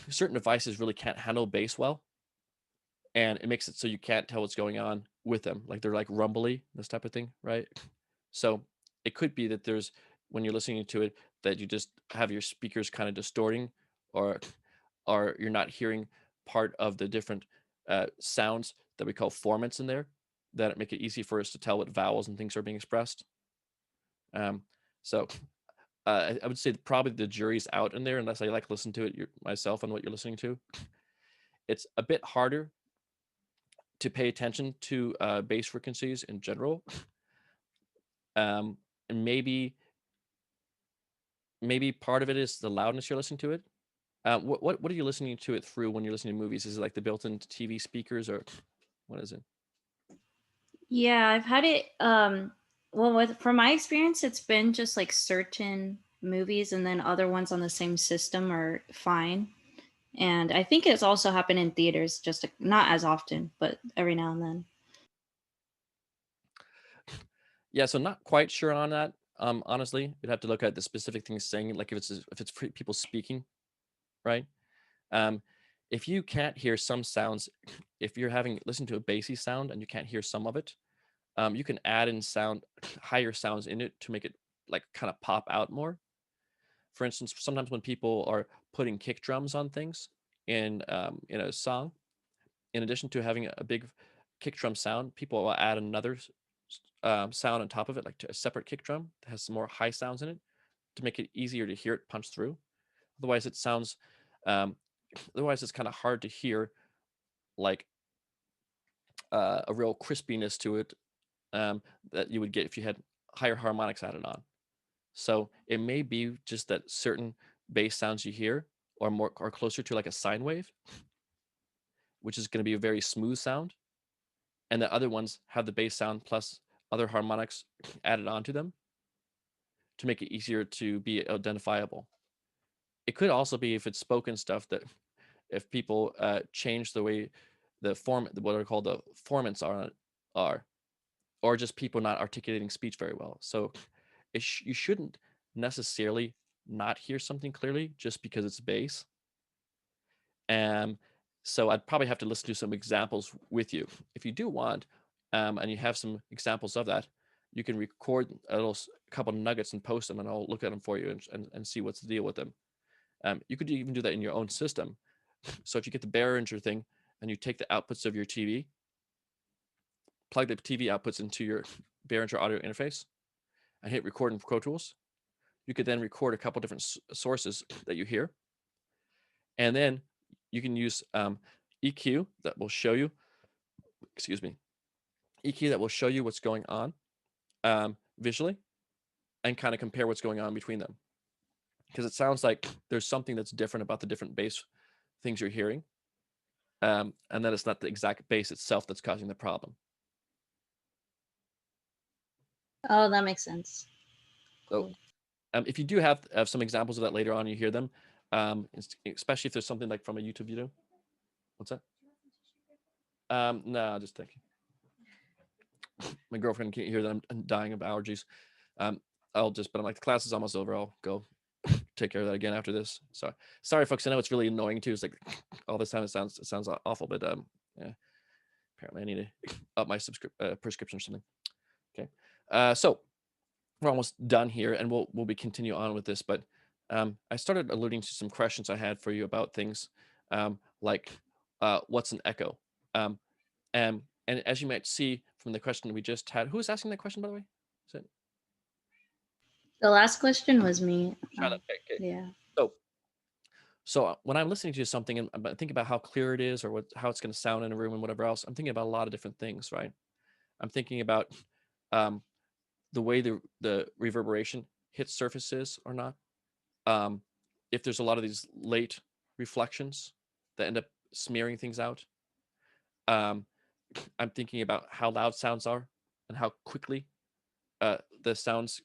[SPEAKER 15] Certain devices really can't handle bass well, and it makes it so you can't tell what's going on with them. Like they're like rumbly, this type of thing, right? So it could be that there's when you're listening to it that you just have your speakers kind of distorting, or you're not hearing part of the different sounds that we call formants in there that make it easy for us to tell what vowels and things are being expressed. So I would say that probably the jury's out in there unless I like listen to it myself on what you're listening to. It's a bit harder to pay attention to bass frequencies in general. And maybe part of it is the loudness you're listening to it. What are you listening to it through when you're listening to movies? Is it like the built-in TV speakers or what is it?
[SPEAKER 16] Yeah, I've had it. Well, from my experience, it's been just like certain movies, and then other ones on the same system are fine. And I think it's also happened in theaters, just not as often, but every now and then.
[SPEAKER 15] Yeah, so not quite sure on that. Honestly, you'd have to look at the specific things saying, like if it's people speaking, right? If you can't hear some sounds, if you're listen to a bassy sound and you can't hear some of it, you can add in higher sounds in it to make it like kind of pop out more. For instance, sometimes when people are putting kick drums on things in a song, in addition to having a big kick drum sound, people will add another sound on top of it, like a separate kick drum that has some more high sounds in it to make it easier to hear it punch through. Otherwise, it sounds. Otherwise, it's kind of hard to hear, like a real crispiness to it that you would get if you had higher harmonics added on. So it may be just that certain bass sounds you hear are closer to like a sine wave, which is going to be a very smooth sound, and the other ones have the bass sound plus other harmonics added onto them to make it easier to be identifiable. It could also be if it's spoken stuff that if people change the way what are called the formants are, or just people not articulating speech very well. So you shouldn't necessarily not hear something clearly just because it's bass. So I'd probably have to listen to some examples with you. If you do want, and you have some examples of that, you can record a couple nuggets and post them, and I'll look at them for you and see what's the deal with them. You could even do that in your own system. So if you get the Behringer thing and you take the outputs of your TV, plug the TV outputs into your Behringer audio interface, and hit record in Pro Tools, you could then record a couple different sources that you hear. And then you can use EQ that will show you, excuse me, EQ that will show you what's going on visually, and kind of compare what's going on between them. Because it sounds like there's something that's different about the different bass things you're hearing. And then it's not the exact bass itself that's causing the problem.
[SPEAKER 16] Oh, that makes sense.
[SPEAKER 15] So if you do have some examples of that later on, you hear them, especially if there's something like from a YouTube video. What's that? No, just thinking. My girlfriend can't hear that I'm dying of allergies. But I'm like, the class is almost over. I'll go take care of that again after this. So sorry, folks. I know it's really annoying too. It's like all this time it sounds awful, but yeah. Apparently I need to up my prescription or something. Okay. So we're almost done here, and we'll be continue on with this. But I started alluding to some questions I had for you about things like what's an echo, and as you might see from the question we just had, who was asking that question, by the way? Is it
[SPEAKER 16] The last question was me.
[SPEAKER 15] Charlotte? Okay.
[SPEAKER 16] Yeah.
[SPEAKER 15] So when I'm listening to something and I'm thinking about how clear it is, or how it's going to sound in a room and whatever else, I'm thinking about a lot of different things, right? I'm thinking about the way the reverberation hits surfaces or not. If there's a lot of these late reflections that end up smearing things out. I'm thinking about how loud sounds are and how quickly the sounds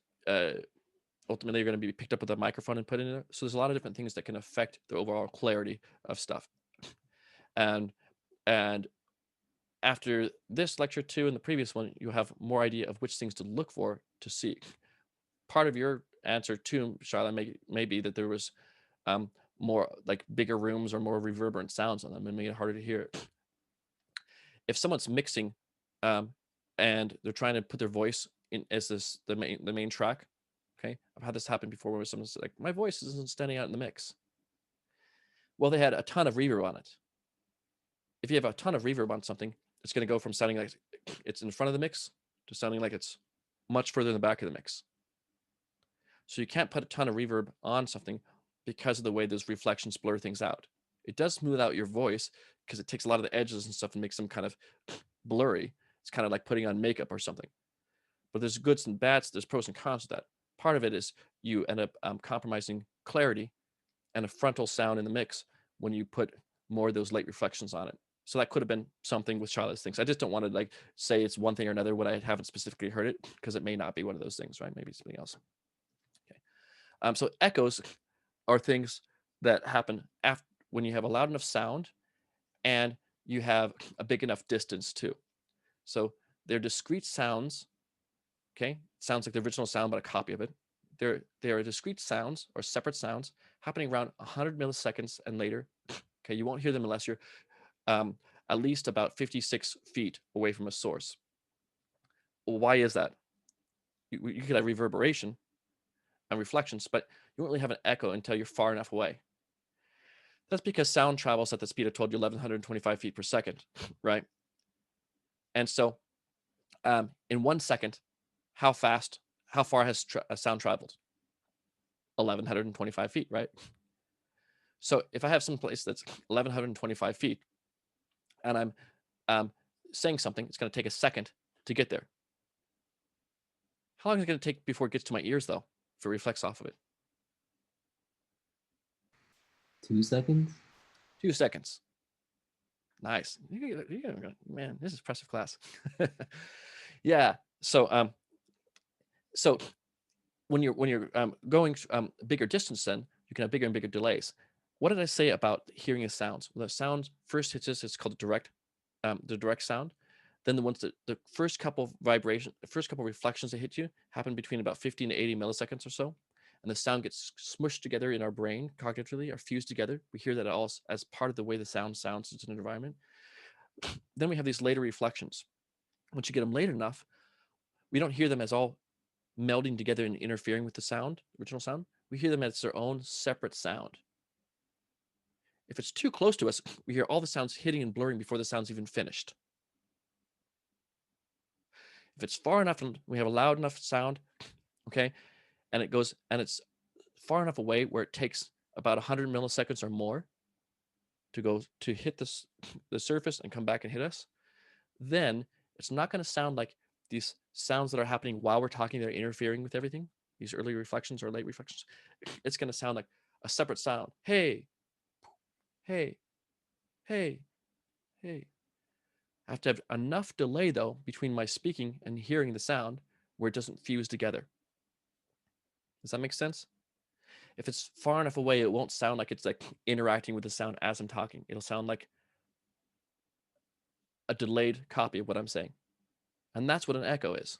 [SPEAKER 15] ultimately are going to be picked up with a microphone and put in there. So there's a lot of different things that can affect the overall clarity of stuff. And after this lecture too, and the previous one, you have more idea of which things to look for to see. Part of your answer too, Charlotte, may be that there was more like bigger rooms or more reverberant sounds on them and made it harder to hear it. If someone's mixing and they're trying to put their voice in as the main track, okay, I've had this happen before where someone's like, my voice isn't standing out in the mix. Well, they had a ton of reverb on it. If you have a ton of reverb on something, it's going to go from sounding like it's in front of the mix to sounding like it's much further in the back of the mix. So you can't put a ton of reverb on something because of the way those reflections blur things out. It does smooth out your voice because it takes a lot of the edges and stuff and makes them kind of blurry. It's kind of like putting on makeup or something. But there's goods and bads, there's pros and cons to that. Part of it is you end up compromising clarity and a frontal sound in the mix when you put more of those late reflections on it. So that could have been something with Charlotte's things. I just don't want to like say it's one thing or another when I haven't specifically heard it, because it may not be one of those things, right? Maybe something else. Okay. So echoes are things that happen after when you have a loud enough sound and you have a big enough distance too. So they're discrete sounds. Okay, sounds like the original sound, but a copy of it. They're discrete sounds or separate sounds happening around 100 milliseconds and later. Okay, you won't hear them unless you're at least about 56 feet away from a source. Well, why is that? You could have reverberation and reflections, but you won't really have an echo until you're far enough away. That's because sound travels at the speed of 1125 feet per second, right? And so in 1 second, how far has sound traveled? 1125 feet, right? So if I have some place that's 1125 feet and I'm saying something, it's going to take a second to get there. How long is it going to take before it gets to my ears, though, if it reflects off of it?
[SPEAKER 17] 2 seconds?
[SPEAKER 15] 2 seconds. Nice. Man, this is impressive class. Yeah. So so when you're going bigger distance, then you can have bigger and bigger delays. What did I say about hearing a sound? When the sound first hits us, it's called the direct sound. Then the first couple of reflections that hit you happen between about 15 to 80 milliseconds or so. and the sound gets smushed together in our brain cognitively or fused together. We hear that all as part of the way the sound sounds in an environment. Then we have these later reflections. Once you get them late enough, we don't hear them as all melding together and interfering with the sound, original sound. We hear them as their own separate sound. If it's too close to us, we hear all the sounds hitting and blurring before the sound's even finished. If it's far enough and we have a loud enough sound, okay, and it's far enough away where it takes about 100 milliseconds or more to hit the surface and come back and hit us, then it's not going to sound like these sounds that are happening while we're talking that are interfering with everything, these early reflections or late reflections. It's going to sound like a separate sound. Hey, hey, hey, hey. I have to have enough delay, though, between my speaking and hearing the sound where it doesn't fuse together. Does that make sense? If it's far enough away, it won't sound like it's like interacting with the sound as I'm talking. It'll sound like a delayed copy of what I'm saying. And that's what an echo is.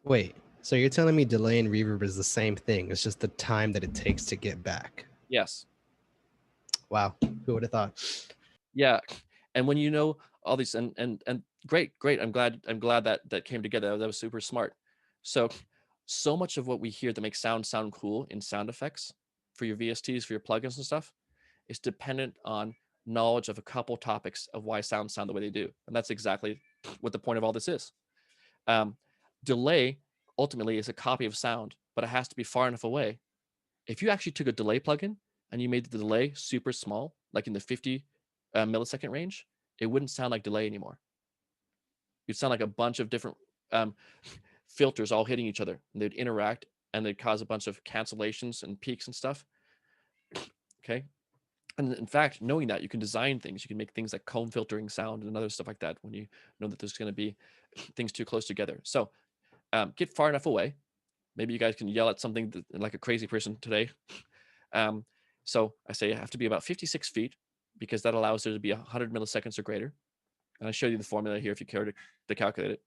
[SPEAKER 2] Wait, so you're telling me delay and reverb is the same thing? It's just the time that it takes to get back.
[SPEAKER 15] Yes.
[SPEAKER 2] Wow, who would have thought?
[SPEAKER 15] Yeah, and when you know all these and great, I'm glad that came together. That was super smart. So much of what we hear that makes sound cool in sound effects for your VSTs, for your plugins and stuff, is dependent on knowledge of a couple topics of why sounds sound the way they do, and that's exactly what the point of all this is. Delay ultimately is a copy of sound, but it has to be far enough away. If you actually took a delay plugin and you made the delay super small, like in the 50 millisecond range, it wouldn't sound like delay anymore. It'd sound like a bunch of different filters all hitting each other, and they'd interact and they'd cause a bunch of cancellations and peaks and stuff. Okay. And in fact, knowing that, you can design things. You can make things like comb filtering sound and other stuff like that when you know that there's going to be things too close together. So get far enough away. Maybe you guys can yell at something like a crazy person today. So I say you have to be about 56 feet because that allows there to be 100 milliseconds or greater. And I show you the formula here if you care to calculate it.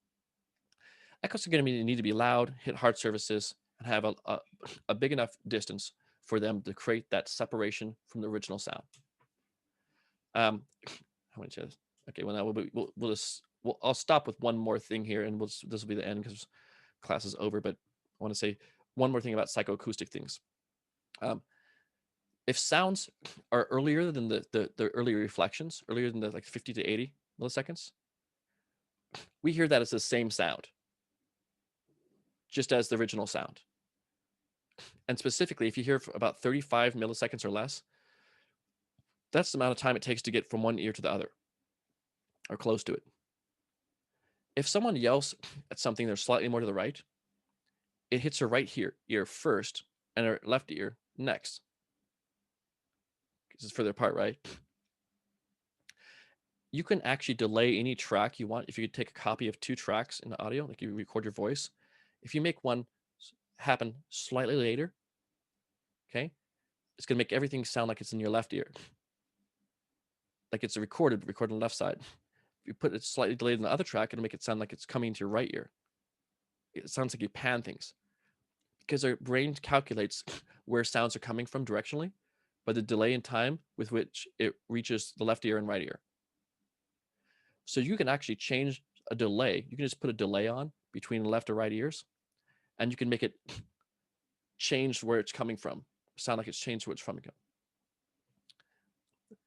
[SPEAKER 15] Echoes are going to need to be loud, hit hard surfaces, and have a big enough distance for them to create that separation from the original sound. How many chairs? Okay, well now I'll stop with one more thing here, and this will be the end because class is over. But I want to say one more thing about psychoacoustic things. If sounds are earlier than the early reflections, earlier than the like 50 to 80 milliseconds, we hear that as the same sound, just as the original sound. And specifically, if you hear for about 35 milliseconds or less, that's the amount of time it takes to get from one ear to the other, or close to it. If someone yells at something they're slightly more to the right, it hits her right ear first and her left ear next. This is further apart, right? You can actually delay any track you want. If you could take a copy of 2 tracks in the audio, like you record your voice, if you make one happen slightly later, okay, it's going to make everything sound like it's in your left ear, like it's recorded on the left side. If you put it slightly delayed in the other track, it'll make it sound like it's coming to your right ear. It sounds like you pan things because our brain calculates where sounds are coming from directionally by the delay in time with which it reaches the left ear and right ear. So you can actually change a delay. You can just put a delay on between the left or right ears, and you can make it change where it's coming from, sound like it's changed where it's from.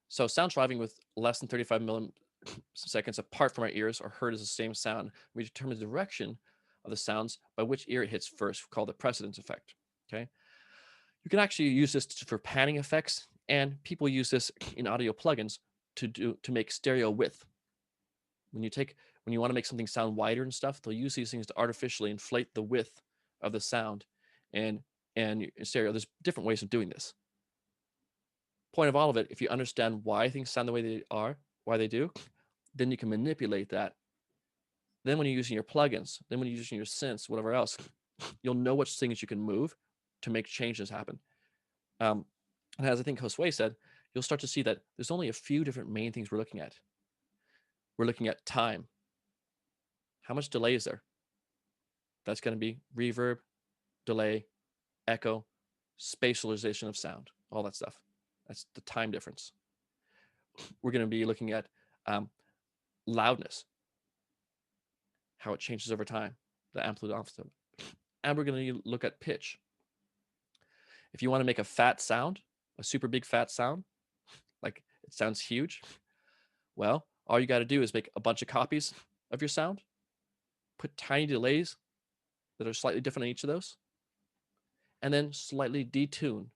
[SPEAKER 15] So sound driving with less than 35 milliseconds apart from our ears are heard as the same sound. We determine the direction of the sounds by which ear it hits first, called the precedence effect. Okay. You can actually use this for panning effects, and people use this in audio plugins to make stereo width. When you want to make something sound wider and stuff, they'll use these things to artificially inflate the width of the sound and stereo. There's different ways of doing this. Point of all of it, if you understand why things sound the way they are, why they do, then you can manipulate that. Then when you're using your plugins, then when you're using your synths, whatever else, you'll know which things you can move to make changes happen. And as I think Josue said, you'll start to see that there's only a few different main things we're looking at. We're looking at time. How much delay is there? That's going to be reverb, delay, echo, spatialization of sound, all that stuff. That's the time difference. We're going to be looking at loudness, how it changes over time, the amplitude offset. And we're going to look at pitch. If you want to make a fat sound, a super big fat sound, like it sounds huge, well, all you got to do is make a bunch of copies of your sound, put tiny delays that are slightly different in each of those, and then slightly detune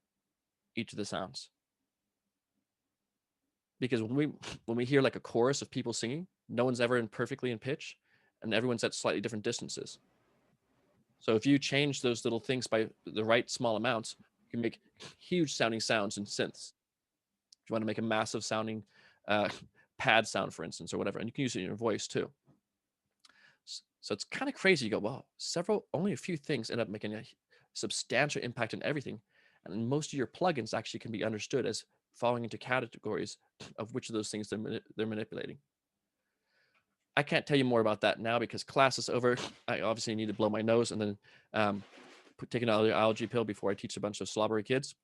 [SPEAKER 15] each of the sounds. Because when we hear like a chorus of people singing, no one's ever perfectly in pitch, and everyone's at slightly different distances. So if you change those little things by the right small amounts, you can make huge sounding sounds in synths. If you want to make a massive sounding pad sound, for instance, or whatever, and you can use it in your voice too. So it's kind of crazy. You go, wow, only a few things end up making a substantial impact on everything. And most of your plugins actually can be understood as falling into categories of which of those things they're manipulating. I can't tell you more about that now because class is over. I obviously need to blow my nose and then take another allergy pill before I teach a bunch of slobbery kids.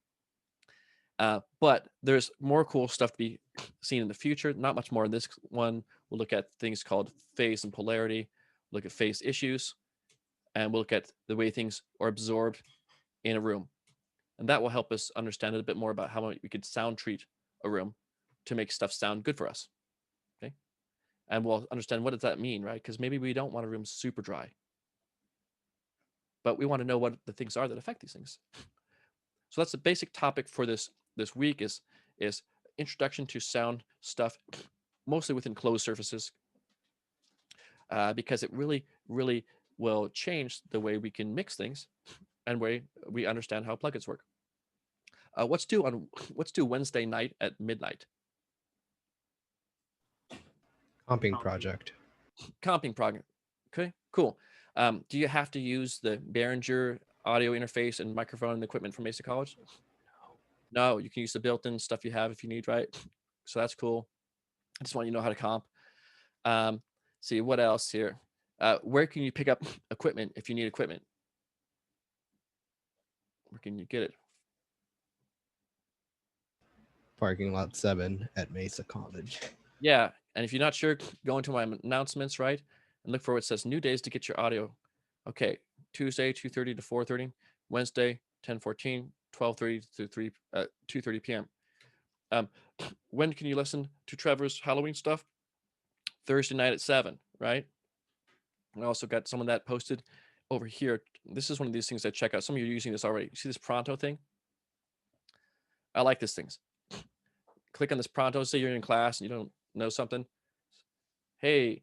[SPEAKER 15] But there's more cool stuff to be seen in the future. Not much more in this one. We'll look at things called phase and polarity, look at phase issues, and we'll look at the way things are absorbed in a room. And that will help us understand a bit more about how we could sound treat a room to make stuff sound good for us. Okay. And we'll understand what does that mean, right? Because maybe we don't want a room super dry, but we want to know what the things are that affect these things. So that's the basic topic for this week is introduction to sound stuff, mostly within closed surfaces, because it really, really will change the way we can mix things and way we understand how plugins work. What's due Wednesday night at midnight?
[SPEAKER 2] Comping project.
[SPEAKER 15] Comping project. Okay, cool. Do you have to use the Behringer audio interface and microphone and equipment from Mesa College? No, you can use the built-in stuff you have if you need, right? So that's cool. I just want you to know how to comp. See what else here. Where can you pick up equipment if you need equipment? Where can you get it?
[SPEAKER 2] Parking lot 7 at Mesa College.
[SPEAKER 15] Yeah, and if you're not sure, go into my announcements, right? And look for what says new days to get your audio. Okay, Tuesday, 2:30 to 4:30. Wednesday, 10:14, 12:30 to 2:30 p.m. When can you listen to Trevor's Halloween stuff? Thursday night at 7, right? I also got some of that posted over here. This is one of these things I check out. Some of you are using this already. You see this Pronto thing? I like these things. Click on this Pronto. Say you're in class and you don't know something. Hey,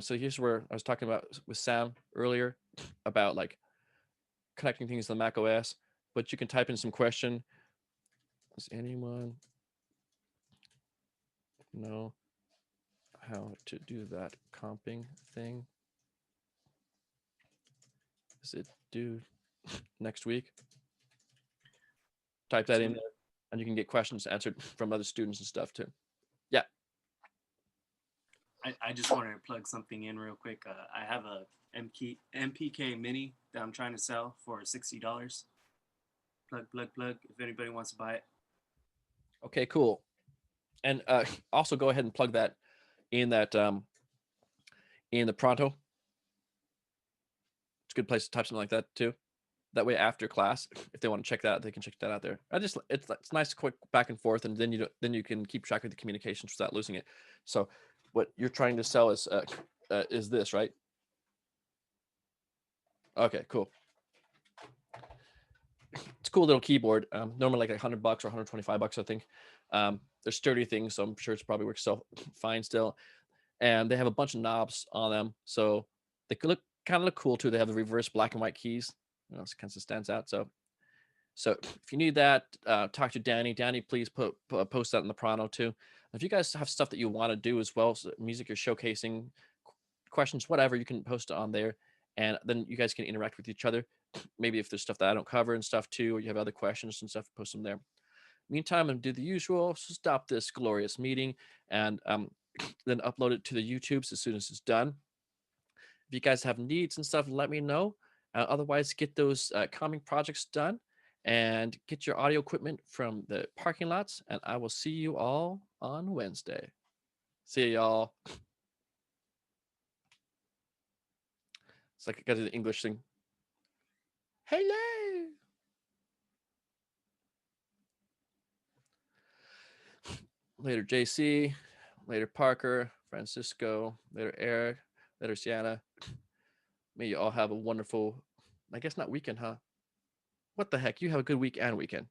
[SPEAKER 15] so here's where I was talking about with Sam earlier about like connecting things to the Mac OS, but you can type in some question. Does anyone know how to do that comping thing? Is it due next week? Type that in there and you can get questions answered from other students and stuff too. Yeah.
[SPEAKER 10] I just wanted to plug something in real quick. I have a MPK Mini that I'm trying to sell for $60. Plug. If anybody wants to buy it.
[SPEAKER 15] Okay, cool. And also go ahead and plug that in in the Pronto. It's a good place to type something like that too. That way, after class, if they want to check that out, they can check that out there. It's nice, quick back and forth, and then you can keep track of the communications without losing it. So, what you're trying to sell is this, right? Okay, cool. It's a cool little keyboard. Normally like $100 or $125, I think. They're sturdy things, so I'm sure it's probably works fine still. And they have a bunch of knobs on them, so they could kind of look cool too. They have the reverse black and white keys. You know, it kind of stands out. So if you need that, talk to Danny. Danny, please post that in the Pronto too. If you guys have stuff that you want to do as well, so music you're showcasing, questions, whatever, you can post it on there, and then you guys can interact with each other. Maybe if there's stuff that I don't cover and stuff too, or you have other questions and stuff, post them there. Meantime, I'm do the usual. So stop this glorious meeting and then upload it to the YouTubes as soon as it's done. If you guys have needs and stuff, let me know. Otherwise, get those calming projects done and get your audio equipment from the parking lots. And I will see you all on Wednesday. See y'all. It's like I got to do the English thing. Hello. Later, JC. Later, Parker, Francisco. Later, Eric. Later, Sienna. May you all have a wonderful, I guess not weekend, huh? What the heck? You have a good week and weekend.